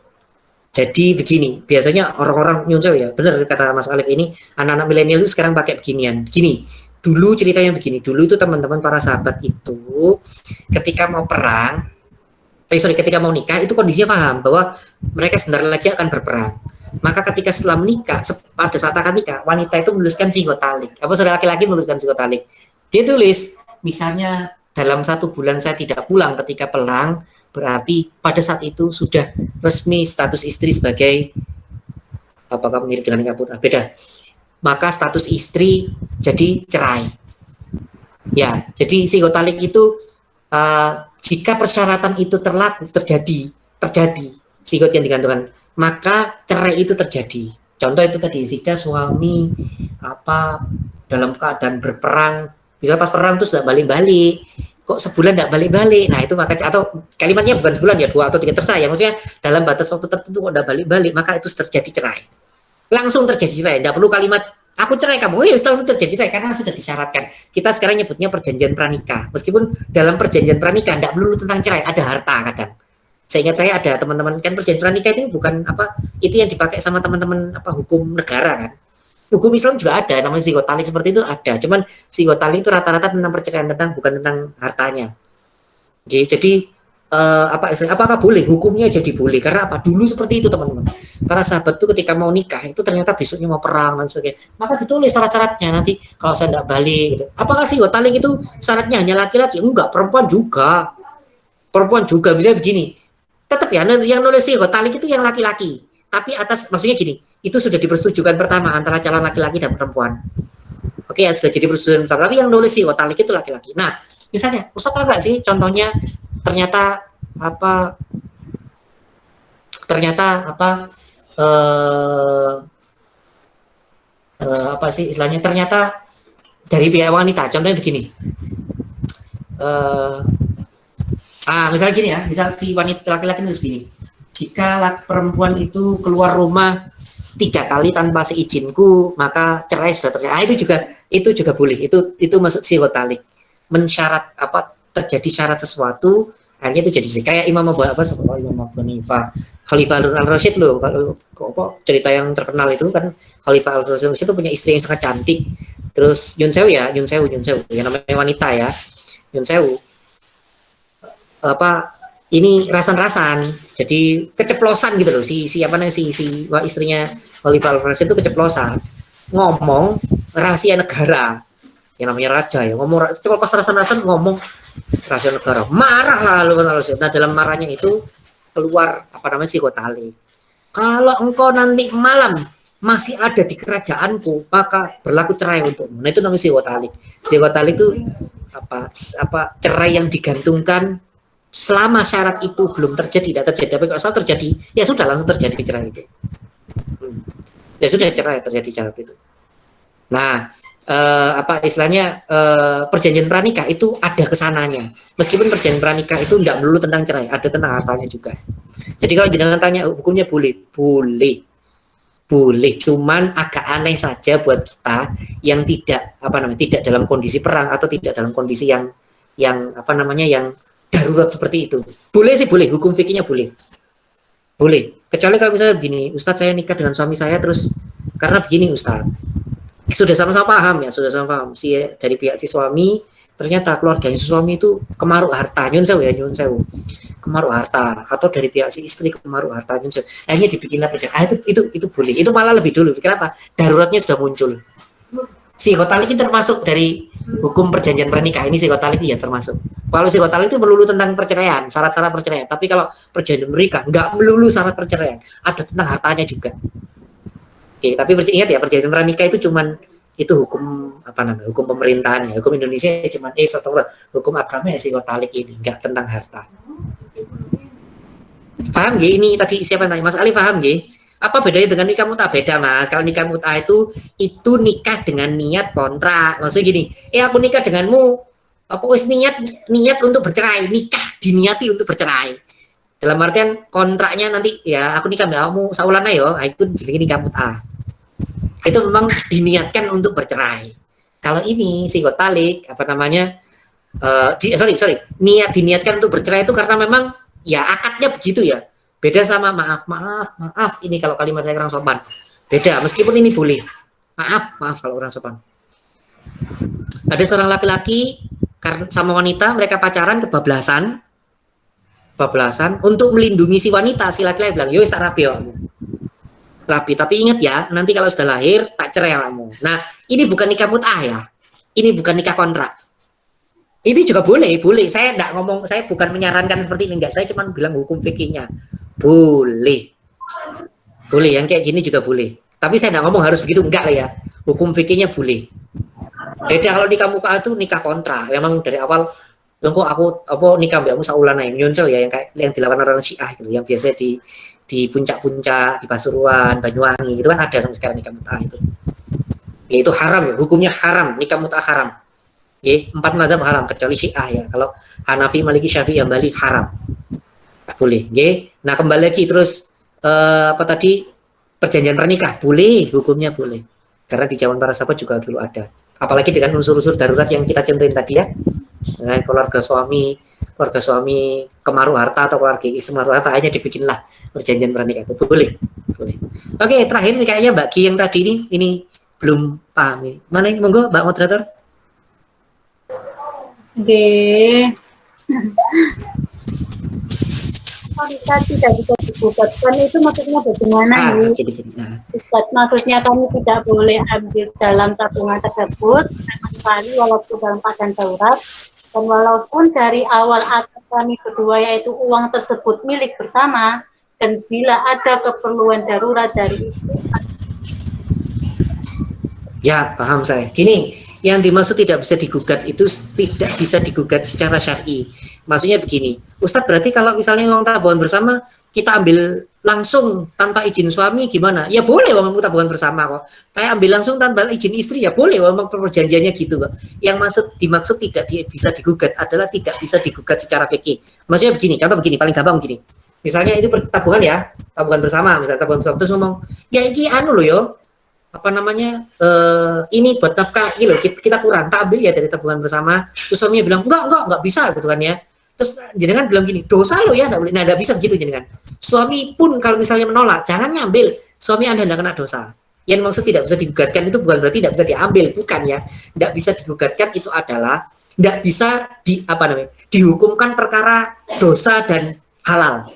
Jadi begini, biasanya orang-orang nyunsel ya, benar kata Mas Alif ini, anak-anak milenial itu sekarang pakai beginian. Gini, dulu ceritanya begini, dulu itu teman-teman para sahabat itu ketika mau perang, ketika mau nikah itu kondisinya paham bahwa mereka sebentar lagi akan berperang. Maka ketika setelah menikah, pada saat akan nikah, wanita itu menuliskan psikotalik. Apa saudara laki-laki menuliskan psikotalik? Dia tulis, misalnya dalam 1 bulan saya tidak pulang ketika perang, berarti pada saat itu sudah resmi status istri sebagai, apakah mirip dengan nikah putus? Beda. Maka status istri jadi cerai. Ya, jadi psikotalik itu jika persyaratan itu terjadi psikot yang digantungkan, maka cerai itu terjadi. Contoh itu tadi, jika suami dalam keadaan berperang, bisa pas perang terus tidak balik-balik, kok sebulan tidak balik-balik, nah itu maka, atau kalimatnya bukan sebulan ya, 2 atau 3 terserah ya, maksudnya dalam batas waktu tertentu kok tidak balik-balik, maka itu terjadi cerai, langsung terjadi cerai, tidak perlu kalimat aku cerai kamu, ya langsung terjadi cerai karena sudah disyaratkan. Kita sekarang nyebutnya perjanjian pranikah, meskipun dalam perjanjian pranikah tidak melulu tentang cerai, ada harta kadang. Seingat saya ada teman-teman, kan perjanjian pranikah itu bukan itu yang dipakai sama teman-teman hukum negara kan. Hukum Islam juga ada, namanya psikotalik seperti itu ada. Cuman psikotalik itu rata-rata tentang perceraian, bukan tentang hartanya. Jadi apakah boleh? Hukumnya jadi boleh. Karena apa? Dulu seperti itu teman-teman. Para sahabat itu ketika mau nikah itu ternyata besoknya mau perang dan sebagainya. Maka ditulis syarat-syaratnya nanti kalau saya tidak balik. Gitu. Apakah psikotalik itu syaratnya hanya laki-laki? Enggak, perempuan juga. Perempuan juga bisa begini. Tetap ya, yang nulis psikotalik itu yang laki-laki. Tapi maksudnya gini. Itu sudah dipersetujukan pertama antara calon laki-laki dan perempuan. Oke ya, sudah jadi persetujuan pertama. Tapi yang nulis psikotalik itu laki-laki. Nah, misalnya, Ustaz tahu nggak sih contohnya ternyata istilahnya ternyata dari pihak wanita. Contohnya begini. Misalnya gini ya, misal si wanita laki-laki nulis begini. Jika perempuan itu keluar rumah 3 kali tanpa seizinku, maka cerai sudah terjadi. Itu juga boleh. Itu masuk psikotalik. Mensyarat terjadi syarat sesuatu, akhirnya itu jadi kayak Imam Abu Hanifah, Khalifah Al-Rasyid loh. Kalau cerita yang terkenal itu kan Khalifah Al-Rasyid itu punya istri yang sangat cantik. Terus Yun Sewu yang namanya wanita ya. Yun Sewu ini rasan-rasan, jadi keceplosan gitu loh si istrinya Khalifah Al-Rasyid itu keceplosan ngomong rahasia negara yang namanya raja ya, ngomong coba pas rasan-rasan ngomong rahasia negara, marah lah Al-Rasyid. Nah dalam marahnya itu keluar psikotalik. Kalau engkau nanti malam masih ada di kerajaanku, maka berlaku cerai untukmu. Nah itu namanya psikotalik. Psikotalik itu cerai yang digantungkan selama syarat itu belum terjadi, tidak terjadi. Tapi kalau saat terjadi, ya sudah langsung terjadi cerai itu. Ya sudah cerai terjadi syarat itu. Nah, istilahnya perjanjian pranikah itu ada kesananya. Meskipun perjanjian pranikah itu tidak melulu tentang cerai, ada tentang hartanya juga. Jadi kalau jangan tanya hukumnya boleh. Cuman agak aneh saja buat kita yang tidak tidak dalam kondisi perang atau tidak dalam kondisi yang darurat seperti itu. Boleh sih, boleh, hukum fikihnya boleh. Kecuali kalau misalnya begini, Ustadz saya nikah dengan suami saya terus karena begini Ustadz. Sudah sama-sama paham dari pihak si suami, ternyata keluarganya si suami itu kemaruh harta, nyun sewu. Kemaruh harta, atau dari pihak si istri kemaruh harta, nyun sewu. Akhirnya dibikinlah perjanjian. Itu boleh. Itu malah lebih dulu. Kenapa? Daruratnya sudah muncul. Psikotalik itu termasuk dari hukum perjanjian pernikah. Ini psikotalik ya termasuk. Kalau psikotalik itu melulu tentang perceraian, syarat-syarat perceraian. Tapi kalau perjanjian pernikah nggak melulu syarat perceraian, ada tentang hartanya juga. Oke, tapi ingat ya, perjanjian pernikah itu cuman itu hukum hukum pemerintahan ya. Hukum Indonesia cuman hukum agama ya psikotalik ini, nggak tentang harta. Paham nggih? Ini tadi siapa nanya? Mas Ali paham nggih? Apa bedanya dengan nikah mut'ah? Beda Mas. Kalau nikah mut'ah itu nikah dengan niat kontrak. Maksudnya gini, aku nikah denganmu, niat untuk bercerai, nikah diniati untuk bercerai. Dalam artian kontraknya nanti ya aku nikah sama kamu saulana yo, itu jadi nikah mut'ah. Itu memang diniatkan untuk bercerai. Kalau ini psikotalik Diniatkan untuk bercerai itu karena memang ya akadnya begitu ya. Beda sama maaf ini kalau kalimat saya kurang sopan. Beda, meskipun ini boleh. Maaf kalau kurang sopan. Ada seorang laki-laki sama wanita, mereka pacaran kebablasan untuk melindungi si wanita, si laki-laki bilang, "Yo, tak rapi ya." Rapi, tapi ingat ya, nanti kalau sudah lahir tak cerai kamu. Nah, ini bukan nikah mut'ah ya. Ini bukan nikah kontrak. Ini juga boleh. Saya enggak ngomong, saya bukan menyarankan seperti ini, enggak. Saya cuma bilang hukum fikihnya. Boleh, yang kayak gini juga boleh. Tapi saya enggak ngomong harus begitu, enggak lah ya. Hukum fikihnya boleh. Beda kalau nikah mut'ah itu nikah kontrak. Memang dari awal kok aku nikah mbakmu saulan ae nyonco ya yang dilakukan orang Syiah gitu, yang biasanya di puncak-puncak di Pasuruan, Banyuwangi itu kan ada sampai sekarang nikah mut'ah itu. Ya itu haram ya, hukumnya haram, nikah mut'ah haram. Ya, 4 mazhab haram kecuali Syiah ya. Kalau Hanafi, Maliki, Syafi'i, Hambali haram. Tak boleh, ya. Nah, kembali lagi terus perjanjian pernikah boleh, hukumnya boleh. Karena di zaman para sahabat juga dulu ada. Apalagi dengan unsur-unsur darurat yang kita contohin tadi ya. Nah, keluarga suami kemaruh harta atau keluarga istri kemaruh harta, hanya dibikinlah perjanjian pernikah itu boleh. Oke, terakhir nih kayaknya Mbak Ki yang tadi ini belum paham nih. Mana ini monggo Mbak moderator? Kita tidak bisa digugatkan itu maksudnya bagaimana gini. Maksudnya kami tidak boleh ambil dalam tabungan tersebut sama sekali walaupun dalam keadaan darurat, dan walaupun dari awal akad kami berdua yaitu uang tersebut milik bersama, dan bila ada keperluan darurat dari itu. Ya, paham saya. Gini, yang dimaksud tidak bisa digugat itu tidak bisa digugat secara syar'i. Maksudnya begini, Ustadz, berarti kalau misalnya uang tabungan bersama kita ambil langsung tanpa izin suami gimana? Ya boleh uang tabungan bersama kok. Saya ambil langsung tanpa izin istri ya boleh, memang perjanjiannya gitu kok. Yang dimaksud tidak bisa digugat adalah tidak bisa digugat secara fikih. Maksudnya begini, contoh begini, paling gampang begini. Misalnya itu tabungan ya, tabungan bersama, misalnya tabungan bersama terus ngomong, ya ini loh yo. Ini buat nafkah gitu, kita kurang, tak ambil ya dari tabungan bersama. Terus suaminya bilang enggak bisa gitu kan ya. Terus jenengan bilang gini, dosa lo ya, enggak boleh. Nah, enggak bisa begitu jenengan. Suami pun kalau misalnya menolak, jangan ngambil. Suami Anda enggak kena dosa. Yang maksud tidak bisa digugatkan itu bukan berarti tidak bisa diambil, bukan ya. Enggak bisa digugatkan itu adalah enggak bisa dihukumkan perkara dosa dan halal.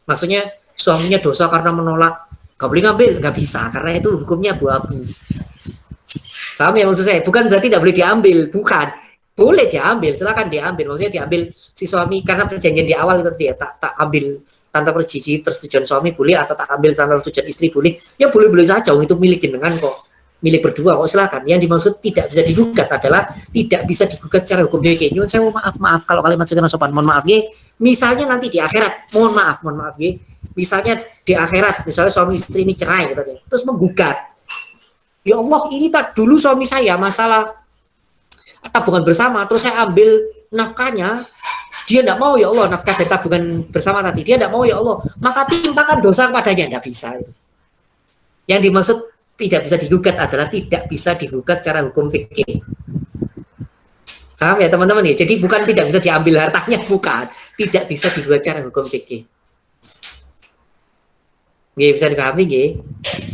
Maksudnya suaminya dosa karena menolak, enggak boleh ngambil, enggak bisa karena itu hukumnya abu-abu. Paham ya maksud saya? Bukan berarti tidak boleh diambil, bukan. Boleh diambil, silakan diambil. Maksudnya diambil si suami karena perjanjian di awal itu dia tak ambil tanpa persetujuan suami boleh, atau tak ambil tanpa persetujuan istri boleh. Ya boleh saja, itu milik jenengan kok, milik berdua kok, silakan. Yang dimaksud tidak bisa digugat adalah tidak bisa digugat secara hukum. Oke, nyuwun sewu, maaf kalau kalimat saya sopan, mohon maaf ya. Misalnya nanti di akhirat, mohon maaf ya. Misalnya di akhirat, misalnya suami istri ini cerai gitu ya, terus menggugat. Ya Allah, ini tak dulu suami saya masalah tabungan bersama, terus saya ambil nafkahnya, dia tidak mau ya Allah, nafkah dari tabungan bersama tadi, dia tidak mau ya Allah, maka timpakan dosa kepadanya, tidak bisa. Yang dimaksud tidak bisa digugat adalah tidak bisa digugat secara hukum fikih. Paham ya teman-teman ya? Jadi bukan tidak bisa diambil hartanya, bukan, tidak bisa digugat secara hukum fikih. Bisa dipahami ya?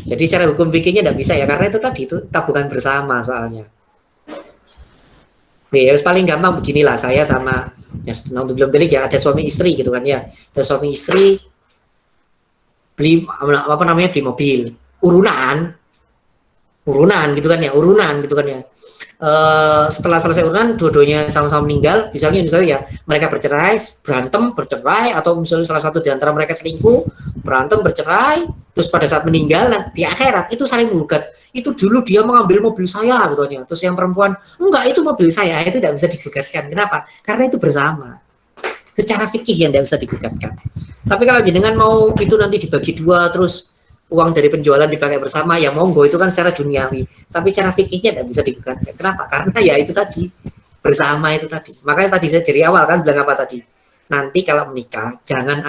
Jadi secara hukum fikihnya tidak bisa ya, karena itu tadi itu tabungan bersama soalnya. Ya paling gampang beginilah, saya sama ya belum beli ya, ada suami istri gitu kan ya, ada suami istri beli beli mobil urunan gitu kan ya, setelah selesai urunan dua-duanya sama-sama meninggal, misalnya ya mereka bercerai, atau misalnya salah satu di antara mereka selingkuh, berantem, bercerai, terus pada saat meninggal nanti di akhirat itu saling menggugat, itu dulu dia mengambil mobil saya gitu ya. Terus yang perempuan, enggak itu mobil saya, itu tidak bisa digugatkan. Kenapa? Karena itu bersama. Secara fikih yang tidak bisa digugatkan. Tapi kalau jenengan mau itu nanti dibagi dua, terus uang dari penjualan dipakai bersama, ya monggo, itu kan secara duniawi. Tapi cara fikihnya tidak bisa digugatkan. Kenapa? Karena ya itu tadi, bersama itu tadi. Makanya tadi saya dari awal kan bilang apa tadi? Nanti kalau menikah jangan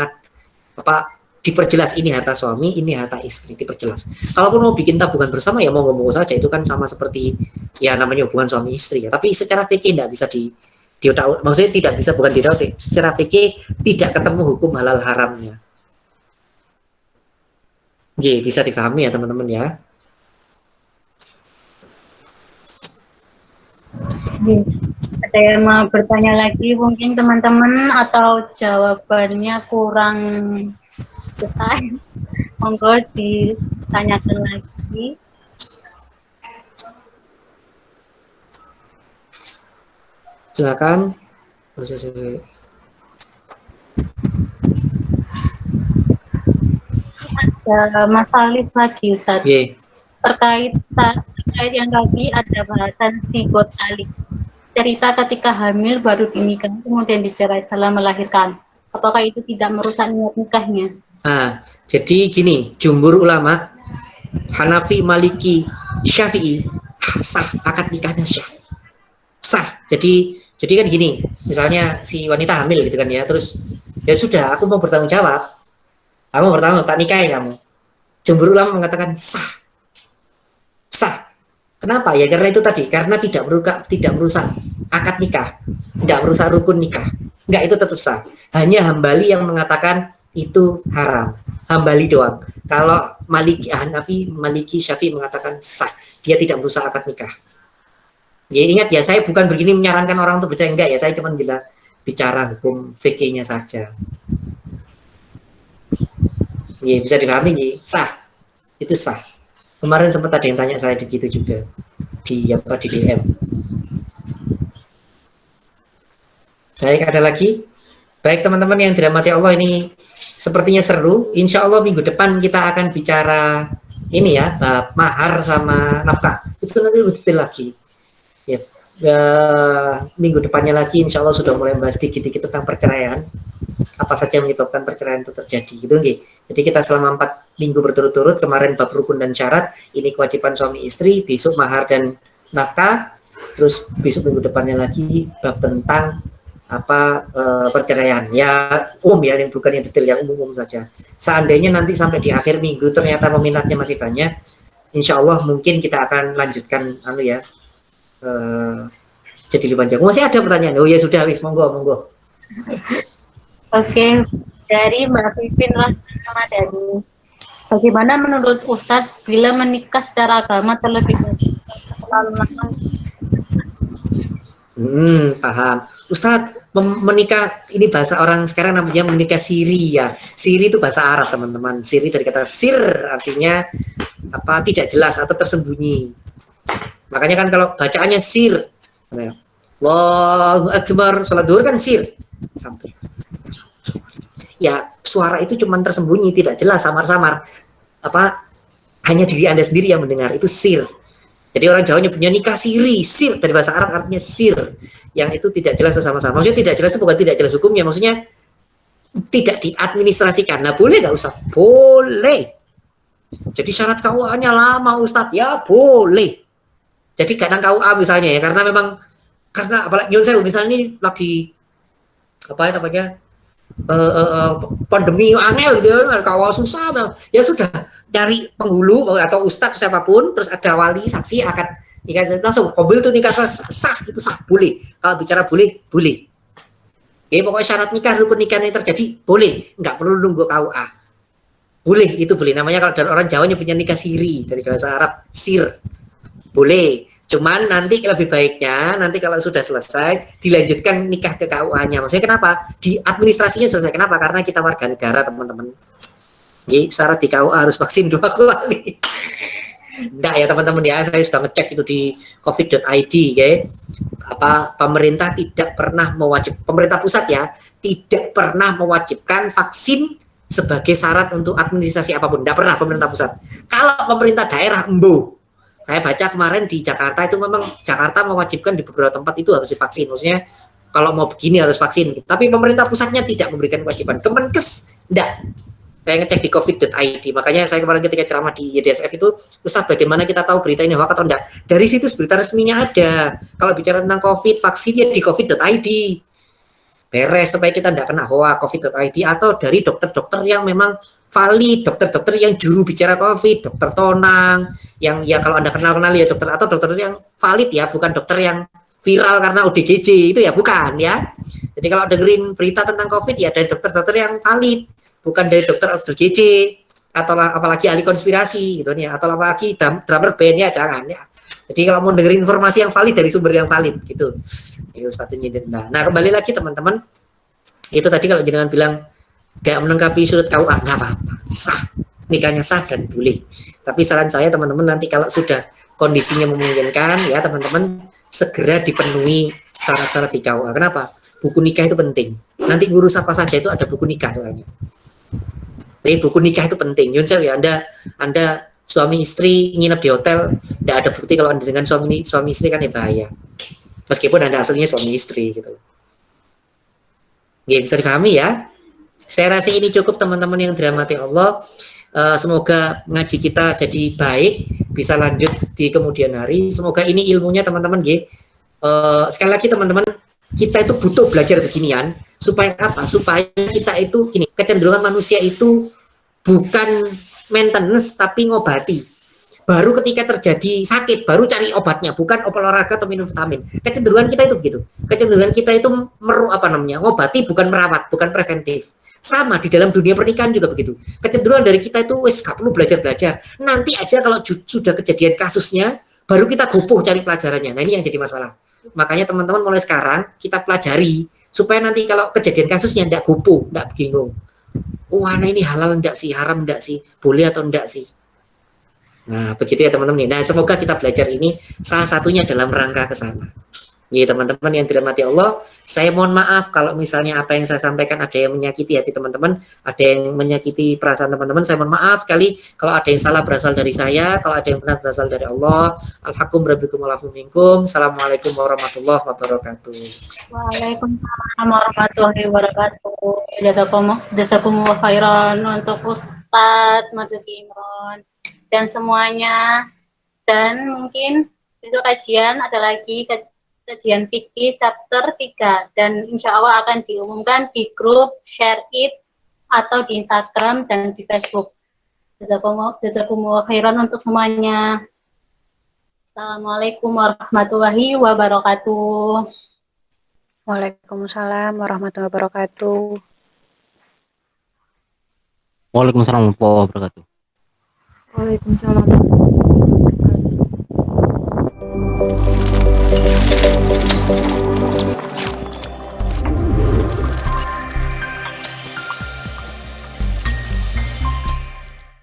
diperjelas ini harta suami, ini harta istri, diperjelas. Kalaupun mau bikin tabungan bersama ya monggo saja, itu kan sama seperti ya namanya hubungan suami istri ya. Tapi secara fikih tidak bisa Di otak, maksudnya tidak bisa, bukan di otak. Secara fikih tidak ketemu hukum halal haramnya. Oke, bisa difahami ya teman-teman ya. Ada yang mau bertanya lagi mungkin teman-teman atau jawabannya kurang detail? Monggo ditanyakan lagi. Silakan. Ada Mas Alif lagi Ustaz. Oke. Terkait yang tadi ada bahasan sigot alik. Cerita ketika hamil baru dinikah kemudian dicerai setelah melahirkan. Apakah itu tidak merusak niat nikahnya? Nah, jadi gini, jumhur ulama Hanafi, Maliki, Syafi'i sah, akad nikahnya sah. Jadi kan gini, misalnya si wanita hamil gitu kan ya, terus ya sudah, aku mau bertanggung jawab, tak nikahi kamu. Jumhur ulama mengatakan sah. Kenapa? Ya karena itu tadi, karena tidak merusak akad nikah, tidak merusak rukun nikah. Enggak, itu tetap sah. Hanya Hambali yang mengatakan itu haram. Hambali doang. Kalau Maliki, Hanafi, Maliki, Syafi'i mengatakan sah. Dia tidak merusak akad nikah. Ya ingat ya, saya bukan begini menyarankan orang untuk percaya, enggak ya, saya cuma bicara hukum fikihnya saja. Ya, bisa dipahami ya, sah. Itu sah. Kemarin sempat ada yang tanya saya begitu juga di DM. Baik, ada lagi? Baik teman-teman yang dirahmati Allah, ini sepertinya seru. Insya Allah minggu depan kita akan bicara ini ya, mahar sama nafkah. Itu nanti lebih detail lagi. Ya, minggu depannya lagi Insya Allah sudah mulai bahas dikit-dikit tentang perceraian. Apa saja yang menyebabkan perceraian itu terjadi gitu nggih. Jadi kita selama 4 minggu berturut-turut, kemarin bab rukun dan syarat, ini kewajiban suami istri, besok mahar dan nafkah, terus besok minggu depannya lagi bab tentang perceraian ya, ya, yang bukan yang detail, yang umum saja. Seandainya nanti sampai di akhir minggu ternyata peminatnya masih banyak, Insya Allah mungkin kita akan lanjutkan jadi lebih panjang. Masih ada pertanyaan? Oh ya sudah, wis, monggo. Oke, dari Mbak Pipin Ramadhani. Bagaimana menurut Ustadz bila menikah secara agama terlebih dahulu? Paham. Ustadz, menikah, ini bahasa orang sekarang namanya menikah siri ya. Siri itu bahasa Arab teman-teman. Siri dari kata sir, artinya tidak jelas atau tersembunyi. Makanya kan kalau bacaannya sir, Allahu Akbar, salat duhur kan sir. Ya, suara itu cuma tersembunyi, tidak jelas, samar-samar. Hanya diri Anda sendiri yang mendengar, itu sir. Jadi orang Jawa nyebutnya nikah siri, sir dari bahasa Arab artinya sir. Yang itu tidak jelas sama-sama. Maksudnya tidak jelas itu bukan tidak jelas hukumnya, maksudnya tidak diadministrasikan. Nah, boleh nggak Ustaz? Boleh. Jadi syarat KUA-nya lama Ustaz, ya boleh. Jadi kadang KUA misalnya ya, karena apalagi nyun saya misalnya ini lagi pandemi angel gitu ya, KUA susah, ya sudah cari penghulu atau ustadz siapapun, terus ada wali saksi akad nikah, langsung mobil tuh nikah sah, itu sah, boleh. Kalau bicara boleh. Ya pokoknya syarat nikah, rukun nikah yang terjadi boleh, nggak perlu nunggu KUA. Boleh, itu boleh. Namanya kalau dari orang Jawa punya nikah siri, dari bahasa Arab sir. Boleh. Cuman nanti lebih baiknya nanti kalau sudah selesai dilanjutkan nikah ke KUA-nya. Maksudnya kenapa? Di administrasinya selesai. Kenapa? Karena kita warga negara, teman-teman. Jadi syarat di KUA harus vaksin 2 kali. Enggak ya teman-teman ya, saya sudah ngecek itu di covid.id ya. Pemerintah tidak pernah pemerintah pusat ya, tidak pernah mewajibkan vaksin sebagai syarat untuk administrasi apapun. Tidak pernah pemerintah pusat. Kalau pemerintah daerah saya baca kemarin di Jakarta itu memang Jakarta mewajibkan di beberapa tempat itu harus divaksin. Maksudnya kalau mau begini harus vaksin. Tapi pemerintah pusatnya tidak memberikan kewajiban. Kemenkes enggak. Saya ngecek di covid.id. Makanya saya kemarin ketika ceramah di YDSF itu, Ustaz, bagaimana kita tahu berita ini hoax atau enggak? Dari situs berita resminya ada. Kalau bicara tentang covid, vaksin ya di covid.id. Beres supaya kita enggak kena hoax covid.id, atau dari dokter-dokter yang memang valid, dokter-dokter yang juru bicara COVID, dokter Tonang, yang ya kalau Anda kenal ya dokter, atau dokter yang valid ya, bukan dokter yang viral karena ODGJ, itu ya bukan ya. Jadi kalau dengerin berita tentang COVID ya dari dokter-dokter yang valid, bukan dari dokter ODGJ atau apalagi ahli konspirasi gitu ya, atau apalagi drummer band ya, jangan ya. Jadi kalau mau dengerin informasi yang valid dari sumber yang valid gitu. Itu Ustaz nyindir. Nah, kembali lagi teman-teman, itu tadi kalau jenengan bilang gak melengkapi sudut KUA, nggak apa-apa, sah, nikahnya sah dan boleh. Tapi saran saya teman-teman, nanti kalau sudah kondisinya memungkinkan ya teman-teman segera dipenuhi syarat-syarat di KUA. Kenapa? Buku nikah itu penting. Nanti ngurus apa saja itu ada buku nikah soalnya. Jadi buku nikah itu penting. Yuncel ya, Anda suami istri nginep di hotel, tidak ada bukti kalau Anda dengan suami istri kan ya bahaya. Meskipun Anda aslinya suami istri gitu. Ya, bisa dipahami ya. Saya rasa ini cukup teman-teman yang dirahmati Allah. Semoga ngaji kita jadi baik, bisa lanjut di kemudian hari. Semoga ini ilmunya teman-teman sekali lagi teman-teman, kita itu butuh belajar beginian supaya apa? Supaya kita itu gini, kecenderungan manusia itu bukan maintenance tapi ngobati. Baru ketika terjadi sakit baru cari obatnya, bukan olahraga atau minum vitamin. Kecenderungan kita itu begitu. Kecenderungan kita itu ngobati, bukan merawat, bukan preventif. Sama di dalam dunia pernikahan juga begitu. Kecenderungan dari kita itu wes gak perlu belajar. Nanti aja kalau sudah kejadian kasusnya baru kita gopoh cari pelajarannya. Nah, ini yang jadi masalah. Makanya teman-teman mulai sekarang kita pelajari supaya nanti kalau kejadian kasusnya enggak gopoh, enggak bingung. Wah, nah ini halal enggak sih, haram enggak sih, boleh atau enggak sih. Nah, begitu ya teman-teman. Nah, semoga kita belajar ini salah satunya dalam rangka ke sana. Ya teman-teman yang dirahmati Allah, saya mohon maaf kalau misalnya apa yang saya sampaikan ada yang menyakiti hati teman-teman, ada yang menyakiti perasaan teman-teman. Saya mohon maaf sekali kalau ada yang salah berasal dari saya, kalau ada yang benar berasal dari Allah. Al-haqqum rabbikum walafu minkum. Assalamualaikum warahmatullahi wabarakatuh. Waalaikumsalam warahmatullahi wabarakatuh. Jazakumullah khairan untuk Ustadz Marzuki Imron dan semuanya. Dan mungkin untuk kajian ada lagi kajian fikih chapter 3 dan insya Allah akan diumumkan di grup Share It atau di Instagram dan di Facebook. Jazakumullah khairan untuk semuanya. Assalamualaikum warahmatullahi wabarakatuh. Waalaikumsalam warahmatullahi wabarakatuh. Waalaikumsalam warahmatullahi wabarakatuh. Waalaikumsalam.